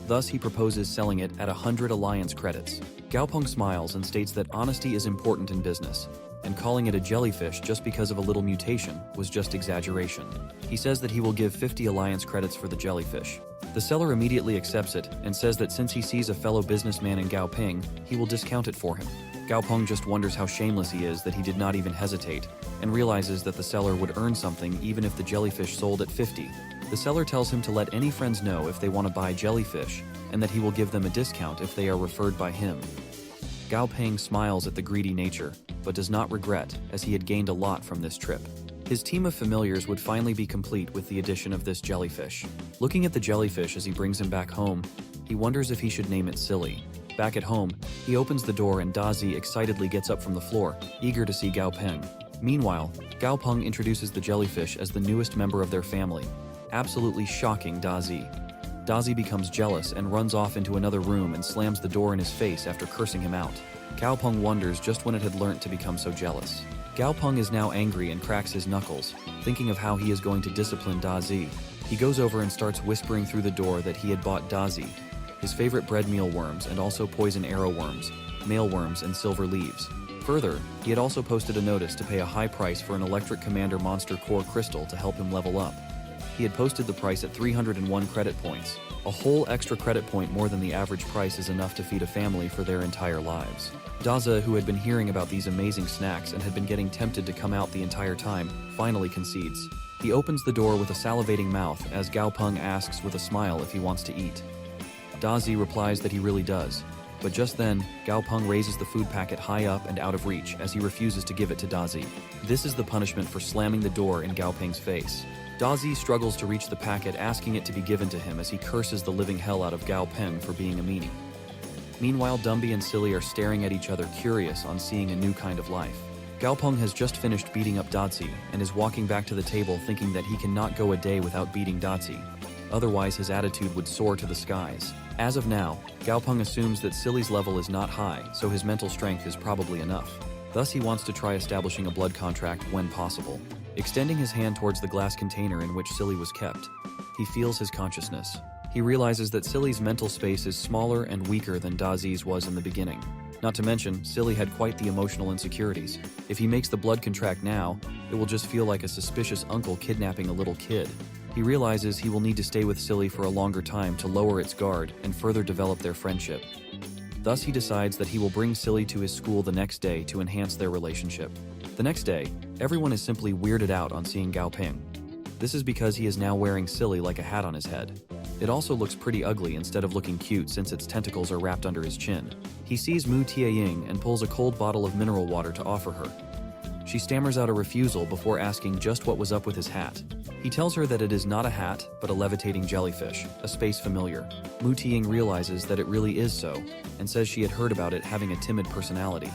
Thus, he proposes selling it at 100 alliance credits. GAO Ping smiles and states that honesty is important in business, and calling it a jellyfish just because of a little mutation was just exaggeration. He says that he will give 50 alliance credits for the jellyfish. The seller immediately accepts it and says that since he sees a fellow businessman in GAO Ping, he will discount it for him. GAO Ping just wonders how shameless he is that he did not even hesitate, and realizes that the seller would earn something even if the jellyfish sold at 50. The seller tells him to let any friends know if they want to buy jellyfish, and that he will give them a discount if they are referred by him. GAO Ping smiles at the greedy nature, but does not regret, as he had gained a lot from this trip. His team of familiars would finally be complete with the addition of this jellyfish. Looking at the jellyfish as he brings him back home, he wonders if he should name it Silly. Back at home, he opens the door and DAZI excitedly gets up from the floor, eager to see GAO Ping. Meanwhile, GAO Ping introduces the jellyfish as the newest member of their family, absolutely shocking DAZI. DAZI becomes jealous and runs off into another room and slams the door in his face after cursing him out. GAO Ping wonders just when it had learnt to become so jealous. GAO Ping is now angry and cracks his knuckles, thinking of how he is going to discipline DAZI. He goes over and starts whispering through the door that he had bought DAZI his favorite bread mealworms and also poison arrow worms, mealworms, and silver leaves. Further, he had also posted a notice to pay a high price for an electric commander monster core crystal to help him level up. He had posted the price at 301 credit points. A whole extra credit point more than the average price is enough to feed a family for their entire lives. DAZI, who had been hearing about these amazing snacks and had been getting tempted to come out the entire time, finally concedes. He opens the door with a salivating mouth as GAO Ping asks with a smile if he wants to eat. DAZI replies that he really does. But just then, GAO Ping raises the food packet high up and out of reach as he refuses to give it to DAZI. This is the punishment for slamming the door in GAO Ping's face. DAZI struggles to reach the packet, asking it to be given to him as he curses the living hell out of GAO Ping for being a meanie. Meanwhile, Dumby and Silly are staring at each other, curious on seeing a new kind of life. GAO Ping has just finished beating up DAZI and is walking back to the table thinking that he cannot go a day without beating DAZI. Otherwise, his attitude would soar to the skies. As of now, GAO Ping assumes that Silly's level is not high, so his mental strength is probably enough. Thus, he wants to try establishing a blood contract when possible. Extending his hand towards the glass container in which Silly was kept, he feels his consciousness. He realizes that Silly's mental space is smaller and weaker than DAZI's was in the beginning. Not to mention, Silly had quite the emotional insecurities. If he makes the blood contract now, it will just feel like a suspicious uncle kidnapping a little kid. He realizes he will need to stay with Silly for a longer time to lower its guard and further develop their friendship. Thus, he decides that he will bring Silly to his school the next day to enhance their relationship. The next day, everyone is simply weirded out on seeing GAO Ping. This is because he is now wearing Silly like a hat on his head. It also looks pretty ugly instead of looking cute since its tentacles are wrapped under his chin. He sees Mu Tieying and pulls a cold bottle of mineral water to offer her. She stammers out a refusal before asking just what was up with his hat. He tells her that it is not a hat, but a levitating jellyfish, a space familiar. Mu Tieying realizes that it really is so, and says she had heard about it having a timid personality.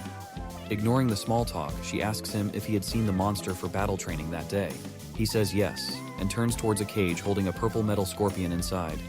Ignoring the small talk, she asks him if he had seen the monster for battle training that day. He says yes, and turns towards a cage holding a purple metal scorpion inside.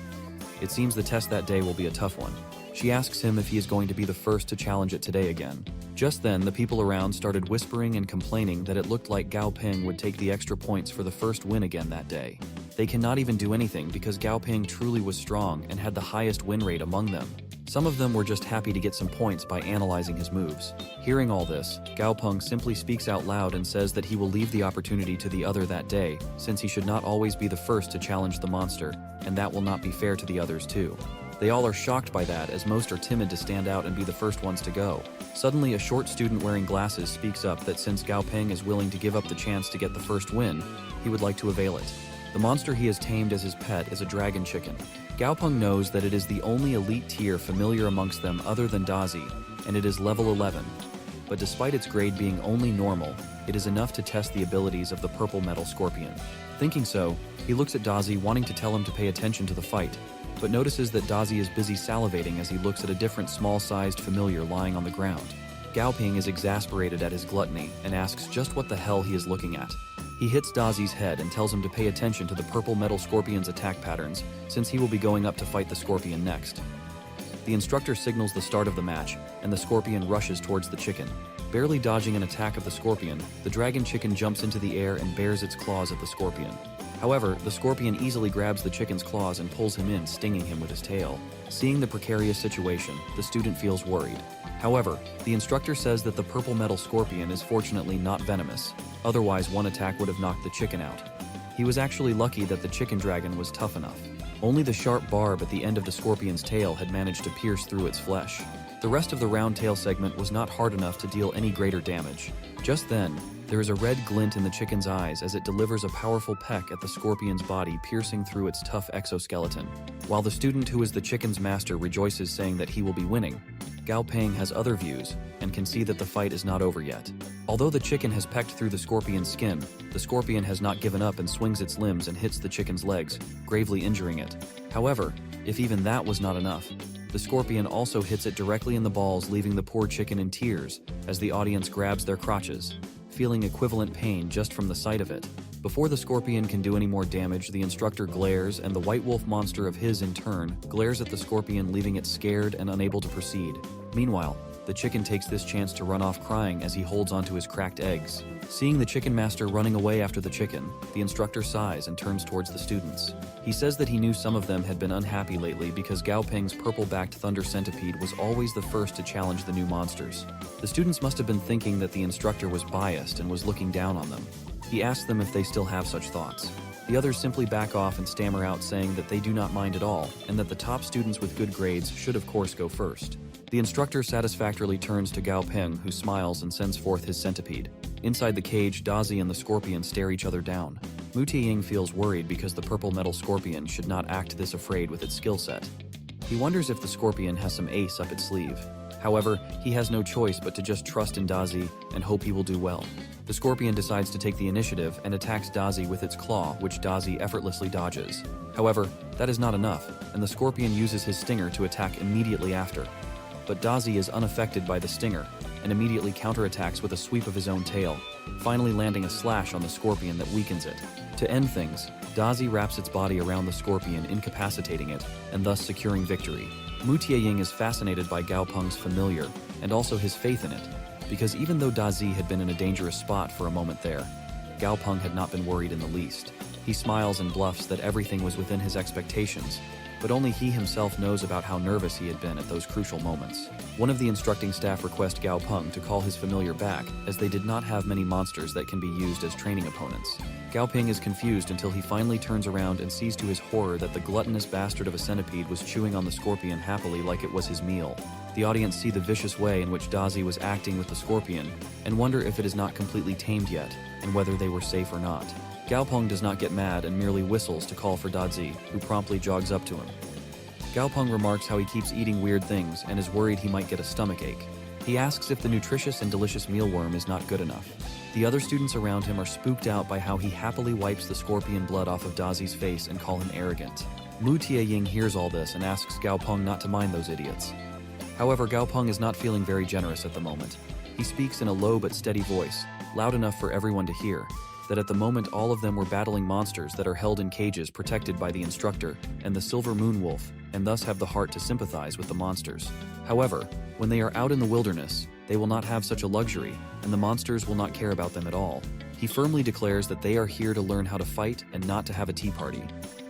It seems the test that day will be a tough one. She asks him if he is going to be the first to challenge it today again. Just then, the people around started whispering and complaining that it looked like GAO Ping would take the extra points for the first win again that day. They cannot even do anything because GAO Ping truly was strong and had the highest win rate among them. Some of them were just happy to get some points by analyzing his moves. Hearing all this, GAO Ping simply speaks out loud and says that he will leave the opportunity to the other that day, since he should not always be the first to challenge the monster, and that will not be fair to the others too. They all are shocked by that, as most are timid to stand out and be the first ones to go. Suddenly, a short student wearing glasses speaks up that since GAO Ping is willing to give up the chance to get the first win, he would like to avail it. The monster he has tamed as his pet is a dragon chicken. GAO Ping knows that it is the only elite tier familiar amongst them other than DAZI, and it is level 11. But despite its grade being only normal, it is enough to test the abilities of the purple metal scorpion. Thinking so, he looks at DAZI wanting to tell him to pay attention to the fight, but notices that DAZI is busy salivating as he looks at a different small-sized familiar lying on the ground. GAO Ping is exasperated at his gluttony and asks just what the hell he is looking at. He hits DAZI's head and tells him to pay attention to the purple metal scorpion's attack patterns, since he will be going up to fight the scorpion next. The instructor signals the start of the match, and the scorpion rushes towards the chicken. Barely dodging an attack of the scorpion, the dragon chicken jumps into the air and bares its claws at the scorpion. However, the scorpion easily grabs the chicken's claws and pulls him in, stinging him with his tail. Seeing the precarious situation, the student feels worried. However, the instructor says that the purple metal scorpion is fortunately not venomous. Otherwise, one attack would have knocked the chicken out. He was actually lucky that the chicken dragon was tough enough. Only the sharp barb at the end of the scorpion's tail had managed to pierce through its flesh. The rest of the round tail segment was not hard enough to deal any greater damage. Just then, there is a red glint in the chicken's eyes as it delivers a powerful peck at the scorpion's body, piercing through its tough exoskeleton. While the student who is the chicken's master rejoices, saying that he will be winning, GAO Ping has other views and can see that the fight is not over yet. Although the chicken has pecked through the scorpion's skin, the scorpion has not given up and swings its limbs and hits the chicken's legs, gravely injuring it. However, if even that was not enough, the scorpion also hits it directly in the balls, leaving the poor chicken in tears as the audience grabs their crotches, feeling equivalent pain just from the sight of it. Before the scorpion can do any more damage, the instructor glares, and the white wolf monster of his, in turn, glares at the scorpion, leaving it scared and unable to proceed. Meanwhile, the chicken takes this chance to run off crying as he holds onto his cracked eggs. Seeing the chicken master running away after the chicken, the instructor sighs and turns towards the students. He says that he knew some of them had been unhappy lately because GAO Ping's purple-backed thunder centipede was always the first to challenge the new monsters. The students must have been thinking that the instructor was biased and was looking down on them. He asks them if they still have such thoughts. The others simply back off and stammer out, saying that they do not mind at all, and that the top students with good grades should of course go first. The instructor satisfactorily turns to GAO Ping, who smiles and sends forth his centipede. Inside the cage, DAZI and the scorpion stare each other down. Mu Tieying feels worried because the purple metal scorpion should not act this afraid with its skill set. He wonders if the scorpion has some ace up its sleeve. However, he has no choice but to just trust in DAZI and hope he will do well. The scorpion decides to take the initiative and attacks DAZI with its claw, which DAZI effortlessly dodges. However, that is not enough, and the scorpion uses his stinger to attack immediately after. But DAZI is unaffected by the stinger and immediately counterattacks with a sweep of his own tail, finally landing a slash on the scorpion that weakens it. To end things, DAZI wraps its body around the scorpion, incapacitating it, and thus securing victory. Mu Tieying is fascinated by GAO Peng's familiar, and also his faith in it, because even though DAZI had been in a dangerous spot for a moment there, GAO Peng had not been worried in the least. He smiles and bluffs that everything was within his expectations, but only he himself knows about how nervous he had been at those crucial moments. One of the instructing staff requests GAO Peng to call his familiar back, as they did not have many monsters that can be used as training opponents. GAO Ping is confused until he finally turns around and sees to his horror that the gluttonous bastard of a centipede was chewing on the scorpion happily like it was his meal. The audience see the vicious way in which DAZI was acting with the scorpion, and wonder if it is not completely tamed yet, and whether they were safe or not. GAO Peng does not get mad and merely whistles to call for DAZI, who promptly jogs up to him. GAO Peng remarks how he keeps eating weird things and is worried he might get a stomachache. He asks if the nutritious and delicious mealworm is not good enough. The other students around him are spooked out by how he happily wipes the scorpion blood off of DAZI's face and call him arrogant. Mu Tieying hears all this and asks GAO Peng not to mind those idiots. However, GAO Peng is not feeling very generous at the moment. He speaks in a low but steady voice, loud enough for everyone to hear, that at the moment all of them were battling monsters that are held in cages protected by the instructor and the Silver Moon Wolf, and thus have the heart to sympathize with the monsters. However, when they are out in the wilderness, they will not have such a luxury, and the monsters will not care about them at all. He firmly declares that they are here to learn how to fight and not to have a tea party,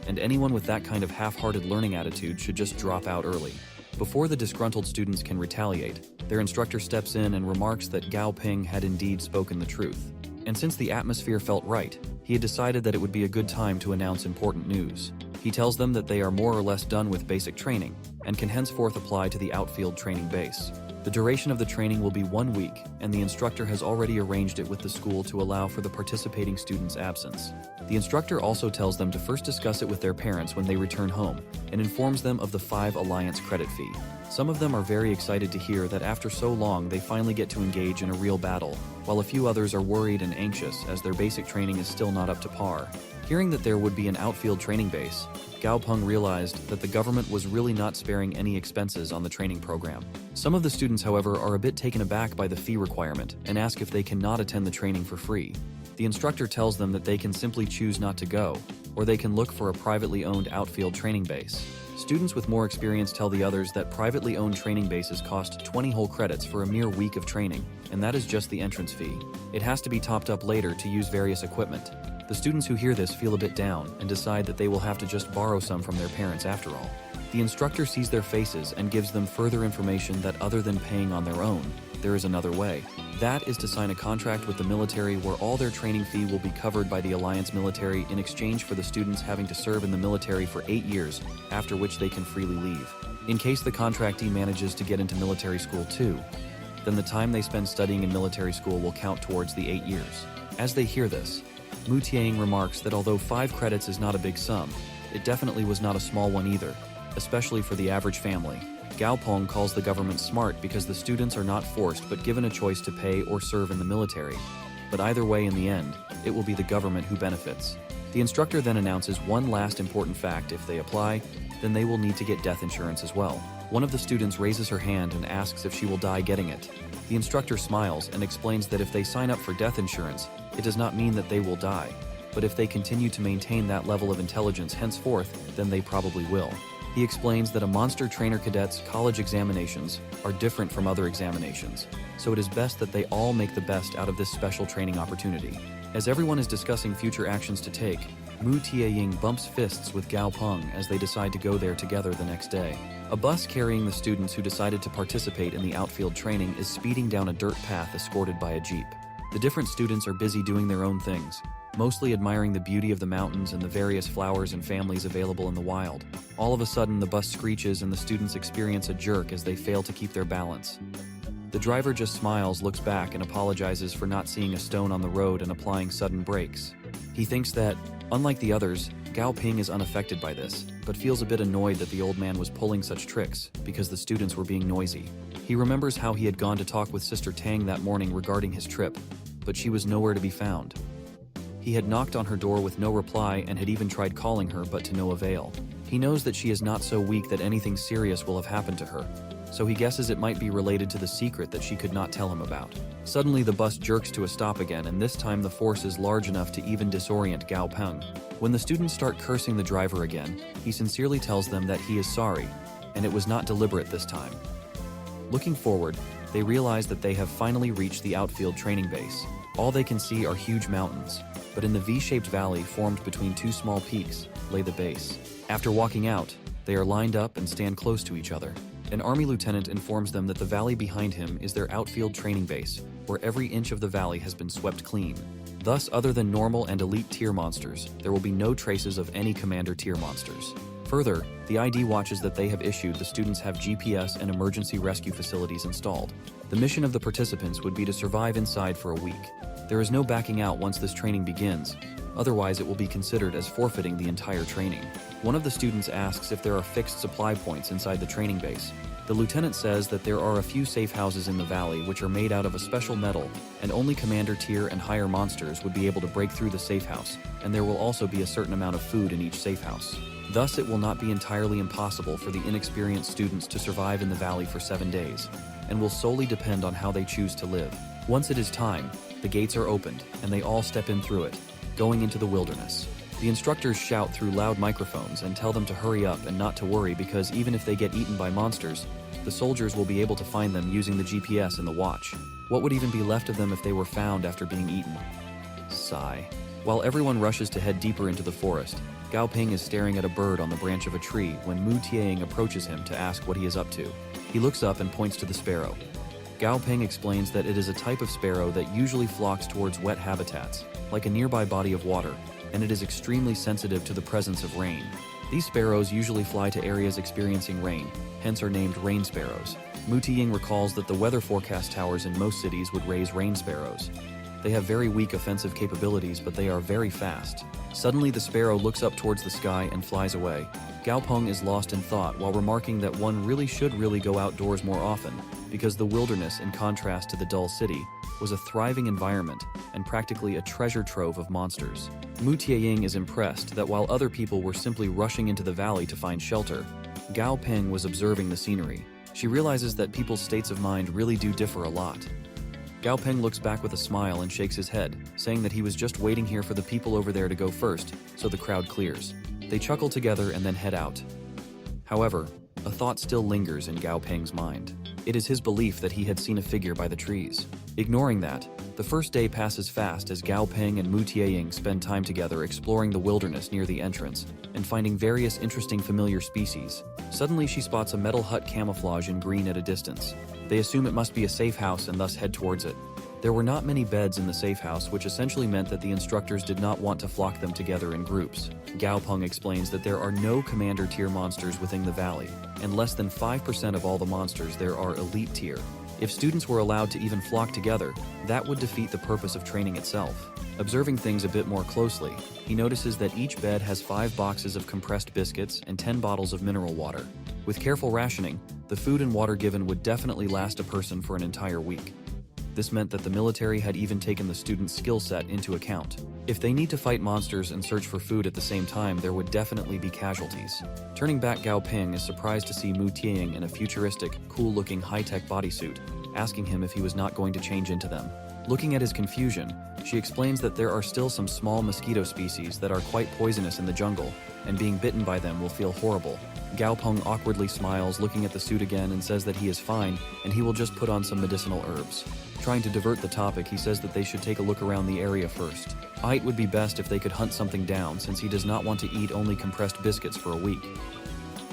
and anyone with that kind of half-hearted learning attitude should just drop out early. Before the disgruntled students can retaliate, their instructor steps in and remarks that GAO Ping had indeed spoken the truth. And since the atmosphere felt right, he had decided that it would be a good time to announce important news. He tells them that they are more or less done with basic training, and can henceforth apply to the outfield training base. The duration of the training will be 1 week, and the instructor has already arranged it with the school to allow for the participating students' absence. The instructor also tells them to first discuss it with their parents when they return home, and informs them of the 5 Alliance credit fee. Some of them are very excited to hear that after so long they finally get to engage in a real battle, while a few others are worried and anxious as their basic training is still not up to par. Hearing that there would be an outfield training base, GAO Peng realized that the government was really not sparing any expenses on the training program. Some of the students, however, are a bit taken aback by the fee requirement and ask if they cannot attend the training for free. The instructor tells them that they can simply choose not to go, or they can look for a privately owned outfield training base. Students with more experience tell the others that privately owned training bases cost 20 whole credits for a mere week of training, and that is just the entrance fee. It has to be topped up later to use various equipment. The students who hear this feel a bit down and decide that they will have to just borrow some from their parents after all. The instructor sees their faces and gives them further information that other than paying on their own, there is another way. That is to sign a contract with the military where all their training fee will be covered by the Alliance military in exchange for the students having to serve in the military for 8 years, after which they can freely leave. In case the contractee manages to get into military school too, then the time they spend studying in military school will count towards the 8 years. As they hear this, Mu Tieying remarks that although 5 credits is not a big sum, it definitely was not a small one either, especially for the average family. GAO Peng calls the government smart because the students are not forced but given a choice to pay or serve in the military. But either way, in the end, it will be the government who benefits. The instructor then announces one last important fact: if they apply, then they will need to get death insurance as well. One of the students raises her hand and asks if she will die getting it. The instructor smiles and explains that if they sign up for death insurance, it does not mean that they will die, but if they continue to maintain that level of intelligence henceforth, then they probably will. He explains that a monster trainer cadet's college examinations are different from other examinations, so it is best that they all make the best out of this special training opportunity. As everyone is discussing future actions to take, Mu Tieying bumps fists with GAO Peng as they decide to go there together the next day. A bus carrying the students who decided to participate in the outfield training is speeding down a dirt path escorted by a jeep. The different students are busy doing their own things, mostly admiring the beauty of the mountains and the various flowers and families available in the wild. All of a sudden, the bus screeches and the students experience a jerk as they fail to keep their balance. The driver just smiles, looks back, and apologizes for not seeing a stone on the road and applying sudden brakes. He thinks that, unlike the others, GAO Ping is unaffected by this, but feels a bit annoyed that the old man was pulling such tricks because the students were being noisy. He remembers how he had gone to talk with Sister Tang that morning regarding his trip, but she was nowhere to be found. He had knocked on her door with no reply and had even tried calling her, but to no avail. He knows that she is not so weak that anything serious will have happened to her, so he guesses it might be related to the secret that she could not tell him about. Suddenly the bus jerks to a stop again, and this time the force is large enough to even disorient GAO Ping. When the students start cursing the driver again, he sincerely tells them that he is sorry, and it was not deliberate this time. Looking forward, they realize that they have finally reached the outfield training base. All they can see are huge mountains, but in the V-shaped valley formed between two small peaks lay the base. After walking out, they are lined up and stand close to each other. An army lieutenant informs them that the valley behind him is their outfield training base, where every inch of the valley has been swept clean. Thus, other than normal and elite tier monsters, there will be no traces of any commander tier monsters. Further, the ID watches that they have issued the students have GPS and emergency rescue facilities installed. The mission of the participants would be to survive inside for a week. There is no backing out once this training begins, otherwise it will be considered as forfeiting the entire training. One of the students asks if there are fixed supply points inside the training base. The lieutenant says that there are a few safe houses in the valley which are made out of a special metal, and only commander tier and higher monsters would be able to break through the safe house, and there will also be a certain amount of food in each safe house. Thus, it will not be entirely impossible for the inexperienced students to survive in the valley for 7 days, and will solely depend on how they choose to live. Once it is time, the gates are opened, and they all step in through it, going into the wilderness. The instructors shout through loud microphones and tell them to hurry up and not to worry, because even if they get eaten by monsters, the soldiers will be able to find them using the GPS and the watch. What would even be left of them if they were found after being eaten? Sigh. While everyone rushes to head deeper into the forest, GAO Ping is staring at a bird on the branch of a tree when Mu Tianying approaches him to ask what he is up to. He looks up and points to the sparrow. GAO Ping explains that it is a type of sparrow that usually flocks towards wet habitats, like a nearby body of water, and it is extremely sensitive to the presence of rain. These sparrows usually fly to areas experiencing rain, hence are named rain sparrows. Mu Tianying recalls that the weather forecast towers in most cities would raise rain sparrows. They have very weak offensive capabilities, but they are very fast. Suddenly, the sparrow looks up towards the sky and flies away. GAO Ping is lost in thought while remarking that one should really go outdoors more often, because the wilderness, in contrast to the dull city, was a thriving environment and practically a treasure trove of monsters. Mu Tianying is impressed that while other people were simply rushing into the valley to find shelter, GAO Ping was observing the scenery. She realizes that people's states of mind really do differ a lot. GAO Ping looks back with a smile and shakes his head, saying that he was just waiting here for the people over there to go first, so the crowd clears. They chuckle together and then head out. However, a thought still lingers in GAO Ping's mind. It is his belief that he had seen a figure by the trees. Ignoring that, the first day passes fast as GAO Ping and Mu Tianying spend time together exploring the wilderness near the entrance and finding various interesting familiar species. Suddenly she spots a metal hut camouflage in green at a distance. They assume it must be a safe house and thus head towards it. There were not many beds in the safe house, which essentially meant that the instructors did not want to flock them together in groups. GAO Ping explains that there are no commander tier monsters within the valley, and less than 5% of all the monsters there are elite tier. If students were allowed to even flock together, that would defeat the purpose of training itself. Observing things a bit more closely, he notices that each bed has 5 boxes of compressed biscuits and 10 bottles of mineral water. With careful rationing, the food and water given would definitely last a person for an entire week. This meant that the military had even taken the student's skill set into account. If they need to fight monsters and search for food at the same time, there would definitely be casualties. Turning back, GAO Ping is surprised to see Mu Tianying in a futuristic, cool-looking high-tech bodysuit, asking him if he was not going to change into them. Looking at his confusion, she explains that there are still some small mosquito species that are quite poisonous in the jungle, and being bitten by them will feel horrible. GAO Ping awkwardly smiles, looking at the suit again, and says that he is fine and he will just put on some medicinal herbs. Trying to divert the topic, he says that they should take a look around the area first. It would be best if they could hunt something down, since he does not want to eat only compressed biscuits for a week.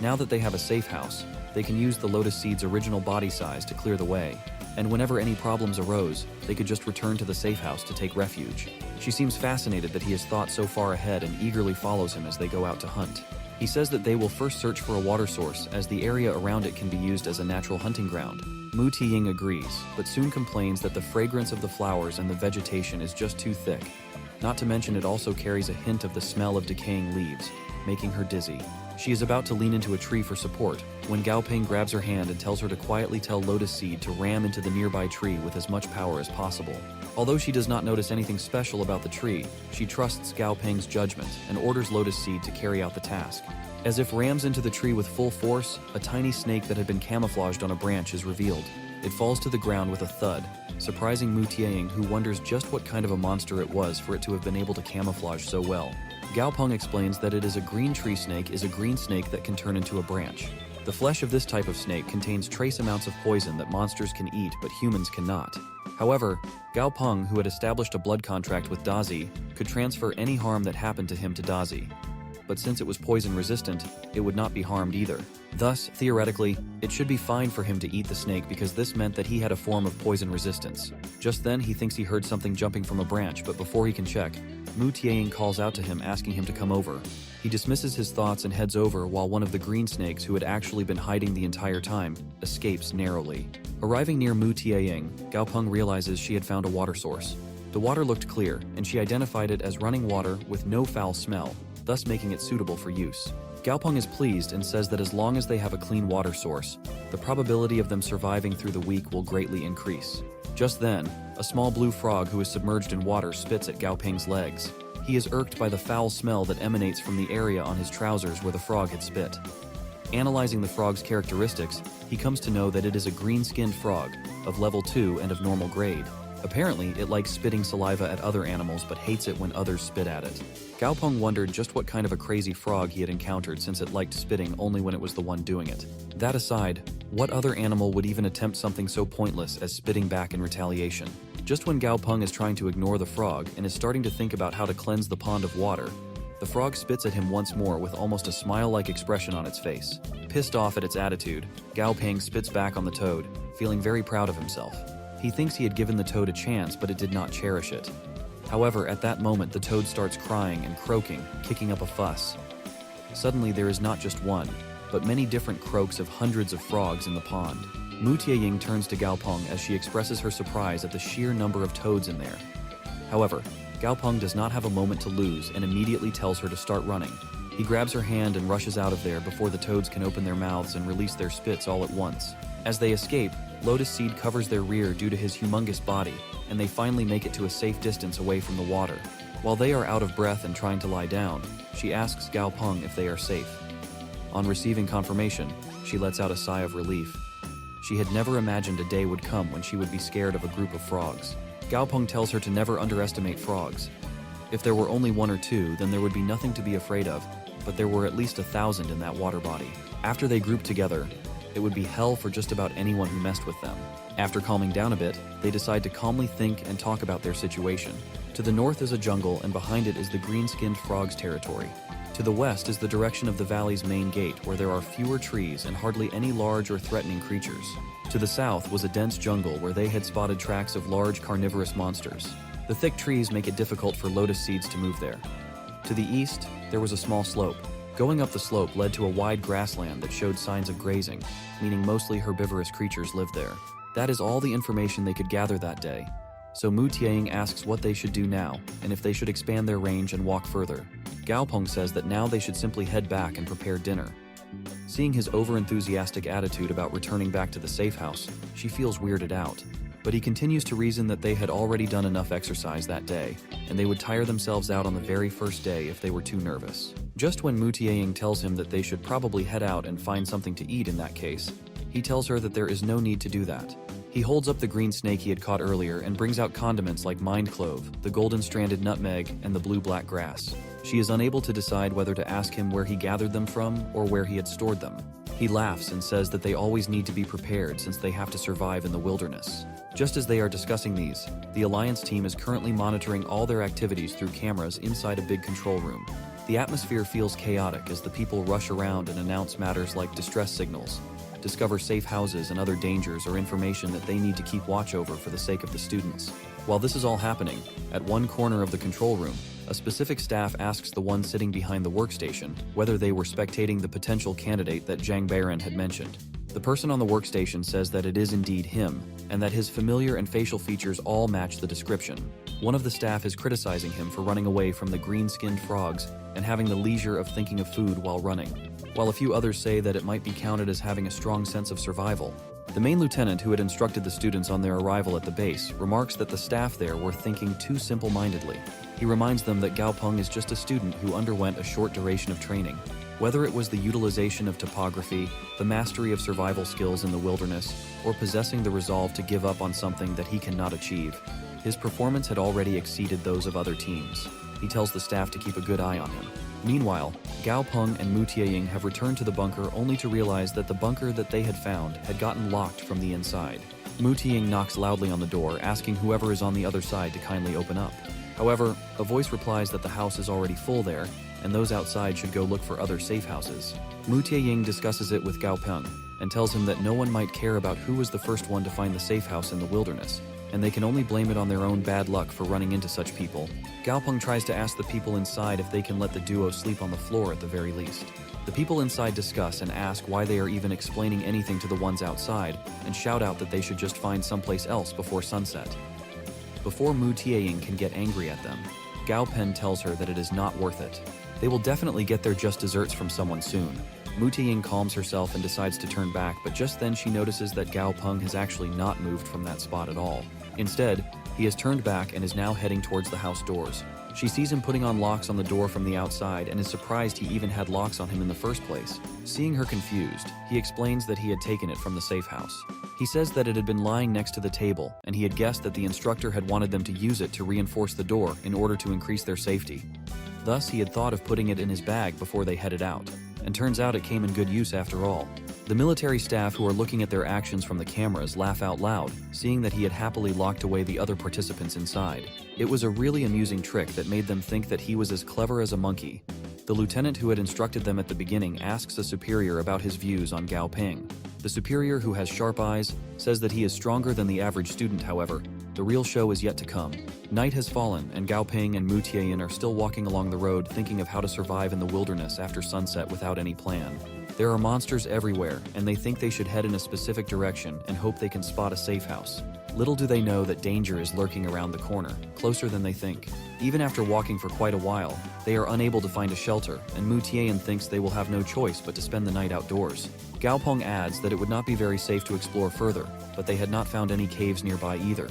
Now that they have a safe house, they can use the lotus seed's original body size to clear the way. and whenever any problems arose, they could just return to the safe house to take refuge. She seems fascinated that he has thought so far ahead and eagerly follows him as they go out to hunt. He says that they will first search for a water source, as the area around it can be used as a natural hunting ground. Mu Tiying agrees, but soon complains that the fragrance of the flowers and the vegetation is just too thick. Not to mention it also carries a hint of the smell of decaying leaves, making her dizzy. She is about to lean into a tree for support, when GAO Ping grabs her hand and tells her to quietly tell Lotus Seed to ram into the nearby tree with as much power as possible. Although she does not notice anything special about the tree, she trusts GAO Ping's judgment and orders Lotus Seed to carry out the task. As if rams into the tree with full force, a tiny snake that had been camouflaged on a branch is revealed. It falls to the ground with a thud, surprising Mu Tiying, who wonders just what kind of a monster it was for it to have been able to camouflage so well. GAO Ping explains that it is a green tree snake is a green snake that can turn into a branch. The flesh of this type of snake contains trace amounts of poison that monsters can eat but humans cannot. However, GAO Ping, who had established a blood contract with DAZI, could transfer any harm that happened to him to DAZI. But since it was poison resistant, it would not be harmed either. Thus, theoretically, it should be fine for him to eat the snake because this meant that he had a form of poison resistance. Just then, he thinks he heard something jumping from a branch, but before he can check, Mu Tiying calls out to him asking him to come over. He dismisses his thoughts and heads over while one of the green snakes, who had actually been hiding the entire time, escapes narrowly. Arriving near Mu Tiying, GAO Ping realizes she had found a water source. The water looked clear, and she identified it as running water with no foul smell, thus making it suitable for use. GAO Ping is pleased and says that as long as they have a clean water source, the probability of them surviving through the week will greatly increase. Just then, a small blue frog who is submerged in water spits at GAO Ping's legs. He is irked by the foul smell that emanates from the area on his trousers where the frog had spit. Analyzing the frog's characteristics, he comes to know that it is a green-skinned frog, of level 2 and of normal grade. Apparently, it likes spitting saliva at other animals but hates it when others spit at it. GAO Ping wondered just what kind of a crazy frog he had encountered since it liked spitting only when it was the one doing it. That aside, what other animal would even attempt something so pointless as spitting back in retaliation? Just when GAO Ping is trying to ignore the frog and is starting to think about how to cleanse the pond of water, the frog spits at him once more with almost a smile-like expression on its face. Pissed off at its attitude, GAO Ping spits back on the toad, feeling very proud of himself. He thinks he had given the toad a chance, but it did not cherish it. However, at that moment, the toad starts crying and croaking, kicking up a fuss. Suddenly, there is not just one, but many different croaks of hundreds of frogs in the pond. Mu Tiying turns to GAO Ping as she expresses her surprise at the sheer number of toads in there. However, GAO Ping does not have a moment to lose and immediately tells her to start running. He grabs her hand and rushes out of there before the toads can open their mouths and release their spits all at once. As they escape, Lotus Seed covers their rear due to his humongous body, and they finally make it to a safe distance away from the water. While they are out of breath and trying to lie down, she asks GAO Ping if they are safe. On receiving confirmation, she lets out a sigh of relief. She had never imagined a day would come when she would be scared of a group of frogs. GAO Ping tells her to never underestimate frogs. If there were only one or two, then there would be nothing to be afraid of, but there were at least 1,000 in that water body. After they grouped together, it would be hell for just about anyone who messed with them. After calming down a bit, they decide to calmly think and talk about their situation. To the north is a jungle, and behind it is the green-skinned frogs' territory. To the west is the direction of the valley's main gate, where there are fewer trees and hardly any large or threatening creatures. To the south was a dense jungle where they had spotted tracks of large carnivorous monsters. The thick trees make it difficult for Lotus Seeds to move there. To the east, there was a small slope. Going up the slope led to a wide grassland that showed signs of grazing, meaning mostly herbivorous creatures lived there. That is all the information they could gather that day. So Mu Tiying asks what they should do now, and if they should expand their range and walk further. GAO Ping says that now they should simply head back and prepare dinner. Seeing his over-enthusiastic attitude about returning back to the safe house, she feels weirded out. But he continues to reason that they had already done enough exercise that day, and they would tire themselves out on the very first day if they were too nervous. Just when Mu Tiying tells him that they should probably head out and find something to eat in that case, he tells her that there is no need to do that. He holds up the green snake he had caught earlier and brings out condiments like mind clove, the golden-stranded nutmeg, and the blue-black grass. She is unable to decide whether to ask him where he gathered them from or where he had stored them. He laughs and says that they always need to be prepared since they have to survive in the wilderness. Just as they are discussing these, the Alliance team is currently monitoring all their activities through cameras inside a big control room. The atmosphere feels chaotic as the people rush around and announce matters like distress signals. discover safe houses and other dangers or information that they need to keep watch over for the sake of the students. While this is all happening, at one corner of the control room, a specific staff asks the one sitting behind the workstation whether they were spectating the potential candidate that Zhang Baron had mentioned. The person on the workstation says that it is indeed him, and that his familiar and facial features all match the description. One of the staff is criticizing him for running away from the green-skinned frogs and having the leisure of thinking of food while running, while a few others say that it might be counted as having a strong sense of survival. The main lieutenant who had instructed the students on their arrival at the base remarks that the staff there were thinking too simple-mindedly. He reminds them that GAO Ping is just a student who underwent a short duration of training. Whether it was the utilization of topography, the mastery of survival skills in the wilderness, or possessing the resolve to give up on something that he cannot achieve, his performance had already exceeded those of other teams. He tells the staff to keep a good eye on him. Meanwhile, GAO Ping and Mu Tieying have returned to the bunker only to realize that the bunker that they had found had gotten locked from the inside. Mu Tieying knocks loudly on the door, asking whoever is on the other side to kindly open up. However, a voice replies that the house is already full there, and those outside should go look for other safe houses. Mu Tieying discusses it with GAO Ping and tells him that no one might care about who was the first one to find the safe house in the wilderness, and they can only blame it on their own bad luck for running into such people. GAO Ping tries to ask the people inside if they can let the duo sleep on the floor at the very least. The people inside discuss and ask why they are even explaining anything to the ones outside, and shout out that they should just find someplace else before sunset. Before Mu Tieying can get angry at them, GAO Ping tells her that it is not worth it. They will definitely get their just desserts from someone soon. Mu Tieying calms herself and decides to turn back, but just then she notices that GAO Ping has actually not moved from that spot at all. Instead, he has turned back and is now heading towards the house doors. She sees him putting on locks on the door from the outside and is surprised he even had locks on him in the first place. Seeing her confused, he explains that he had taken it from the safe house. He says that it had been lying next to the table, and he had guessed that the instructor had wanted them to use it to reinforce the door in order to increase their safety. Thus, he had thought of putting it in his bag before they headed out, and turns out it came in good use after all. The military staff who are looking at their actions from the cameras laugh out loud, seeing that he had happily locked away the other participants inside. It was a really amusing trick that made them think that he was as clever as a monkey. The lieutenant who had instructed them at the beginning asks a superior about his views on GAO Ping. The superior, who has sharp eyes, says that he is stronger than the average student. However, the real show is yet to come. Night has fallen, and GAO Ping and Mu Tieying are still walking along the road thinking of how to survive in the wilderness after sunset without any plan. There are monsters everywhere, and they think they should head in a specific direction and hope they can spot a safe house. Little do they know that danger is lurking around the corner, closer than they think. Even after walking for quite a while, they are unable to find a shelter, and Mu Tieying thinks they will have no choice but to spend the night outdoors. GAO Ping adds that it would not be very safe to explore further, but they had not found any caves nearby either.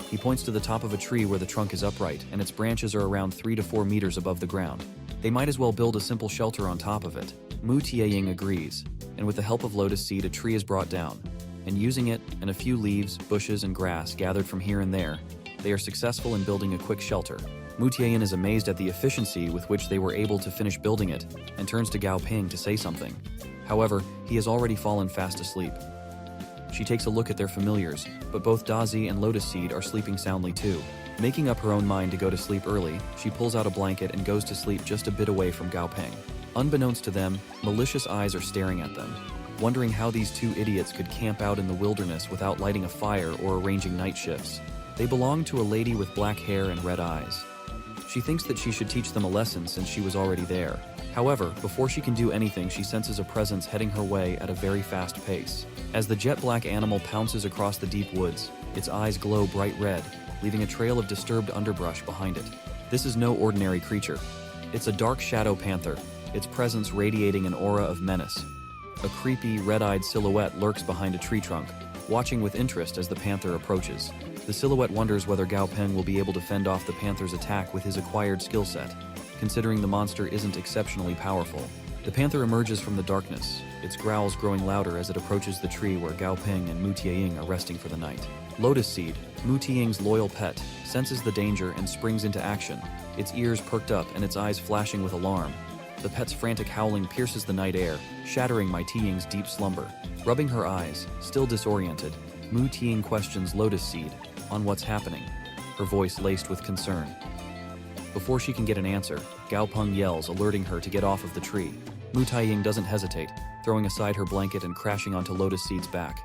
He points to the top of a tree where the trunk is upright, and its branches are around 3 to 4 meters above the ground. They might as well build a simple shelter on top of it. Mu Tieying agrees, and with the help of lotus seed a tree is brought down, and using it and a few leaves, bushes, and grass gathered from here and there, they are successful in building a quick shelter. Mu Tieying is amazed at the efficiency with which they were able to finish building it, and turns to GAO Ping to say something. However, he has already fallen fast asleep. She takes a look at their familiars, but both DAZI and Lotus Seed are sleeping soundly too. Making up her own mind to go to sleep early, she pulls out a blanket and goes to sleep just a bit away from GAO Ping. Unbeknownst to them, malicious eyes are staring at them, wondering how these two idiots could camp out in the wilderness without lighting a fire or arranging night shifts. They belong to a lady with black hair and red eyes. She thinks that she should teach them a lesson since she was already there. However, before she can do anything, she senses a presence heading her way at a very fast pace. As the jet-black animal pounces across the deep woods, its eyes glow bright red, leaving a trail of disturbed underbrush behind it. This is no ordinary creature. It's a dark shadow panther, its presence radiating an aura of menace. A creepy, red-eyed silhouette lurks behind a tree trunk, watching with interest as the panther approaches. The silhouette wonders whether GAO Ping will be able to fend off the panther's attack with his acquired skill set, considering the monster isn't exceptionally powerful. The panther emerges from the darkness, its growls growing louder as it approaches the tree where GAO Ping and Mu Tieying are resting for the night. Lotus Seed, Mu Tieying's loyal pet, senses the danger and springs into action, its ears perked up and its eyes flashing with alarm. The pet's frantic howling pierces the night air, shattering Mu Tieying's deep slumber. Rubbing her eyes, still disoriented, Mu Tieying questions Lotus Seed on what's happening, her voice laced with concern. Before she can get an answer, GAO Ping yells, alerting her to get off of the tree. Mu Tieying doesn't hesitate, throwing aside her blanket and crashing onto Lotus Seed's back.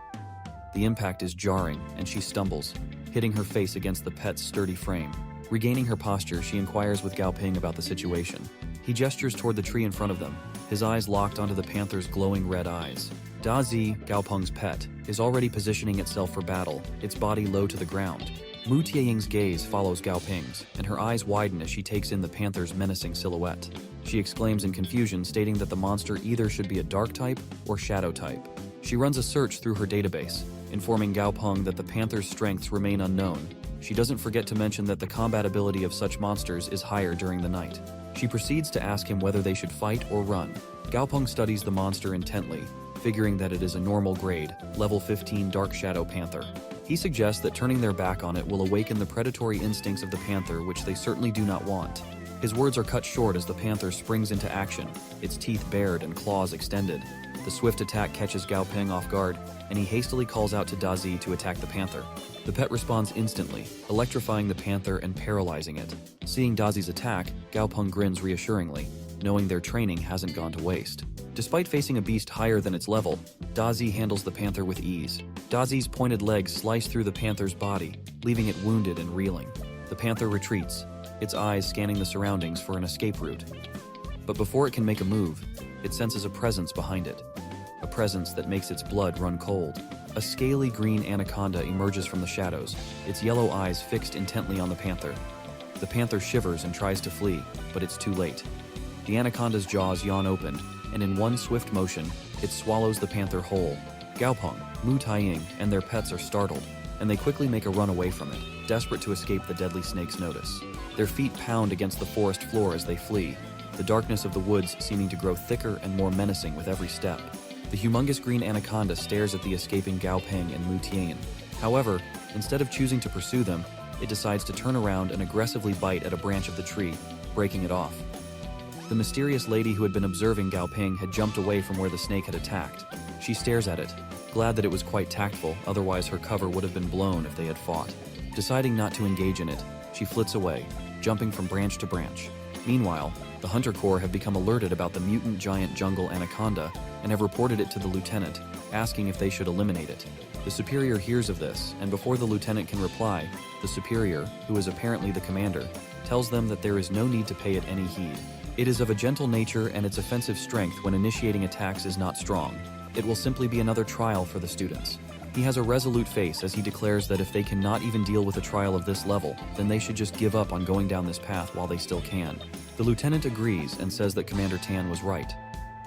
The impact is jarring, and she stumbles, hitting her face against the pet's sturdy frame. Regaining her posture, she inquires with GAO Ping about the situation. He gestures toward the tree in front of them, his eyes locked onto the panther's glowing red eyes. DAZI, GAO Ping's pet, is already positioning itself for battle, its body low to the ground. Mu Tianying's gaze follows GAO Ping's, and her eyes widen as she takes in the panther's menacing silhouette. She exclaims in confusion, stating that the monster either should be a dark type or shadow type. She runs a search through her database, informing GAO Ping that the panther's strengths remain unknown. She doesn't forget to mention that the combat ability of such monsters is higher during the night. She proceeds to ask him whether they should fight or run. GAO Ping studies the monster intently, figuring that it is a normal grade, level 15 Dark Shadow Panther. He suggests that turning their back on it will awaken the predatory instincts of the panther, which they certainly do not want. His words are cut short as the panther springs into action, its teeth bared and claws extended. The swift attack catches GAO Ping off guard, and he hastily calls out to DAZI to attack the panther. The pet responds instantly, electrifying the panther and paralyzing it. Seeing DAZI's attack, GAO Ping grins reassuringly, knowing their training hasn't gone to waste. Despite facing a beast higher than its level, DAZI handles the panther with ease. DAZI's pointed legs slice through the panther's body, leaving it wounded and reeling. The panther retreats, its eyes scanning the surroundings for an escape route. But before it can make a move, it senses a presence behind it. A presence that makes its blood run cold. A scaly green anaconda emerges from the shadows, its yellow eyes fixed intently on the panther. The panther shivers and tries to flee, but it's too late. The anaconda's jaws yawn open, and in one swift motion, it swallows the panther whole. GAO Ping, Mu Taiying, and their pets are startled, and they quickly make a run away from it, desperate to escape the deadly snake's notice. Their feet pound against the forest floor as they flee, the darkness of the woods seeming to grow thicker and more menacing with every step. The humongous green anaconda stares at the escaping GAO Ping and Mu Tian. However, instead of choosing to pursue them, it decides to turn around and aggressively bite at a branch of the tree, breaking it off. The mysterious lady who had been observing GAO Ping had jumped away from where the snake had attacked. She stares at it, glad that it was quite tactful, otherwise her cover would have been blown if they had fought. Deciding not to engage in it, she flits away, jumping from branch to branch. Meanwhile, the Hunter Corps have become alerted about the mutant giant jungle anaconda and have reported it to the lieutenant, asking if they should eliminate it. The superior hears of this, and before the lieutenant can reply, the superior, who is apparently the commander, tells them that there is no need to pay it any heed. It is of a gentle nature, and its offensive strength when initiating attacks is not strong. It will simply be another trial for the students. He has a resolute face as he declares that if they cannot even deal with a trial of this level, then they should just give up on going down this path while they still can. The lieutenant agrees and says that Commander Tan was right.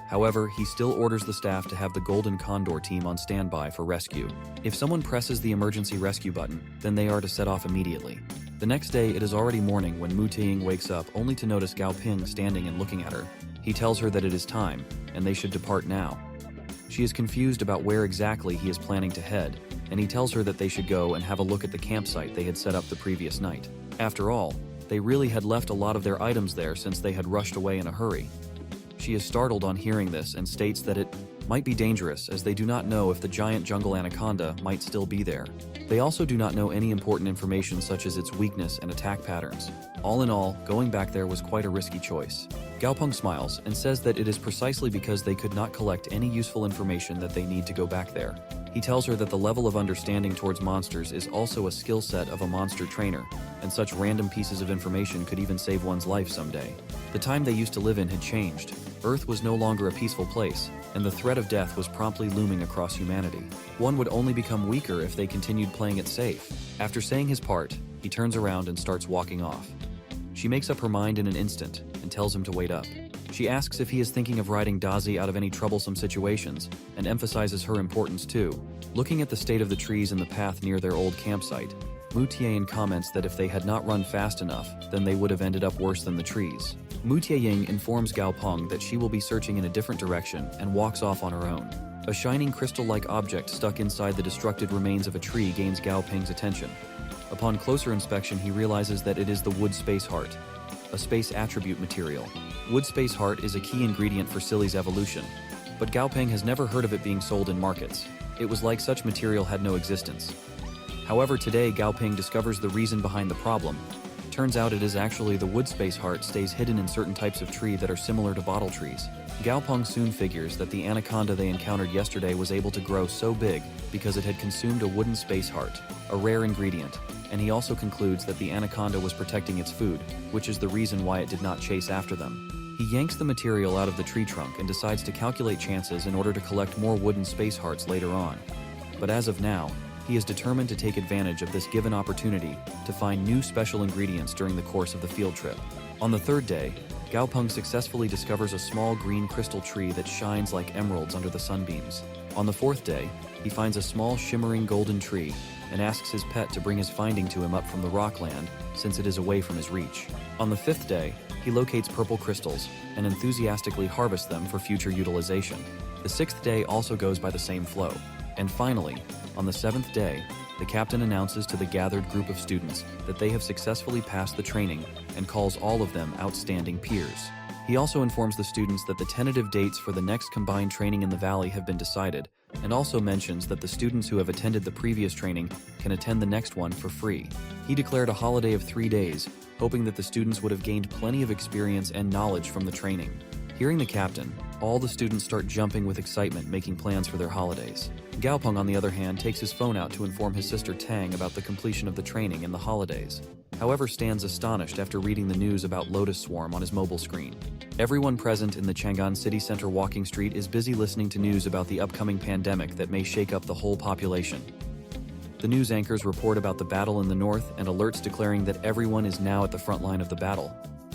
However, he still orders the staff to have the Golden Condor team on standby for rescue. If someone presses the emergency rescue button, then they are to set off immediately. The next day, it is already morning when Mu Tiang wakes up only to notice GAO Ping standing and looking at her. He tells her that it is time, and they should depart now. She is confused about where exactly he is planning to head, and he tells her that they should go and have a look at the campsite they had set up the previous night. After all, they really had left a lot of their items there since they had rushed away in a hurry. She is startled on hearing this and states that it might be dangerous as they do not know if the giant jungle anaconda might still be there. They also do not know any important information such as its weakness and attack patterns. All in all, going back there was quite a risky choice. GAO Ping smiles and says that it is precisely because they could not collect any useful information that they need to go back there. He tells her that the level of understanding towards monsters is also a skill set of a monster trainer, and such random pieces of information could even save one's life someday. The time they used to live in had changed. Earth was no longer a peaceful place, and the threat of death was promptly looming across humanity. One would only become weaker if they continued playing it safe. After saying his part, he turns around and starts walking off. She makes up her mind in an instant and tells him to wait up. She asks if he is thinking of riding DAZI out of any troublesome situations, and emphasizes her importance too. Looking at the state of the trees in the path near their old campsite, Mu Tian comments that if they had not run fast enough, then they would have ended up worse than the trees. Mu Tianying informs GAO Ping that she will be searching in a different direction and walks off on her own. A shining crystal-like object stuck inside the destructed remains of a tree gains GAO Ping's attention. Upon closer inspection, he realizes that it is the wood space heart, a space attribute material. Wood space heart is a key ingredient for Silly's evolution, but GAO Ping has never heard of it being sold in markets. It was like such material had no existence. However, today GAO Ping discovers the reason behind the problem. Turns out it is actually the wood space heart stays hidden in certain types of tree that are similar to bottle trees. GAO Ping soon figures that the anaconda they encountered yesterday was able to grow so big because it had consumed a wooden space heart, a rare ingredient, and he also concludes that the anaconda was protecting its food, which is the reason why it did not chase after them. He yanks the material out of the tree trunk and decides to calculate chances in order to collect more wooden space hearts later on. But as of now, he is determined to take advantage of this given opportunity to find new special ingredients during the course of the field trip. On the third day, GAO Ping successfully discovers a small green crystal tree that shines like emeralds under the sunbeams. On the fourth day, he finds a small shimmering golden tree and asks his pet to bring his finding to him up from the rockland since it is away from his reach. On the fifth day, he locates purple crystals and enthusiastically harvests them for future utilization. The sixth day also goes by the same flow. And finally, on the seventh day, the captain announces to the gathered group of students that they have successfully passed the training and calls all of them outstanding peers. He also informs the students that the tentative dates for the next combined training in the valley have been decided, and also mentions that the students who have attended the previous training can attend the next one for free. He declared a holiday of 3 days, hoping that the students would have gained plenty of experience and knowledge from the training. Hearing the captain, all the students start jumping with excitement, making plans for their holidays. GAO Ping, on the other hand, takes his phone out to inform his sister Tang about the completion of the training and the holidays. However, stands astonished after reading the news about Lotus Swarm on his mobile screen. Everyone present in the Chang'an city center walking street is busy listening to news about the upcoming pandemic that may shake up the whole population. The news anchors report about the battle in the north and alerts declaring that everyone is now at the front line of the battle.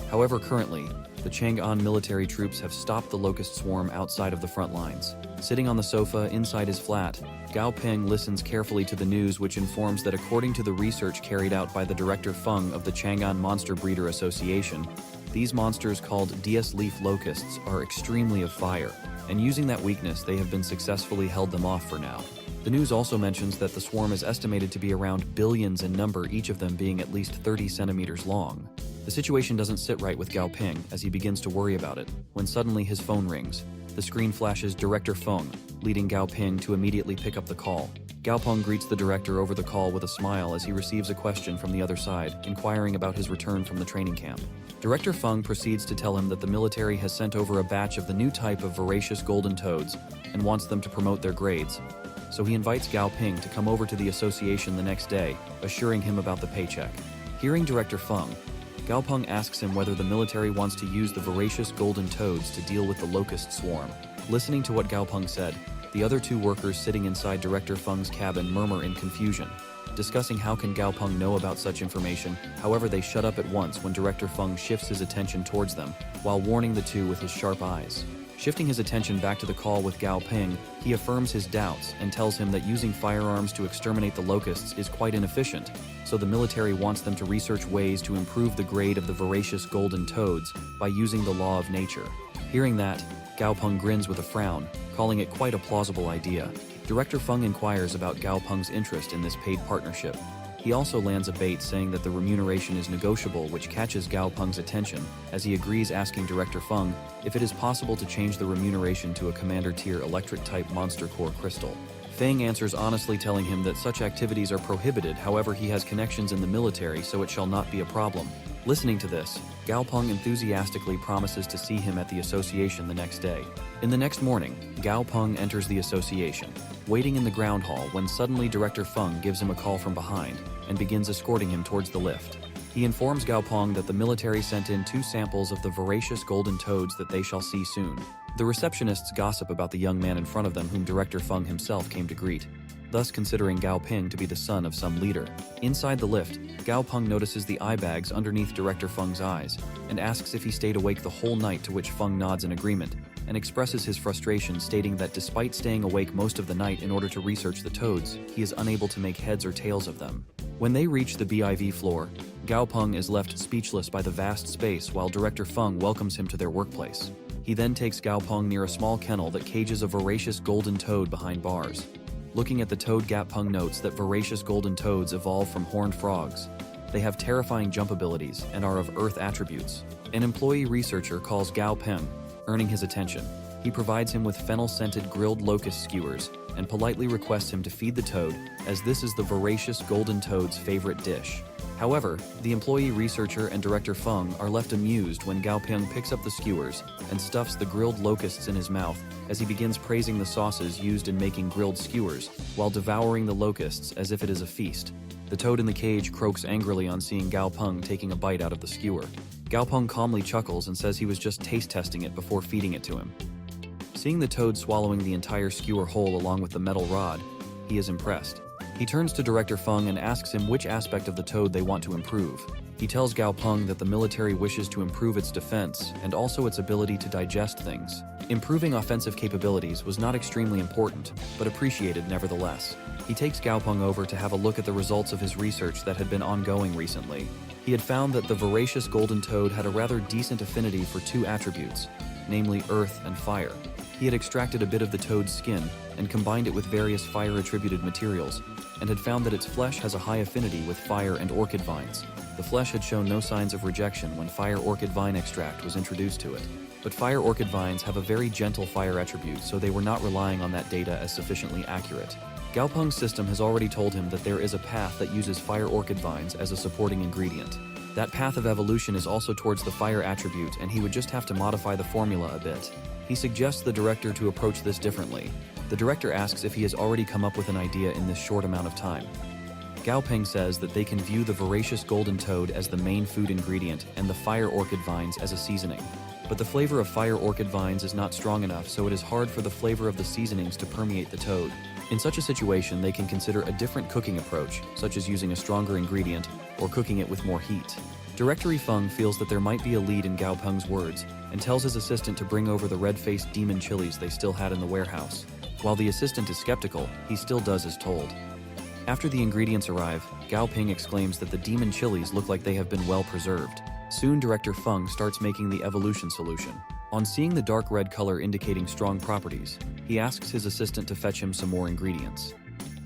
However, currently, the Chang'an military troops have stopped the locust swarm outside of the front lines. Sitting on the sofa inside his flat, GAO Ping listens carefully to the news, which informs that according to the research carried out by the director Feng of the Chang'an Monster Breeder Association, these monsters called DS leaf locusts are extremely of fire, and using that weakness they have been successfully held them off for now. The news also mentions that the swarm is estimated to be around billions in number, each of them being at least 30 centimeters long. The situation doesn't sit right with GAO Ping as he begins to worry about it, when suddenly his phone rings. The screen flashes Director Feng, leading GAO Ping to immediately pick up the call. GAO Ping greets the director over the call with a smile as he receives a question from the other side, inquiring about his return from the training camp. Director Feng proceeds to tell him that the military has sent over a batch of the new type of voracious golden toads and wants them to promote their grades. So he invites GAO Ping to come over to the association the next day, assuring him about the paycheck. Hearing Director Feng, GAO Ping asks him whether the military wants to use the voracious golden toads to deal with the locust swarm. Listening to what GAO Ping said, the other two workers sitting inside Director Feng's cabin murmur in confusion, discussing how can GAO Ping know about such information. However, they shut up at once when Director Feng shifts his attention towards them, while warning the two with his sharp eyes. Shifting his attention back to the call with GAO Ping, he affirms his doubts and tells him that using firearms to exterminate the locusts is quite inefficient, so the military wants them to research ways to improve the grade of the voracious golden toads by using the law of nature. Hearing that, GAO Ping grins with a frown, calling it quite a plausible idea. Director Feng inquires about GAO Ping's interest in this paid partnership. He also lands a bait saying that the remuneration is negotiable, which catches GAO Ping's attention as he agrees, asking Director Feng if it is possible to change the remuneration to a commander-tier electric-type monster core crystal. Feng answers honestly, telling him that such activities are prohibited. However, he has connections in the military, so it shall not be a problem. Listening to this, GAO Ping enthusiastically promises to see him at the association the next day. In the next morning, GAO Ping enters the association, waiting in the ground hall when suddenly Director Feng gives him a call from behind and begins escorting him towards the lift. He informs GAO Ping that the military sent in 2 samples of the voracious golden toads that they shall see soon. The receptionists gossip about the young man in front of them, whom Director Feng himself came to greet, thus considering GAO Ping to be the son of some leader. Inside the lift, GAO Ping notices the eye bags underneath Director Feng's eyes and asks if he stayed awake the whole night, to which Feng nods in agreement and expresses his frustration, stating that despite staying awake most of the night in order to research the toads, he is unable to make heads or tails of them. When they reach the BIV floor, GAO Ping is left speechless by the vast space while Director Feng welcomes him to their workplace. He then takes GAO Ping near a small kennel that cages a voracious golden toad behind bars. Looking at the toad, GAO Ping notes that voracious golden toads evolve from horned frogs. They have terrifying jump abilities and are of earth attributes. An employee researcher calls GAO Ping, earning his attention. He provides him with fennel-scented grilled locust skewers and politely requests him to feed the toad, as this is the voracious golden toad's favorite dish. However, the employee researcher and director Feng are left amused when GAO Ping picks up the skewers and stuffs the grilled locusts in his mouth as he begins praising the sauces used in making grilled skewers while devouring the locusts as if it is a feast. The toad in the cage croaks angrily on seeing GAO Ping taking a bite out of the skewer. GAO Ping calmly chuckles and says he was just taste testing it before feeding it to him. Seeing the toad swallowing the entire skewer whole along with the metal rod, he is impressed. He turns to Director Feng and asks him which aspect of the toad they want to improve. He tells GAO Ping that the military wishes to improve its defense and also its ability to digest things. Improving offensive capabilities was not extremely important, but appreciated nevertheless. He takes GAO Ping over to have a look at the results of his research that had been ongoing recently. He had found that the voracious golden toad had a rather decent affinity for two attributes, namely earth and fire. He had extracted a bit of the toad's skin and combined it with various fire-attributed materials, and had found that its flesh has a high affinity with fire and orchid vines. The flesh had shown no signs of rejection when fire orchid vine extract was introduced to it. But fire orchid vines have a very gentle fire attribute, so they were not relying on that data as sufficiently accurate. GAO Ping's system has already told him that there is a path that uses fire orchid vines as a supporting ingredient. That path of evolution is also towards the fire attribute, and he would just have to modify the formula a bit. He suggests the director to approach this differently. The director asks if he has already come up with an idea in this short amount of time. GAO Ping says that they can view the voracious golden toad as the main food ingredient and the fire orchid vines as a seasoning. But the flavor of fire orchid vines is not strong enough, so it is hard for the flavor of the seasonings to permeate the toad. In such a situation, they can consider a different cooking approach, such as using a stronger ingredient or cooking it with more heat. Director Feng feels that there might be a lead in GAO Ping's words and tells his assistant to bring over the red-faced demon chilies they still had in the warehouse. While the assistant is skeptical, he still does as told. After the ingredients arrive, GAO Ping exclaims that the demon chilies look like they have been well preserved. Soon Director Feng starts making the evolution solution. On seeing the dark red color indicating strong properties, he asks his assistant to fetch him some more ingredients.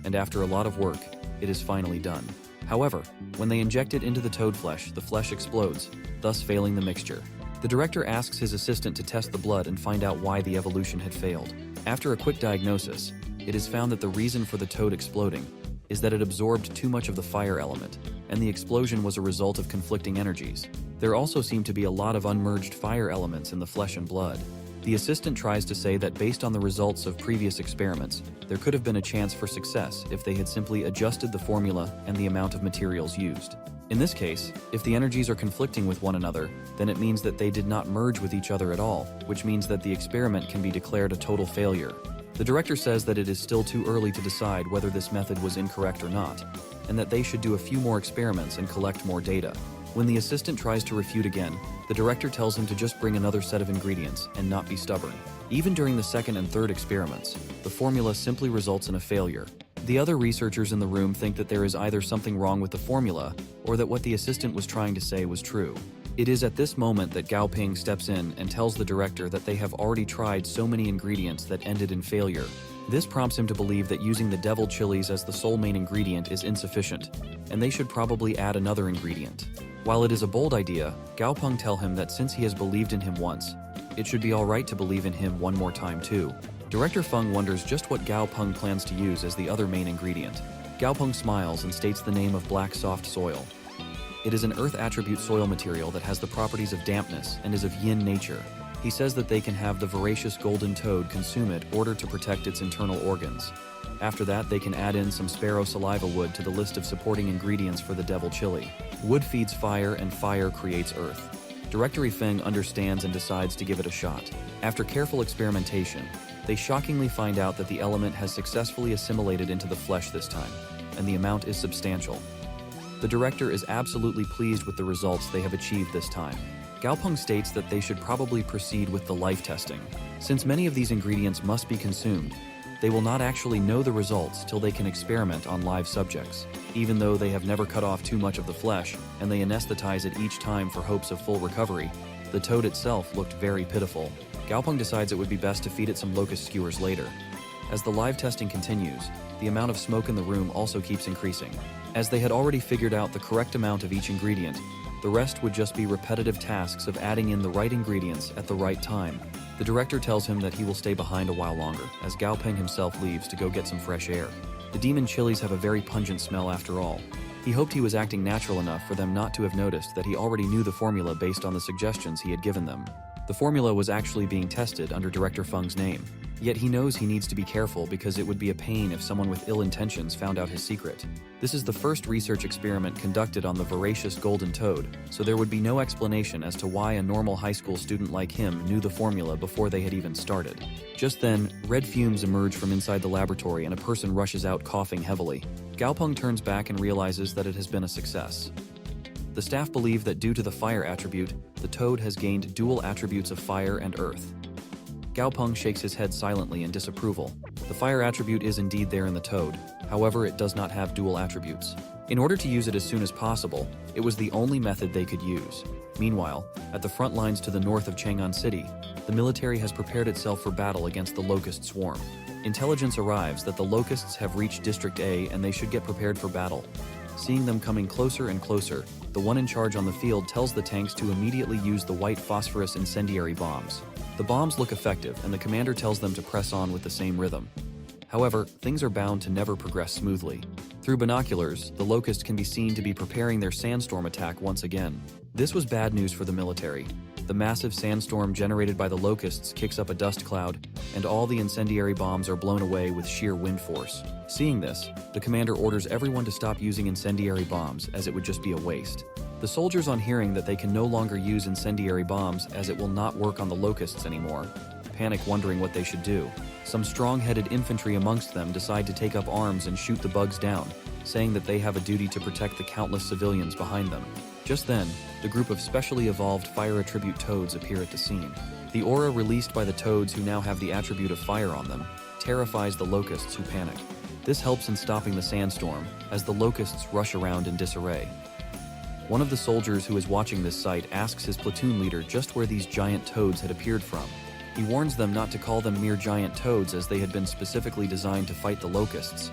And after a lot of work, it is finally done. However, when they inject it into the toad flesh, the flesh explodes, thus failing the mixture. The director asks his assistant to test the blood and find out why the evolution had failed. After a quick diagnosis, it is found that the reason for the toad exploding is that it absorbed too much of the fire element, and the explosion was a result of conflicting energies. There also seem to be a lot of unmerged fire elements in the flesh and blood. The assistant tries to say that based on the results of previous experiments, there could have been a chance for success if they had simply adjusted the formula and the amount of materials used. In this case, if the energies are conflicting with one another, then it means that they did not merge with each other at all, which means that the experiment can be declared a total failure. The director says that it is still too early to decide whether this method was incorrect or not, and that they should do a few more experiments and collect more data. When the assistant tries to refute again, the director tells him to just bring another set of ingredients and not be stubborn. Even during the second and third experiments, the formula simply results in a failure. The other researchers in the room think that there is either something wrong with the formula or that what the assistant was trying to say was true. It is at this moment that GAO Ping steps in and tells the director that they have already tried so many ingredients that ended in failure. This prompts him to believe that using the devil chilies as the sole main ingredient is insufficient, and they should probably add another ingredient. While it is a bold idea, GAO Ping tells him that since he has believed in him once, it should be alright to believe in him one more time too. Director Feng wonders just what GAO Ping plans to use as the other main ingredient. GAO Ping smiles and states the name of black soft soil. It is an earth attribute soil material that has the properties of dampness and is of yin nature. He says that they can have the voracious golden toad consume it in order to protect its internal organs. After that, they can add in some sparrow saliva wood to the list of supporting ingredients for the devil chili. Wood feeds fire and fire creates earth. Director Feng understands and decides to give it a shot. After careful experimentation, they shockingly find out that the element has successfully assimilated into the flesh this time, and the amount is substantial. The director is absolutely pleased with the results they have achieved this time. GAO Ping states that they should probably proceed with the life testing. Since many of these ingredients must be consumed, they will not actually know the results till they can experiment on live subjects. Even though they have never cut off too much of the flesh, and they anesthetize it each time for hopes of full recovery, the toad itself looked very pitiful. GAO Ping decides it would be best to feed it some locust skewers later. As the live testing continues, the amount of smoke in the room also keeps increasing. As they had already figured out the correct amount of each ingredient, the rest would just be repetitive tasks of adding in the right ingredients at the right time. The director tells him that he will stay behind a while longer, as GAO Ping himself leaves to go get some fresh air. The demon chilies have a very pungent smell after all. He hoped he was acting natural enough for them not to have noticed that he already knew the formula based on the suggestions he had given them. The formula was actually being tested under Director Feng's name, yet he knows he needs to be careful because it would be a pain if someone with ill intentions found out his secret. This is the first research experiment conducted on the voracious golden toad, so there would be no explanation as to why a normal high school student like him knew the formula before they had even started. Just then, red fumes emerge from inside the laboratory and a person rushes out coughing heavily. GAO Ping turns back and realizes that it has been a success. The staff believe that due to the fire attribute, the toad has gained dual attributes of fire and earth. GAO Ping shakes his head silently in disapproval. The fire attribute is indeed there in the toad, however it does not have dual attributes. In order to use it as soon as possible, it was the only method they could use. Meanwhile, at the front lines to the north of Chang'an City, the military has prepared itself for battle against the locust swarm. Intelligence arrives that the locusts have reached District A and they should get prepared for battle. Seeing them coming closer and closer, the one in charge on the field tells the tanks to immediately use the white phosphorus incendiary bombs. The bombs look effective and the commander tells them to press on with the same rhythm. However, things are bound to never progress smoothly. Through binoculars, the locust can be seen to be preparing their sandstorm attack once again. This was bad news for the military. The massive sandstorm generated by the locusts kicks up a dust cloud, and all the incendiary bombs are blown away with sheer wind force. Seeing this, the commander orders everyone to stop using incendiary bombs, as it would just be a waste. The soldiers, on hearing that they can no longer use incendiary bombs as it will not work on the locusts anymore, panic, wondering what they should do. Some strong-headed infantry amongst them decide to take up arms and shoot the bugs down, saying that they have a duty to protect the countless civilians behind them. Just then, the group of specially evolved fire attribute toads appear at the scene. The aura released by the toads, who now have the attribute of fire on them, terrifies the locusts, who panic. This helps in stopping the sandstorm, as the locusts rush around in disarray. One of the soldiers who is watching this sight asks his platoon leader just where these giant toads had appeared from. He warns them not to call them mere giant toads, as they had been specifically designed to fight the locusts.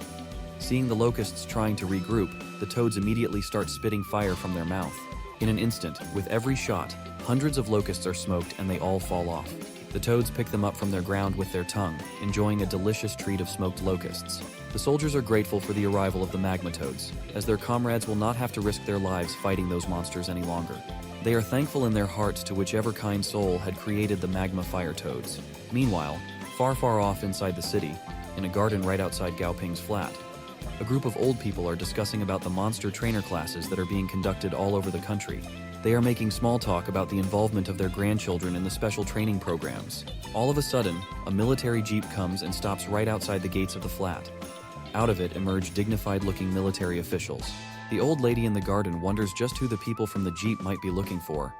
Seeing the locusts trying to regroup, the toads immediately start spitting fire from their mouth. In an instant, with every shot, hundreds of locusts are smoked and they all fall off. The toads pick them up from their ground with their tongue, enjoying a delicious treat of smoked locusts. The soldiers are grateful for the arrival of the magma toads, as their comrades will not have to risk their lives fighting those monsters any longer. They are thankful in their hearts to whichever kind soul had created the magma fire toads. Meanwhile, far, far off inside the city, in a garden right outside GAO Ping's flat, a group of old people are discussing about the monster trainer classes that are being conducted all over the country. They are making small talk about the involvement of their grandchildren in the special training programs. All of a sudden, a military jeep comes and stops right outside the gates of the flat. Out of it emerge dignified-looking military officials. The old lady in the garden wonders just who the people from the jeep might be looking for.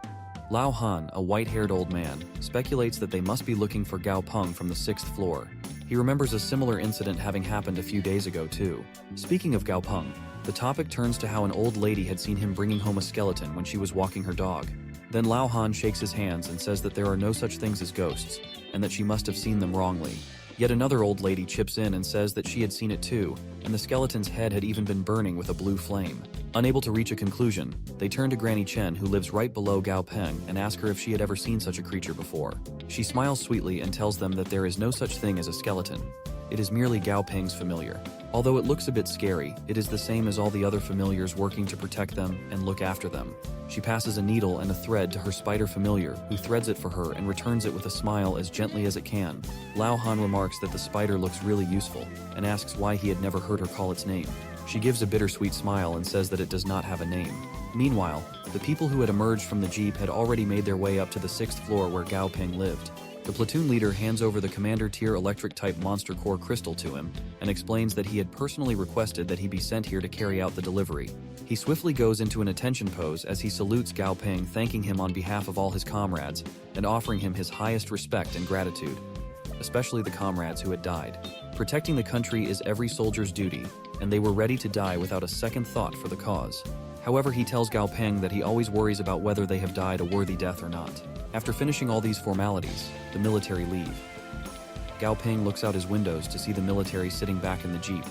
Lao Han, a white-haired old man, speculates that they must be looking for GAO Ping from the 6th floor. He remembers a similar incident having happened a few days ago too. Speaking of GAO Ping, the topic turns to how an old lady had seen him bringing home a skeleton when she was walking her dog. Then Lao Han shakes his hands and says that there are no such things as ghosts, and that she must have seen them wrongly. Yet another old lady chips in and says that she had seen it too, and the skeleton's head had even been burning with a blue flame. Unable to reach a conclusion, they turn to Granny Chen, who lives right below GAO Ping, and ask her if she had ever seen such a creature before. She smiles sweetly and tells them that there is no such thing as a skeleton. It is merely GAO Ping's familiar. Although it looks a bit scary, it is the same as all the other familiars working to protect them and look after them. She passes a needle and a thread to her spider familiar, who threads it for her and returns it with a smile as gently as it can. Lao Han remarks that the spider looks really useful, and asks why he had never heard her call its name. She gives a bittersweet smile and says that it does not have a name. Meanwhile, the people who had emerged from the jeep had already made their way up to the 6th floor where GAO Ping lived. The platoon leader hands over the commander-tier electric-type monster core crystal to him and explains that he had personally requested that he be sent here to carry out the delivery. He swiftly goes into an attention pose as he salutes GAO Ping, thanking him on behalf of all his comrades and offering him his highest respect and gratitude, especially the comrades who had died. Protecting the country is every soldier's duty, and they were ready to die without a second thought for the cause. However, he tells GAO Ping that he always worries about whether they have died a worthy death or not. After finishing all these formalities, the military leave. GAO Ping looks out his windows to see the military sitting back in the jeep.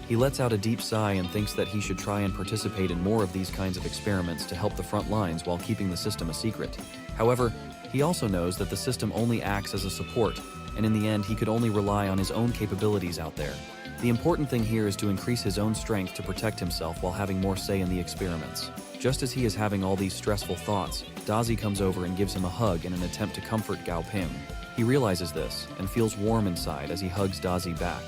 He lets out a deep sigh and thinks that he should try and participate in more of these kinds of experiments to help the front lines while keeping the system a secret. However, he also knows that the system only acts as a support, and in the end he could only rely on his own capabilities out there. The important thing here is to increase his own strength to protect himself while having more say in the experiments. Just as he is having all these stressful thoughts, DAZI comes over and gives him a hug in an attempt to comfort GAO Ping. He realizes this and feels warm inside as he hugs DAZI back.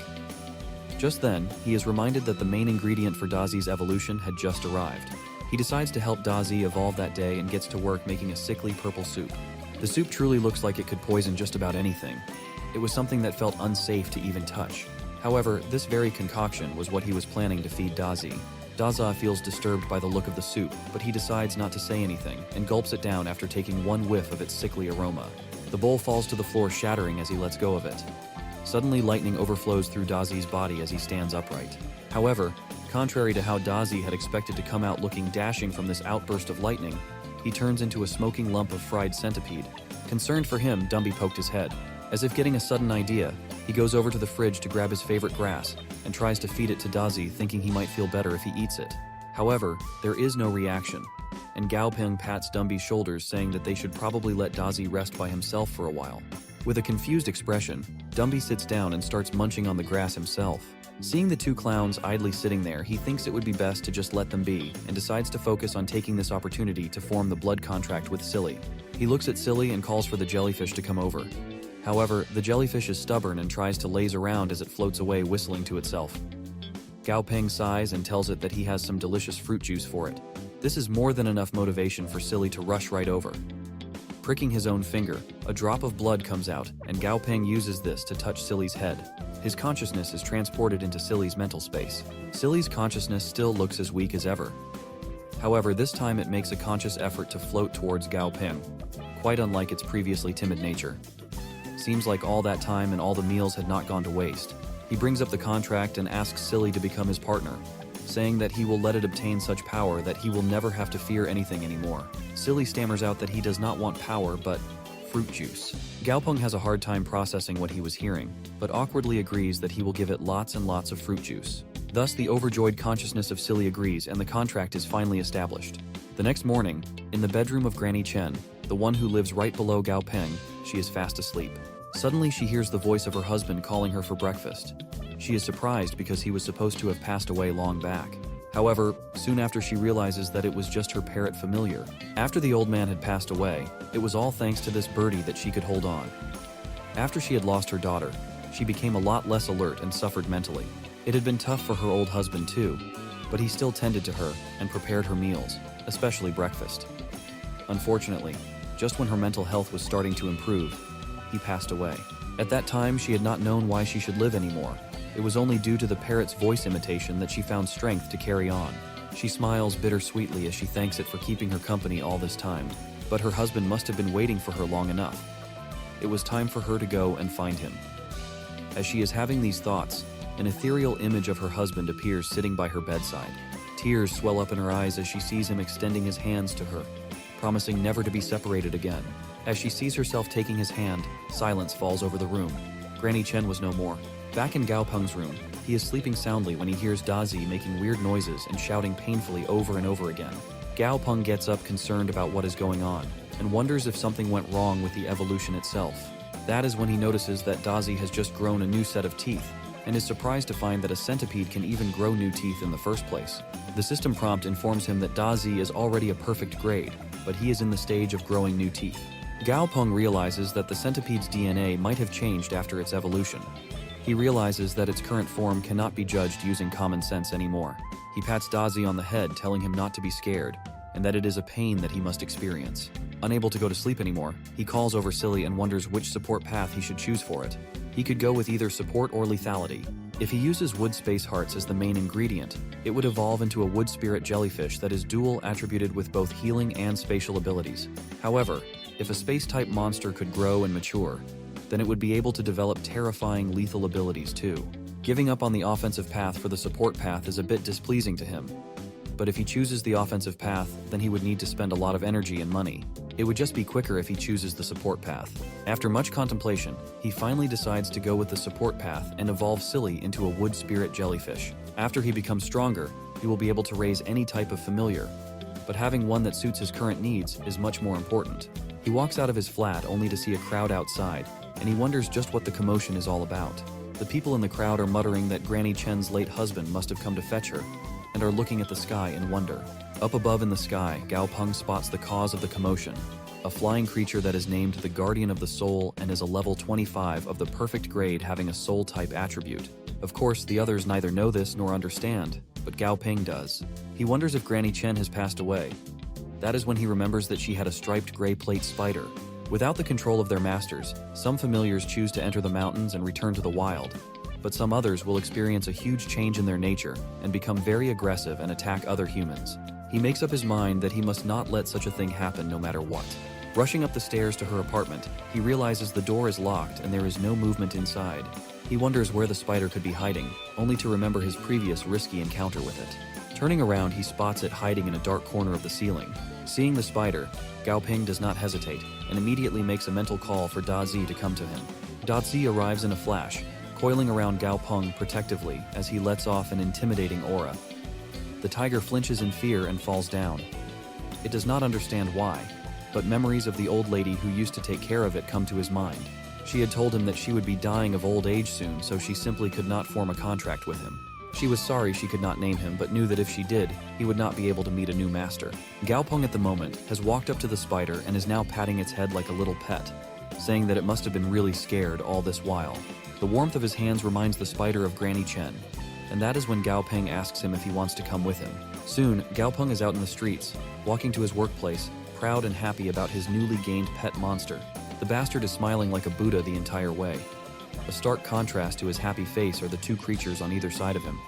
Just then, he is reminded that the main ingredient for DAZI's evolution had just arrived. He decides to help DAZI evolve that day and gets to work making a sickly purple soup. The soup truly looks like it could poison just about anything. It was something that felt unsafe to even touch. However, this very concoction was what he was planning to feed DAZI. DAZI feels disturbed by the look of the soup, but he decides not to say anything and gulps it down after taking one whiff of its sickly aroma. The bowl falls to the floor, shattering as he lets go of it. Suddenly, lightning overflows through DAZI's body as he stands upright. However, contrary to how DAZI had expected to come out looking dashing from this outburst of lightning, he turns into a smoking lump of fried centipede. Concerned for him, Dumby poked his head. As if getting a sudden idea, he goes over to the fridge to grab his favorite grass and tries to feed it to DAZI, thinking he might feel better if he eats it. However, there is no reaction, and GAO Ping pats Dumby's shoulders, saying that they should probably let DAZI rest by himself for a while. With a confused expression, Dumby sits down and starts munching on the grass himself. Seeing the two clowns idly sitting there, he thinks it would be best to just let them be and decides to focus on taking this opportunity to form the blood contract with Silly. He looks at Silly and calls for the jellyfish to come over. However, the jellyfish is stubborn and tries to laze around as it floats away, whistling to itself. GAO Ping sighs and tells it that he has some delicious fruit juice for it. This is more than enough motivation for Silly to rush right over. Pricking his own finger, a drop of blood comes out, and GAO Ping uses this to touch Silly's head. His consciousness is transported into Silly's mental space. Silly's consciousness still looks as weak as ever. However, this time it makes a conscious effort to float towards GAO Ping, quite unlike its previously timid nature. Seems like all that time and all the meals had not gone to waste. He brings up the contract and asks Silly to become his partner, saying that he will let it obtain such power that he will never have to fear anything anymore. Silly stammers out that he does not want power, but fruit juice. GAO Ping has a hard time processing what he was hearing, but awkwardly agrees that he will give it lots and lots of fruit juice. Thus, the overjoyed consciousness of Silly agrees, and the contract is finally established. The next morning, in the bedroom of Granny Chen, the one who lives right below GAO Ping, she is fast asleep. Suddenly, she hears the voice of her husband calling her for breakfast. She is surprised because he was supposed to have passed away long back. However, soon after, she realizes that it was just her parrot familiar. After the old man had passed away, it was all thanks to this birdie that she could hold on. After she had lost her daughter, she became a lot less alert and suffered mentally. It had been tough for her old husband too, but he still tended to her and prepared her meals, especially breakfast. Unfortunately, just when her mental health was starting to improve, he passed away. At that time, she had not known why she should live anymore. It was only due to the parrot's voice imitation that she found strength to carry on. She smiles bittersweetly as she thanks it for keeping her company all this time, but her husband must have been waiting for her long enough. It was time for her to go and find him. As she is having these thoughts, an ethereal image of her husband appears sitting by her bedside. Tears swell up in her eyes as she sees him extending his hands to her, promising never to be separated again. As she sees herself taking his hand, silence falls over the room. Granny Chen was no more. Back in GAO Ping's room, he is sleeping soundly when he hears DAZI making weird noises and shouting painfully over and over again. GAO Ping gets up, concerned about what is going on, and wonders if something went wrong with the evolution itself. That is when he notices that DAZI has just grown a new set of teeth, and is surprised to find that a centipede can even grow new teeth in the first place. The system prompt informs him that DAZI is already a perfect grade, but he is in the stage of growing new teeth. GAO Ping realizes that the centipede's DNA might have changed after its evolution. He realizes that its current form cannot be judged using common sense anymore. He pats DAZI on the head, telling him not to be scared, and that it is a pain that he must experience. Unable to go to sleep anymore, he calls over Silly and wonders which support path he should choose for it. He could go with either support or lethality. If he uses wood space hearts as the main ingredient, it would evolve into a wood spirit jellyfish that is dual attributed with both healing and spatial abilities. However, if a space-type monster could grow and mature, then it would be able to develop terrifying lethal abilities too. Giving up on the offensive path for the support path is a bit displeasing to him. But if he chooses the offensive path, then he would need to spend a lot of energy and money. It would just be quicker if he chooses the support path. After much contemplation, he finally decides to go with the support path and evolve Silly into a wood spirit jellyfish. After he becomes stronger, he will be able to raise any type of familiar, but having one that suits his current needs is much more important. He walks out of his flat only to see a crowd outside, and he wonders just what the commotion is all about. The people in the crowd are muttering that Granny Chen's late husband must have come to fetch her, and are looking at the sky in wonder. Up above in the sky, GAO Ping spots the cause of the commotion, a flying creature that is named the Guardian of the Soul and is a level 25 of the perfect grade having a soul-type attribute. Of course, the others neither know this nor understand, but GAO Ping does. He wonders if Granny Chen has passed away. That is when he remembers that she had a striped gray plate spider. Without the control of their masters, some familiars choose to enter the mountains and return to the wild, but some others will experience a huge change in their nature and become very aggressive and attack other humans. He makes up his mind that he must not let such a thing happen no matter what. Rushing up the stairs to her apartment, he realizes the door is locked and there is no movement inside. He wonders where the spider could be hiding, only to remember his previous risky encounter with it. Turning around, he spots it hiding in a dark corner of the ceiling. Seeing the spider, GAO Ping does not hesitate and immediately makes a mental call for DAZI to come to him. DAZI arrives in a flash, coiling around GAO Ping protectively as he lets off an intimidating aura. The tiger flinches in fear and falls down. It does not understand why, but memories of the old lady who used to take care of it come to his mind. She had told him that she would be dying of old age soon, so she simply could not form a contract with him. She was sorry she could not name him, but knew that if she did, he would not be able to meet a new master. GAO Ping at the moment has walked up to the spider and is now patting its head like a little pet, saying that it must have been really scared all this while. The warmth of his hands reminds the spider of Granny Chen, and that is when GAO Ping asks him if he wants to come with him. Soon, GAO Ping is out in the streets, walking to his workplace, proud and happy about his newly gained pet monster. The bastard is smiling like a Buddha the entire way. A stark contrast to his happy face are the two creatures on either side of him,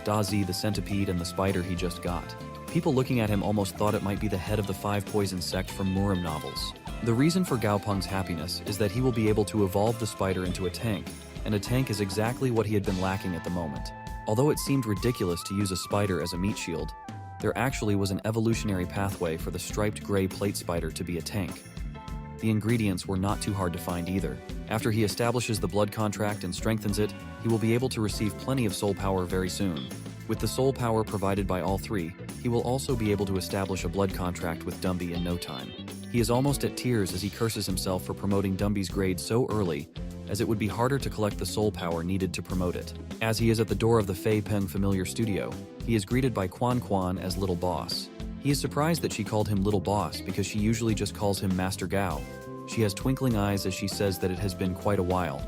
DAZI, the centipede, and the spider he just got. People looking at him almost thought it might be the head of the five poison sect from Murim novels. The reason for GAO Ping's happiness is that he will be able to evolve the spider into a tank, and a tank is exactly what he had been lacking at the moment. Although it seemed ridiculous to use a spider as a meat shield, there actually was an evolutionary pathway for the striped gray plate spider to be a tank. The ingredients were not too hard to find either. After he establishes the blood contract and strengthens it, he will be able to receive plenty of soul power very soon. With the soul power provided by all three, he will also be able to establish a blood contract with Dumby in no time. He is almost at tears as he curses himself for promoting Dumby's grade so early, as it would be harder to collect the soul power needed to promote it. As he is at the door of the Fei Peng familiar studio, he is greeted by Quan Quan as Little Boss. He is surprised that she called him Little Boss because she usually just calls him Master Gao. She has twinkling eyes as she says that it has been quite a while.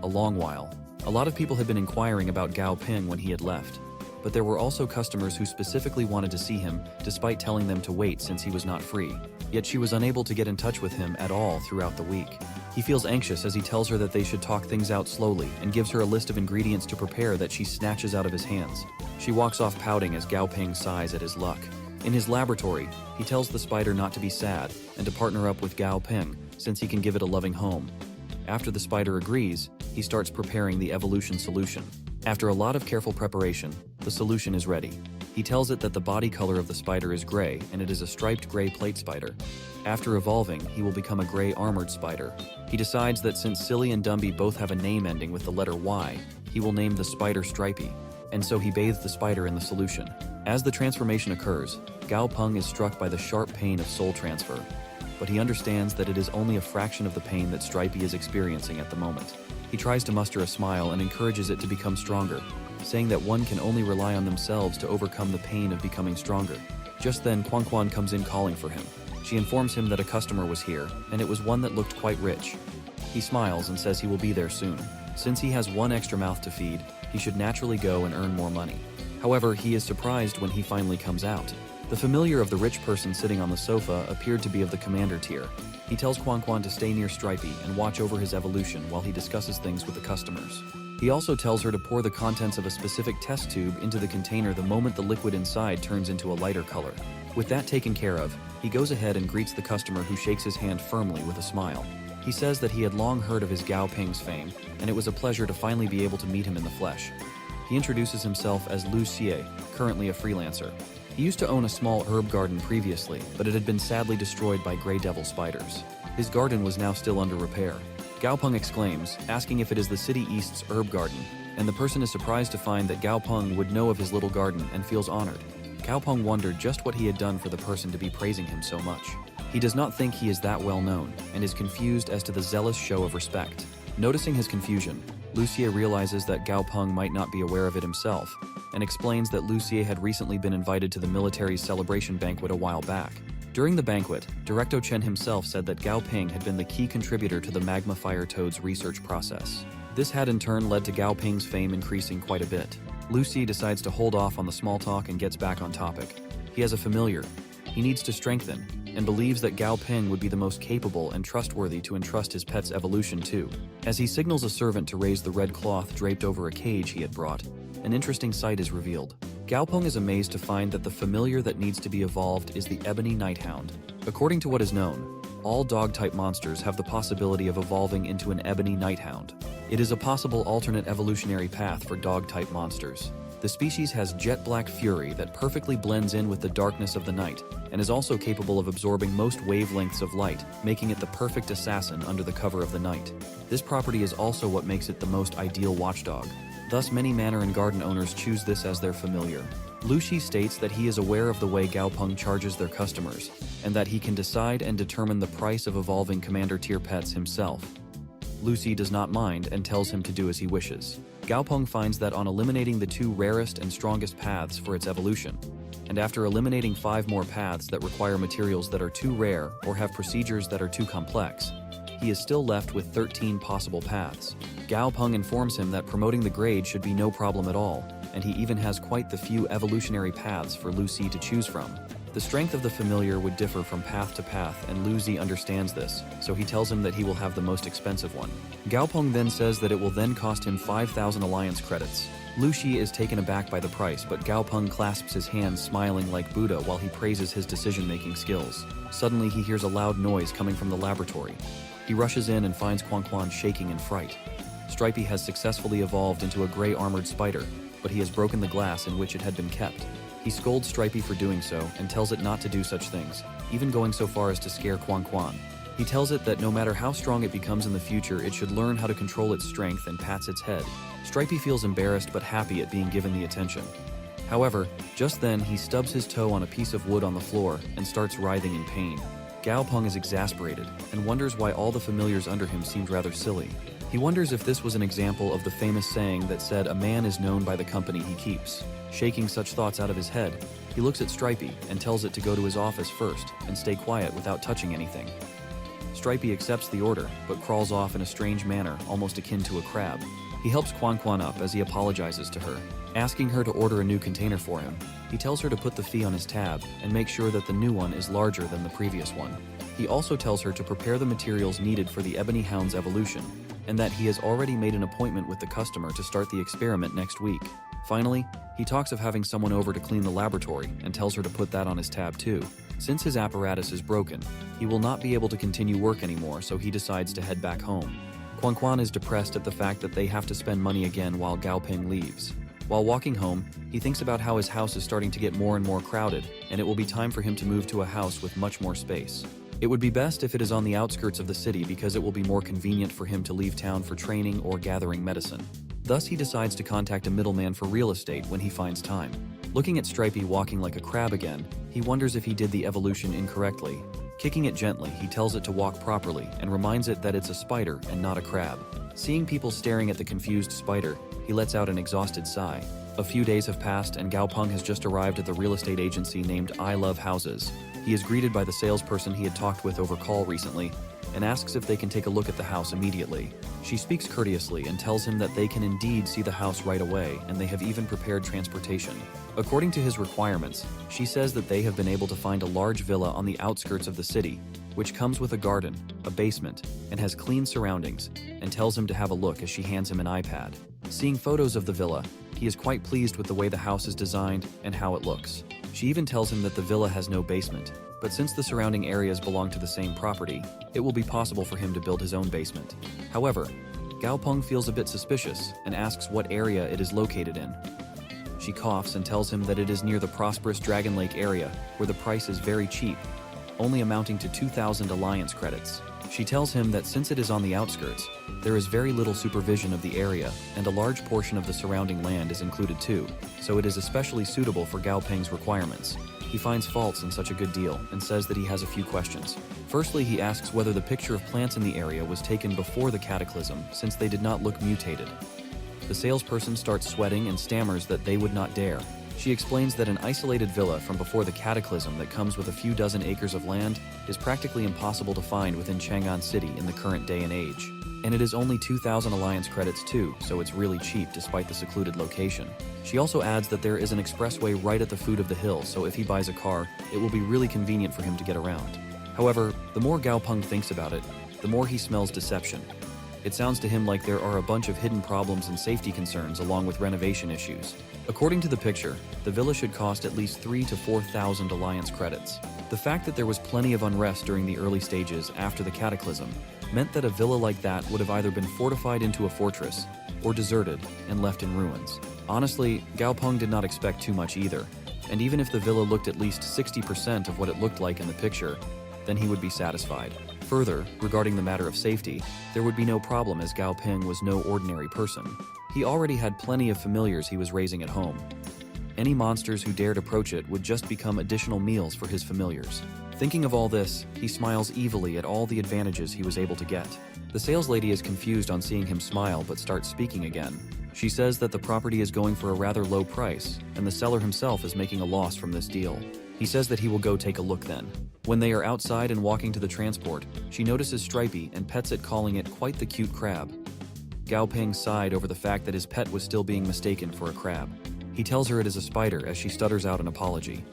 A long while. A lot of people had been inquiring about GAO Ping when he had left, but there were also customers who specifically wanted to see him despite telling them to wait since he was not free. Yet she was unable to get in touch with him at all throughout the week. He feels anxious as he tells her that they should talk things out slowly and gives her a list of ingredients to prepare that she snatches out of his hands. She walks off pouting as GAO Ping sighs at his luck. In his laboratory, he tells the spider not to be sad and to partner up with GAO Ping since he can give it a loving home. After the spider agrees, he starts preparing the evolution solution. After a lot of careful preparation, the solution is ready. He tells it that the body color of the spider is gray and it is a striped gray plate spider. After evolving, he will become a gray armored spider. He decides that since Silly and Dumby both have a name ending with the letter Y, he will name the spider Stripey, and so he bathes the spider in the solution. As the transformation occurs, GAO Ping is struck by the sharp pain of soul transfer, but he understands that it is only a fraction of the pain that Stripey is experiencing at the moment. He tries to muster a smile and encourages it to become stronger, saying that one can only rely on themselves to overcome the pain of becoming stronger. Just then, Quan Quan comes in calling for him. She informs him that a customer was here, and it was one that looked quite rich. He smiles and says he will be there soon. Since he has one extra mouth to feed, he should naturally go and earn more money. However, he is surprised when he finally comes out. The familiar of the rich person sitting on the sofa appeared to be of the commander tier. He tells Quan Quan to stay near Stripey and watch over his evolution while he discusses things with the customers. He also tells her to pour the contents of a specific test tube into the container the moment the liquid inside turns into a lighter color. With that taken care of, he goes ahead and greets the customer who shakes his hand firmly with a smile. He says that he had long heard of his GAO Ping's fame, and it was a pleasure to finally be able to meet him in the flesh. He introduces himself as Lu Xie, currently a freelancer. He used to own a small herb garden previously, but it had been sadly destroyed by gray devil spiders. His garden was now still under repair. GAO Ping exclaims, asking if it is the City East's herb garden, and the person is surprised to find that GAO Ping would know of his little garden and feels honored. GAO Ping wondered just what he had done for the person to be praising him so much. He does not think he is that well known, and is confused as to the zealous show of respect. Noticing his confusion, Lucia realizes that Gao Ping might not be aware of it himself, and explains that Lucia had recently been invited to the military's celebration banquet a while back. During the banquet, Director Chen himself said that Gao Ping had been the key contributor to the magma fire toad's research process. This had in turn led to Gao Ping's fame increasing quite a bit. Lucy decides to hold off on the small talk and gets back on topic. He has a familiar he needs to strengthen, and believes that Gao Ping would be the most capable and trustworthy to entrust his pet's evolution to. As he signals a servant to raise the red cloth draped over a cage he had brought, an interesting sight is revealed. Gao Ping is amazed to find that the familiar that needs to be evolved is the ebony nighthound. According to what is known, all dog-type monsters have the possibility of evolving into an ebony nighthound. It is a possible alternate evolutionary path for dog-type monsters. The species has jet black fury that perfectly blends in with the darkness of the night, and is also capable of absorbing most wavelengths of light, making it the perfect assassin under the cover of the night. This property is also what makes it the most ideal watchdog. Thus, many manor and garden owners choose this as their familiar. Lucy states that he is aware of the way Gao Ping charges their customers, and that he can decide and determine the price of evolving commander tier pets himself. Lucy does not mind and tells him to do as he wishes. Gao Ping finds that on eliminating the 2 rarest and strongest paths for its evolution, and after eliminating 5 more paths that require materials that are too rare or have procedures that are too complex, he is still left with 13 possible paths. Gao Ping informs him that promoting the grade should be no problem at all, and he even has quite the few evolutionary paths for Lucy to choose from. The strength of the familiar would differ from path to path, and Lucy understands this, so he tells him that he will have the most expensive one. Gao Ping then says that it will then cost him 5,000 alliance credits. Lucy is taken aback by the price, but Gao Ping clasps his hands smiling like Buddha while he praises his decision-making skills. Suddenly he hears a loud noise coming from the laboratory. He rushes in and finds Quan shaking in fright. Stripey has successfully evolved into a gray armored spider, but he has broken the glass in which it had been kept. He scolds Stripey for doing so and tells it not to do such things, even going so far as to scare Quan. He tells it that no matter how strong it becomes in the future, it should learn how to control its strength and pats its head. Stripey feels embarrassed but happy at being given the attention. However, just then he stubs his toe on a piece of wood on the floor and starts writhing in pain. Gao Ping is exasperated and wonders why all the familiars under him seemed rather silly. He wonders if this was an example of the famous saying that said a man is known by the company he keeps. Shaking such thoughts out of his head, he looks at Stripey and tells it to go to his office first and stay quiet without touching anything. Stripey accepts the order, but crawls off in a strange manner, almost akin to a crab. He helps Quan up as he apologizes to her, asking her to order a new container for him. He tells her to put the fee on his tab and make sure that the new one is larger than the previous one. He also tells her to prepare the materials needed for the Ebony Hound's evolution, and that he has already made an appointment with the customer to start the experiment next week. Finally, he talks of having someone over to clean the laboratory and tells her to put that on his tab too. Since his apparatus is broken, he will not be able to continue work anymore, so he decides to head back home. Quan is depressed at the fact that they have to spend money again while Gao Ping leaves. While walking home, he thinks about how his house is starting to get more and more crowded, and it will be time for him to move to a house with much more space. It would be best if it is on the outskirts of the city because it will be more convenient for him to leave town for training or gathering medicine. Thus, he decides to contact a middleman for real estate when he finds time. Looking at Stripey walking like a crab again, he wonders if he did the evolution incorrectly. Kicking it gently, he tells it to walk properly and reminds it that it's a spider and not a crab. Seeing people staring at the confused spider, he lets out an exhausted sigh. A few days have passed and Gao Ping has just arrived at the real estate agency named I Love Houses. He is greeted by the salesperson he had talked with over call recently and asks if they can take a look at the house immediately. She speaks courteously and tells him that they can indeed see the house right away and they have even prepared transportation. According to his requirements, she says that they have been able to find a large villa on the outskirts of the city, which comes with a garden, a basement, and has clean surroundings, and tells him to have a look as she hands him an iPad. Seeing photos of the villa, he is quite pleased with the way the house is designed and how it looks. She even tells him that the villa has no basement, but since the surrounding areas belong to the same property, it will be possible for him to build his own basement. However, Gao Ping feels a bit suspicious and asks what area it is located in. She coughs and tells him that it is near the prosperous Dragon Lake area, where the price is very cheap, only amounting to 2,000 alliance credits. She tells him that since it is on the outskirts, there is very little supervision of the area, and a large portion of the surrounding land is included too, so it is especially suitable for Gao Ping's requirements. He finds faults in such a good deal and says that he has a few questions. Firstly, he asks whether the picture of plants in the area was taken before the cataclysm, since they did not look mutated. The salesperson starts sweating and stammers that they would not dare. She explains that an isolated villa from before the cataclysm that comes with a few dozen acres of land is practically impossible to find within Chang'an City in the current day and age. And it is only 2,000 alliance credits too, so it's really cheap despite the secluded location. She also adds that there is an expressway right at the foot of the hill, so if he buys a car, it will be really convenient for him to get around. However, the more GAO Ping thinks about it, the more he smells deception. It sounds to him like there are a bunch of hidden problems and safety concerns along with renovation issues. According to the picture, the villa should cost at least 3,000 to 4,000 alliance credits. The fact that there was plenty of unrest during the early stages after the cataclysm meant that a villa like that would have either been fortified into a fortress or deserted and left in ruins. Honestly, GAO Ping did not expect too much either, and even if the villa looked at least 60% of what it looked like in the picture, then he would be satisfied. Further, regarding the matter of safety, there would be no problem as GAO Ping was no ordinary person. He already had plenty of familiars he was raising at home. Any monsters who dared approach it would just become additional meals for his familiars. Thinking of all this, he smiles evilly at all the advantages he was able to get. The saleslady is confused on seeing him smile but starts speaking again. She says that the property is going for a rather low price, and the seller himself is making a loss from this deal. He says that he will go take a look then. When they are outside and walking to the transport, she notices Stripey and pets it, calling it quite the cute crab. GAO Ping sighed over the fact that his pet was still being mistaken for a crab. He tells her it is a spider as she stutters out an apology.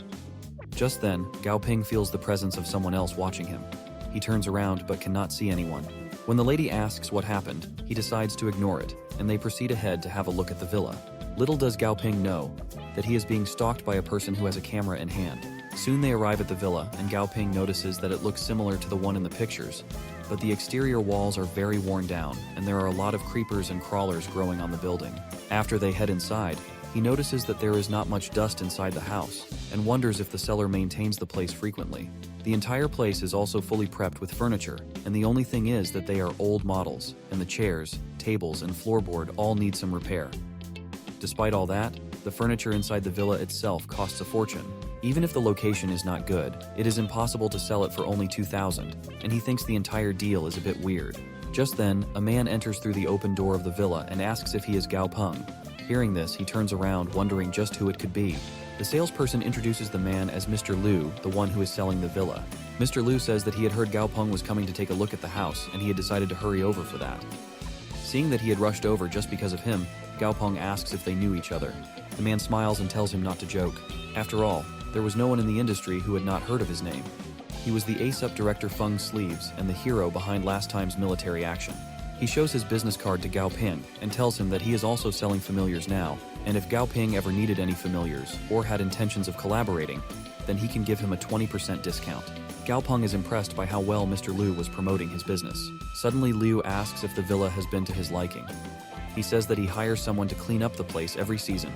Just then, GAO Ping feels the presence of someone else watching him. He turns around but cannot see anyone. When the lady asks what happened, he decides to ignore it, and they proceed ahead to have a look at the villa. Little does GAO Ping know that he is being stalked by a person who has a camera in hand. Soon they arrive at the villa, and GAO Ping notices that it looks similar to the one in the pictures, but the exterior walls are very worn down, and there are a lot of creepers and crawlers growing on the building. After they head inside, he notices that there is not much dust inside the house, and wonders if the seller maintains the place frequently. The entire place is also fully prepped with furniture, and the only thing is that they are old models, and the chairs, tables, and floorboard all need some repair. Despite all that, the furniture inside the villa itself costs a fortune. Even if the location is not good, it is impossible to sell it for only 2,000, and he thinks the entire deal is a bit weird. Just then, a man enters through the open door of the villa and asks if he is GAO Ping. Hearing this, he turns around, wondering just who it could be. The salesperson introduces the man as Mr. Liu, the one who is selling the villa. Mr. Liu says that he had heard GAO Ping was coming to take a look at the house, and he had decided to hurry over for that. Seeing that he had rushed over just because of him, GAO Ping asks if they knew each other. The man smiles and tells him not to joke. After all, there was no one in the industry who had not heard of his name. He was the ace-up director Feng Sleeves and the hero behind last time's military action. He shows his business card to GAO Ping and tells him that he is also selling familiars now, and if GAO Ping ever needed any familiars or had intentions of collaborating, then he can give him a 20% discount. GAO Ping is impressed by how well Mr. Liu was promoting his business. Suddenly, Liu asks if the villa has been to his liking. He says that he hires someone to clean up the place every season,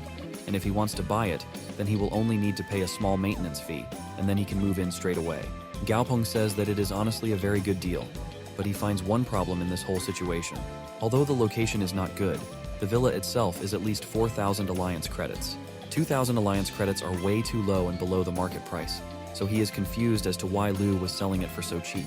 and if he wants to buy it, then he will only need to pay a small maintenance fee, and then he can move in straight away. GAO Ping says that it is honestly a very good deal, but he finds one problem in this whole situation. Although the location is not good, the villa itself is at least 4,000 alliance credits. 2,000 alliance credits are way too low and below the market price, so he is confused as to why Liu was selling it for so cheap.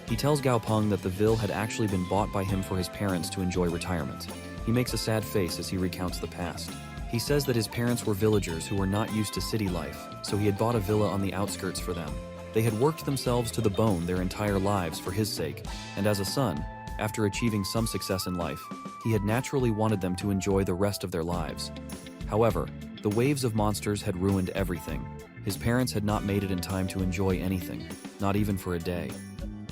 He tells GAO Ping that the villa had actually been bought by him for his parents to enjoy retirement. He makes a sad face as he recounts the past. He says that his parents were villagers who were not used to city life, so he had bought a villa on the outskirts for them. They had worked themselves to the bone their entire lives for his sake, and as a son, after achieving some success in life, he had naturally wanted them to enjoy the rest of their lives. However, the waves of monsters had ruined everything. His parents had not made it in time to enjoy anything, not even for a day.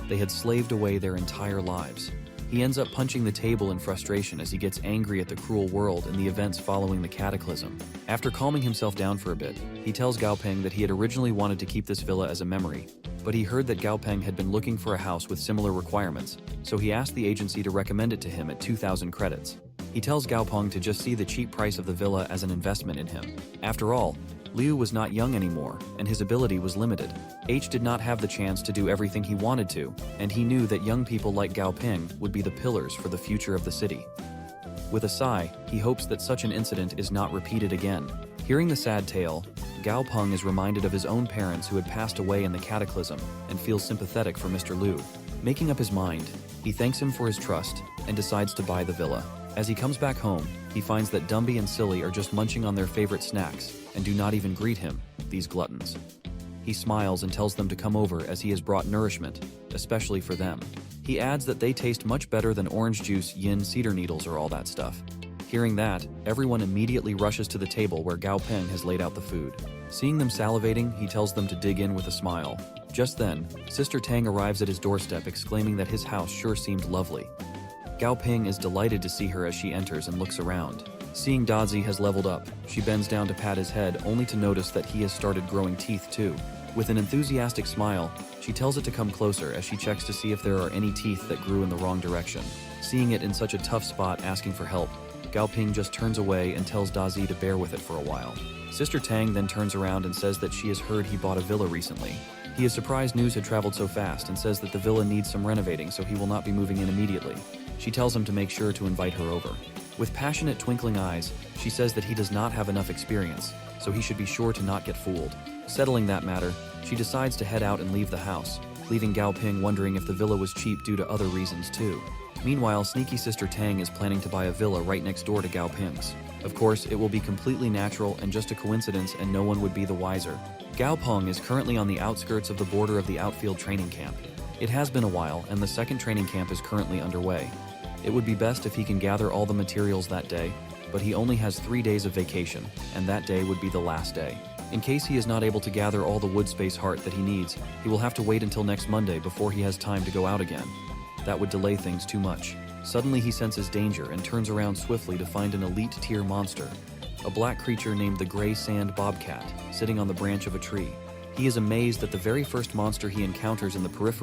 They had slaved away their entire lives. He ends up punching the table in frustration as he gets angry at the cruel world and the events following the cataclysm. After calming himself down for a bit, he tells GAO Ping that he had originally wanted to keep this villa as a memory, but he heard that GAO Ping had been looking for a house with similar requirements, so he asked the agency to recommend it to him at 2,000 credits. He tells GAO Ping to just see the cheap price of the villa as an investment in him. After all, Liu was not young anymore, and his ability was limited. H did not have the chance to do everything he wanted to, and he knew that young people like GAO Ping would be the pillars for the future of the city. With a sigh, he hopes that such an incident is not repeated again. Hearing the sad tale, Gao Ping is reminded of his own parents who had passed away in the cataclysm and feels sympathetic for Mr. Liu. Making up his mind, he thanks him for his trust and decides to buy the villa. As he comes back home, he finds that Dumby and Silly are just munching on their favorite snacks and do not even greet him, these gluttons. He smiles and tells them to come over as he has brought nourishment, especially for them. He adds that they taste much better than orange juice, yin, cedar needles, or all that stuff. Hearing that, everyone immediately rushes to the table where Gao Ping has laid out the food. Seeing them salivating, he tells them to dig in with a smile. Just then, Sister Tang arrives at his doorstep exclaiming that his house sure seemed lovely. Gao Ping is delighted to see her as she enters and looks around. Seeing DAZI has leveled up, she bends down to pat his head only to notice that he has started growing teeth too. With an enthusiastic smile, she tells it to come closer as she checks to see if there are any teeth that grew in the wrong direction. Seeing it in such a tough spot asking for help, Gao Ping just turns away and tells DAZI to bear with it for a while. Sister Tang then turns around and says that she has heard he bought a villa recently. He is surprised news had traveled so fast and says that the villa needs some renovating so he will not be moving in immediately. She tells him to make sure to invite her over. With passionate twinkling eyes, she says that he does not have enough experience, so he should be sure to not get fooled. Settling that matter, she decides to head out and leave the house, leaving Gao Ping wondering if the villa was cheap due to other reasons too. Meanwhile, sneaky Sister Tang is planning to buy a villa right next door to Gao Ping's. Of course, it will be completely natural and just a coincidence and no one would be the wiser. Gao Ping is currently on the outskirts of the border of the outfield training camp. It has been a while and the second training camp is currently underway. It would be best if he can gather all the materials that day, but he only has 3 days of vacation, and that day would be the last day. In case he is not able to gather all the wood space heart that he needs, he will have to wait until next Monday before he has time to go out again. That would delay things too much. Suddenly he senses danger and turns around swiftly to find an elite tier monster, a black creature named the Gray Sand Bobcat, sitting on the branch of a tree. He is amazed that the very first monster he encounters in the periphery